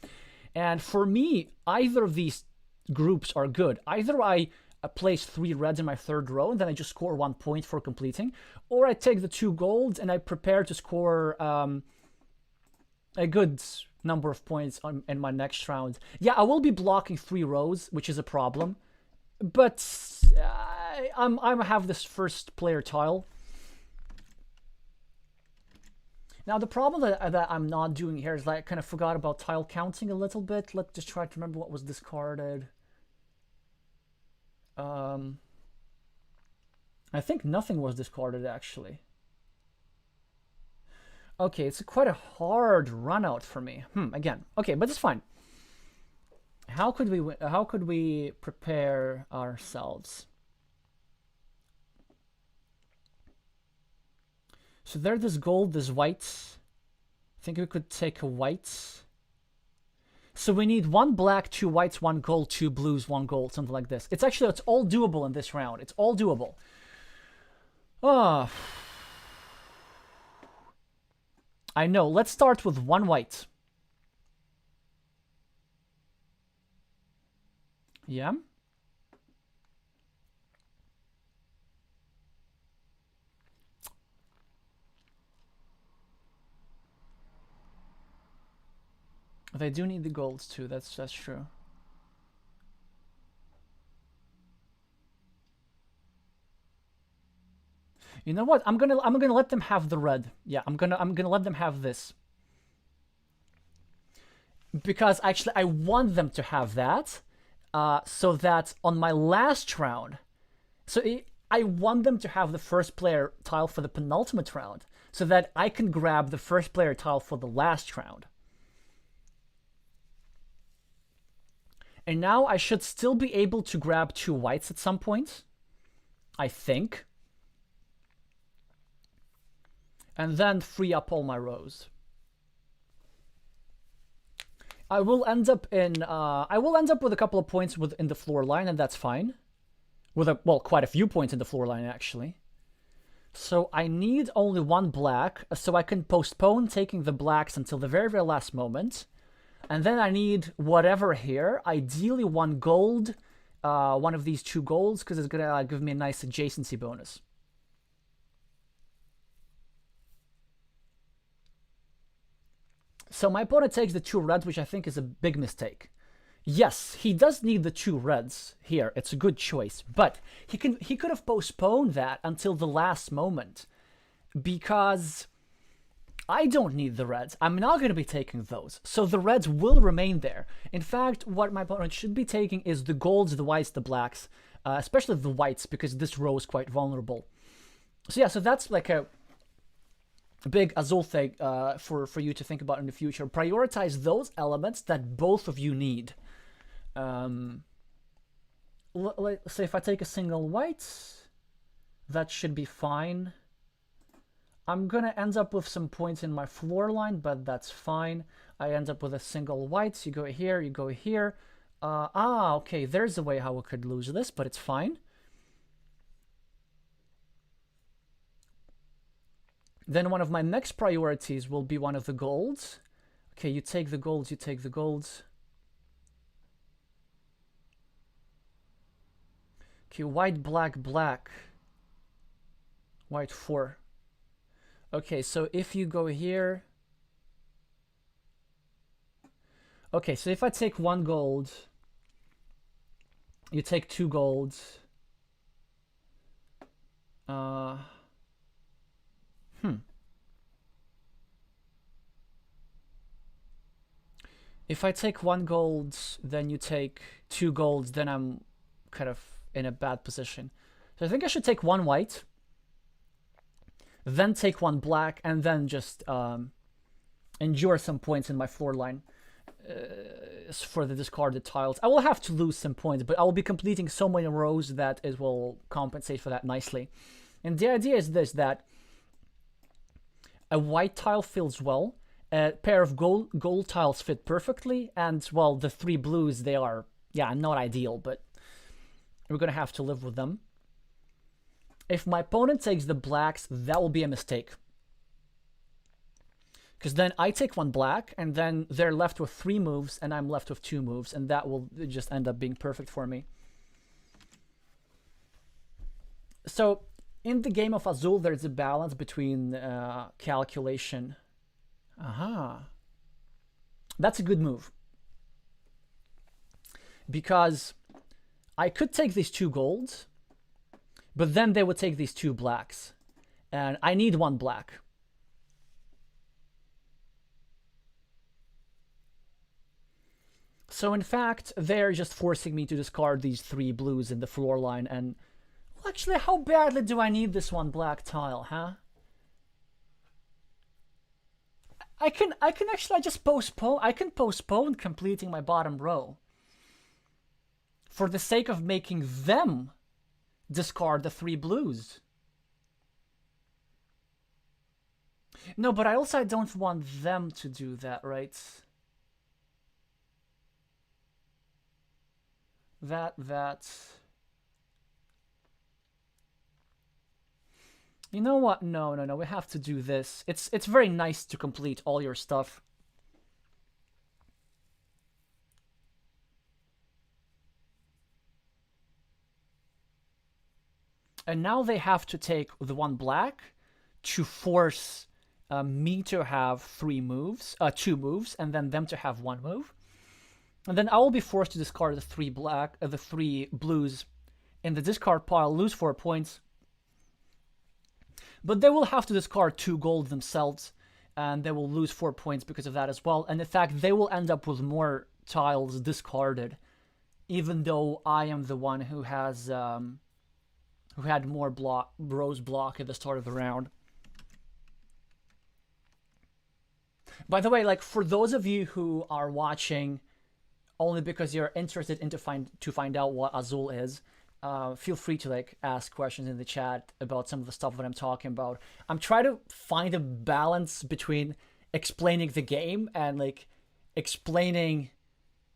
And for me, either of these groups are good. Either I place 3 reds in my third row and then I just score 1 point for completing, or I take the 2 golds and I prepare to score a good number of points in my next round. Yeah, I will be blocking 3 rows, which is a problem, but I have this first player tile. Now the problem that I'm not doing here is I kind of forgot about tile counting a little bit. Let's just try to remember what was discarded. I think nothing was discarded actually. Okay, it's quite a hard run out for me. Again. Okay, but it's fine. How could we prepare ourselves? So there's this gold, this white. I think we could take a white. So we need 1 black, 2 whites, 1 gold, 2 blues, 1 gold, something like this. It's all doable in this round. It's all doable. I know. Let's start with 1 white. Yeah. They do need the golds too. That's true. You know what? I'm gonna let them have the red. Yeah, I'm gonna let them have this. Because actually I want them to have that. So that on my last round, I want them to have the first player tile for the penultimate round, so that I can grab the first player tile for the last round. And now I should still be able to grab 2 whites at some point, I think. And then free up all my rows. I will end up with a couple of points in the floor line, and that's fine. With quite a few points in the floor line actually. So I need only one black, so I can postpone taking the blacks until the very, very last moment. And then I need whatever here, ideally one gold, one of these 2 golds, because it's going to give me a nice adjacency bonus. So my opponent takes the 2 reds, which I think is a big mistake. Yes, he does need the 2 reds here. It's a good choice, but he could have postponed that until the last moment, because I don't need the reds. I'm not going to be taking those, so the reds will remain there. In fact, what my opponent should be taking is the golds, the whites, the blacks, especially the whites, because this row is quite vulnerable. So yeah, so that's like a big AZUL thing for you to think about in the future. Prioritize those elements that both of you need. Let's say if I take a single white, that should be fine. I'm gonna end up with some points in my floor line, but that's fine. I end up with a single white. You go here, you go here. Okay, there's a way how we could lose this, but it's fine. Then one of my next priorities will be one of the golds. Okay, you take the golds, you take the golds. Okay, white, black, black. White 4. Okay, so if you go here... Okay, so if I take 1 gold, you take 2 golds. If I take 1 gold, then you take 2 golds, then I'm kind of in a bad position. So I think I should take 1 white, then take 1 black, and then just endure some points in my floor line for the discarded tiles. I will have to lose some points, but I will be completing so many rows that it will compensate for that nicely. And the idea is this, that a white tile fills well, a pair of gold tiles fit perfectly, and, well, the 3 blues, they are, yeah, not ideal, but we're going to have to live with them. If my opponent takes the blacks, that will be a mistake. Because then I take 1 black, and then they're left with 3 moves, and I'm left with 2 moves, and that will just end up being perfect for me. So, in the game of AZUL, there's a balance between calculation. That's a good move. Because I could take these 2 golds, but then they would take these 2 blacks. And I need 1 black. So in fact, they're just forcing me to discard these 3 blues in the floor line. And well, actually, how badly do I need this 1 black tile, huh? I can actually just postpone. I can postpone completing my bottom row for the sake of making them discard the 3 blues. No, but I also don't want them to do that, right? That. You know what? No. We have to do this. It's very nice to complete all your stuff. And now they have to take the 1 black to force me to have 2 moves, and then them to have 1 move. And then I will be forced to discard the 3 blues in the discard pile, lose 4 points. But they will have to discard 2 gold themselves, and they will lose 4 points because of that as well. And in fact, they will end up with more tiles discarded, even though I am the one who has who had more rows block at the start of the round. By the way, like, for those of you who are watching only because you're interested in to find out what AZUL is, feel free to like ask questions in the chat about some of the stuff that I'm talking about. I'm trying to find a balance between explaining the game and like explaining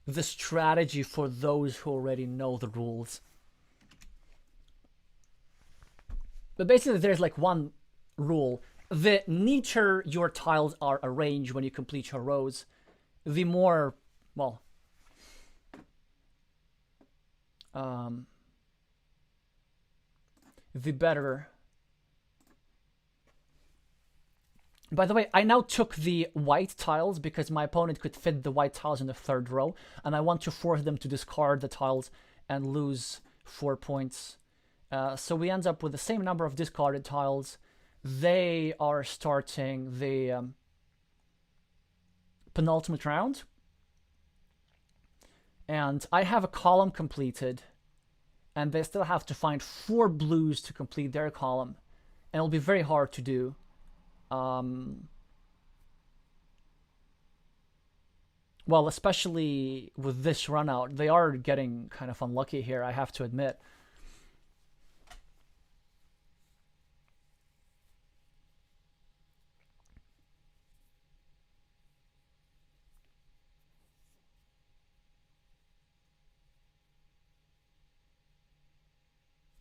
the strategy for those who already know the rules. But basically, there's like one rule. The neater your tiles are arranged when you complete your rows, the more, well, the better. By the way, I now took the white tiles because my opponent could fit the white tiles in the third row, and I want to force them to discard the tiles and lose 4 points. So we end up with the same number of discarded tiles. They are starting the penultimate round. And I have a column completed, and they still have to find 4 blues to complete their column. And it'll be very hard to do. Well, especially with this run out, they are getting kind of unlucky here, I have to admit.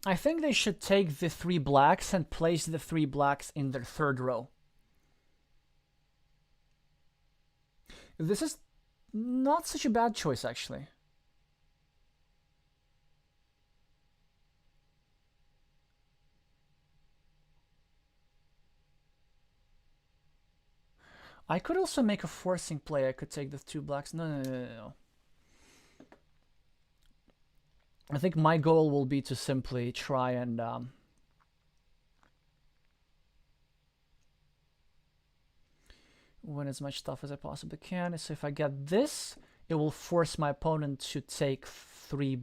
I think they should take the 3 blacks and place the 3 blacks in their third row. This is not such a bad choice, actually. I could also make a forcing play. I could take the 2 blacks. No. I think my goal will be to simply try and win as much stuff as I possibly can. So if I get this, it will force my opponent to take 3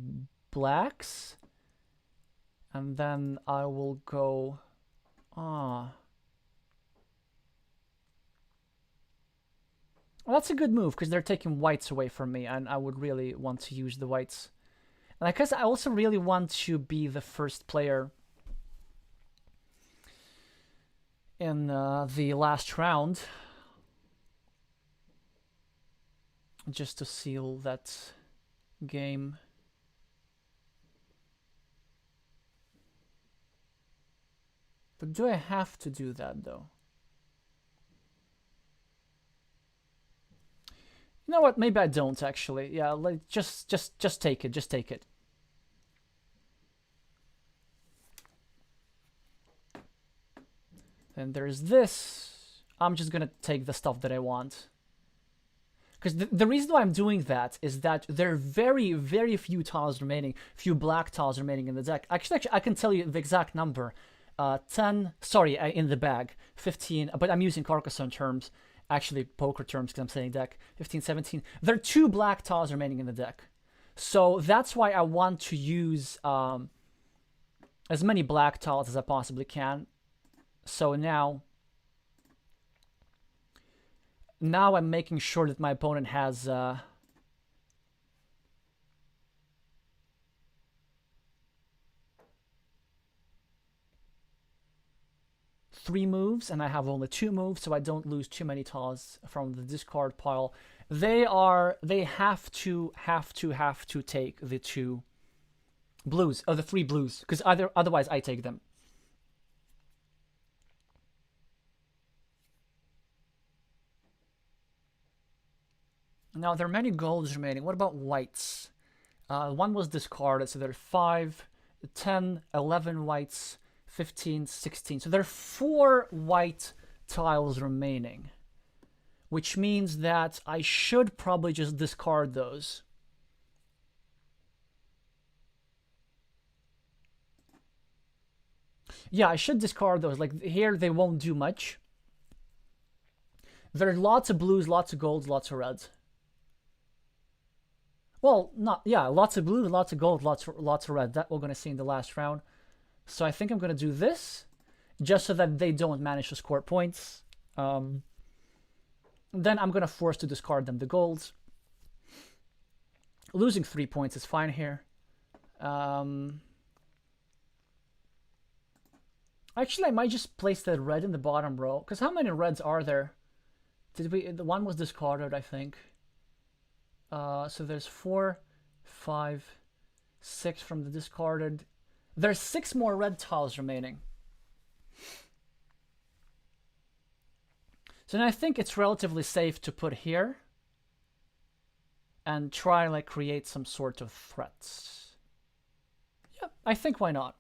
blacks. And then I will go... Well, that's a good move, because they're taking whites away from me, and I would really want to use the whites. And I guess I also really want to be the first player in the last round, just to seal that game. But do I have to do that, though? You know what? Maybe I don't, actually. Yeah, like, just take it. Just take it. Then there's this. I'm just gonna take the stuff that I want. Because the reason why I'm doing that is that there are very, very few tiles remaining, few black tiles remaining in the deck. Actually, I can tell you the exact number. 10, sorry, in the bag. 15, but I'm using Carcassonne terms. Actually, poker terms, because I'm saying deck. 15, 17. There are 2 black tiles remaining in the deck. So that's why I want to use as many black tiles as I possibly can. So now I'm making sure that my opponent has 3 moves, and I have only 2 moves, so I don't lose too many tiles from the discard pile. They have to take the 2 blues, or the 3 blues, because otherwise I take them. Now, there are many golds remaining. What about whites? 1 was discarded, so there are 5, 10, 11 whites, 15, 16. So there are 4 white tiles remaining, which means that I should probably just discard those. Yeah, I should discard those. Like, here they won't do much. There are lots of blues, lots of golds, lots of reds. Well, lots of blue, lots of gold, lots of red. That we're going to see in the last round. So I think I'm going to do this, just so that they don't manage to score points. Then I'm going to force to discard them the golds. Losing 3 points is fine here. Actually, I might just place the red in the bottom row, because how many reds are there? The one was discarded, I think. So there's 4, 5, 6 from the discarded. There's 6 more red tiles remaining. So then I think it's relatively safe to put here and try like create some sort of threats. Yeah, I think why not?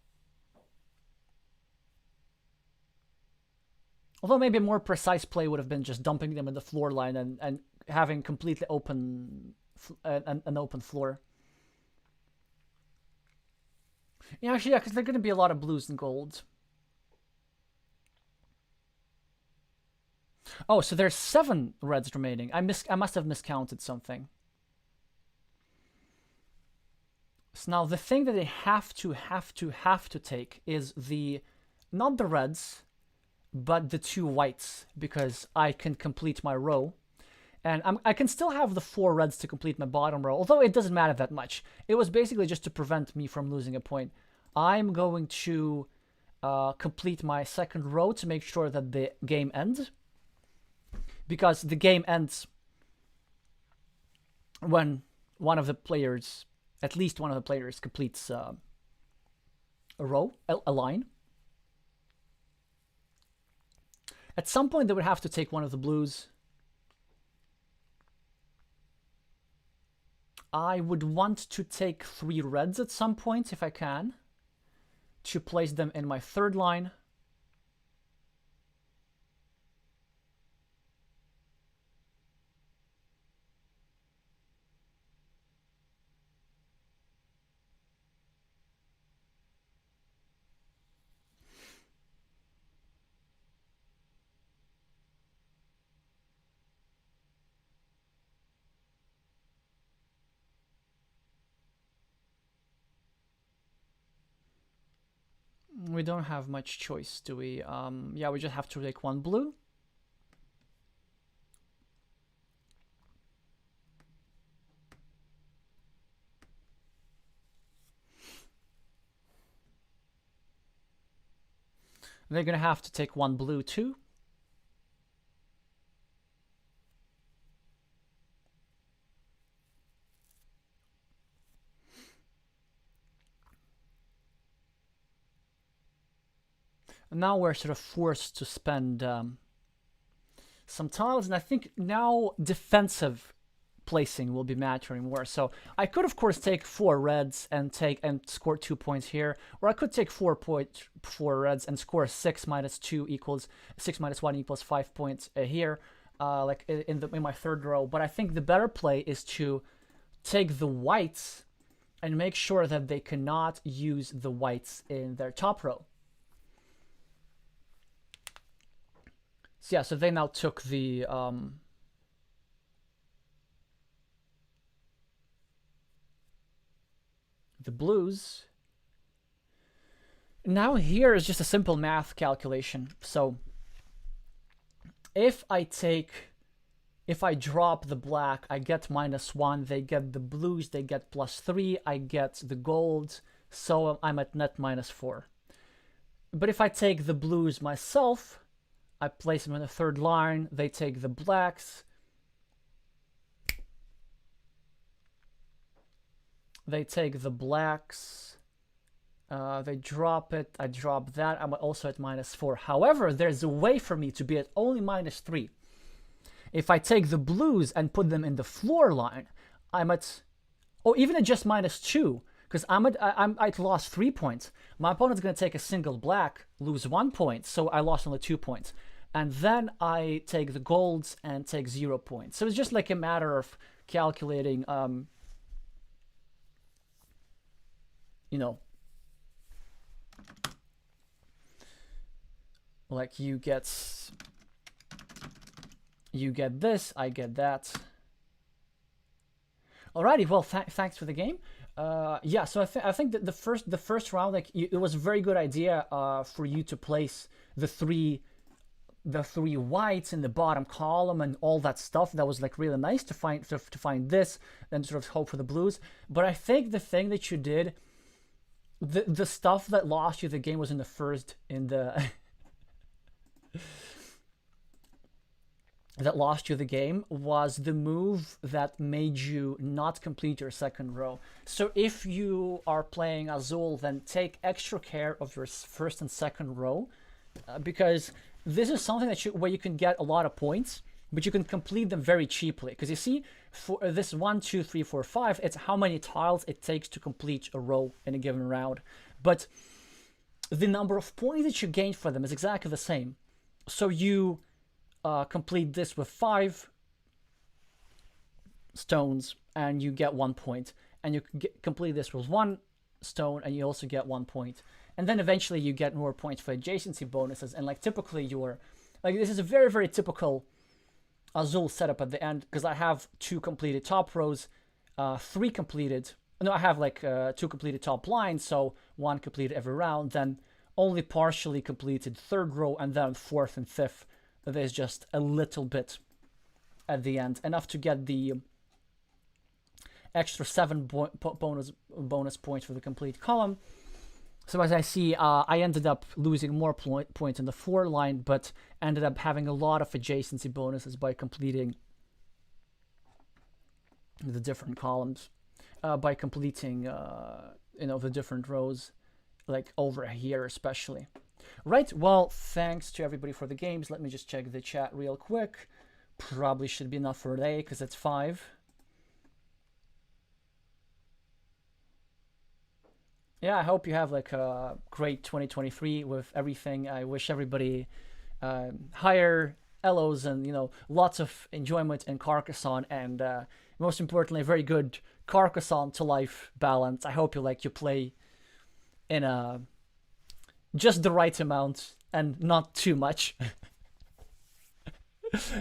Although maybe a more precise play would have been just dumping them in the floor line and having completely open an open floor. Yeah, actually, yeah, because there are going to be a lot of blues and golds. Oh, so there's 7 reds remaining. I must have miscounted something. So now the thing that they have to take is not the reds, but the 2 whites, because I can complete my row. And I can still have the 4 reds to complete my bottom row, although it doesn't matter that much. It was basically just to prevent me from losing a point. I'm going to complete my second row to make sure that the game ends. Because the game ends when one of the players, at least one of the players, completes a row, a line. At some point, they would have to take one of the blues. I would want to take 3 reds at some point, if I can, to place them in my third line. We don't have much choice, do we? Yeah, we just have to take 1 blue. They're gonna have to take 1 blue too. And now we're sort of forced to spend some tiles, and I think now defensive placing will be mattering more. So I could, of course, take 4 reds and score 2 points here, or I could take 4 reds and score 6 minus 2 equals 6 minus 1 equals 5 points here, like in my third row. But I think the better play is to take the whites and make sure that they cannot use the whites in their top row. So yeah, so they now took the blues. Now here is just a simple math calculation. So if I drop the black, I get -1, they get the blues, they get +3, I get the gold, so I'm at net -4. But if I take the blues myself, I place them in the third line, they take the blacks, they take the blacks, they drop it, I drop that, I'm also at -4. However, there's a way for me to be at only -3. If I take the blues and put them in the floor line, I'm at, or even at just -2, because I lost 3 points. My opponent's going to take a single black, lose 1 point, so I lost only 2 points. And then I take the golds and take 0 points. So it's just like a matter of calculating, you know, like you get this, I get that. Alrighty, well, thanks for the game. Yeah, so I think that the first round, like it was a very good idea for you to place the three whites in the bottom column and all that stuff. That was like really nice to find this, then sort of hope for the blues. But I think the thing that you did, the stuff that lost you the game was in the that lost you the game was the move that made you not complete your second row. So if you are playing AZUL, then take extra care of your first and second row because this is something that where you can get a lot of points, but you can complete them very cheaply. Because you see, for this 1, 2, 3, 4, 5, it's how many tiles it takes to complete a row in a given round. But the number of points that you gain for them is exactly the same. So you complete this with 5 stones and you get 1 point, and you complete this with 1 stone and you also get 1 point, and then eventually you get more points for adjacency bonuses. And like typically this is a very, very typical AZUL setup at the end, because I have 2 completed top rows, 3 completed, no, I have like 2 completed top lines, so 1 completed every round, then only partially completed 3rd row, and then 4th and 5th there's just a little bit at the end, enough to get the extra 7 bonus points for the complete column. So as I see, I ended up losing more points in the 4 line, but ended up having a lot of adjacency bonuses by completing the different columns, by completing the different rows, like over here especially. Right, well, thanks to everybody for the games. Let me just check the chat real quick. Probably should be enough for today because it's 5. Yeah, I hope you have like a great 2023 with everything. I wish everybody higher elos and lots of enjoyment in Carcassonne, and most importantly, a very good Carcassonne to life balance. I hope you play in just the right amount and not too much.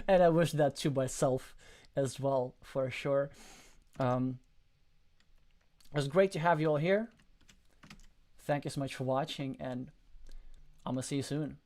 And I wish that to myself as well, for sure. It was great to have you all here. Thank you so much for watching, and I'm gonna see you soon.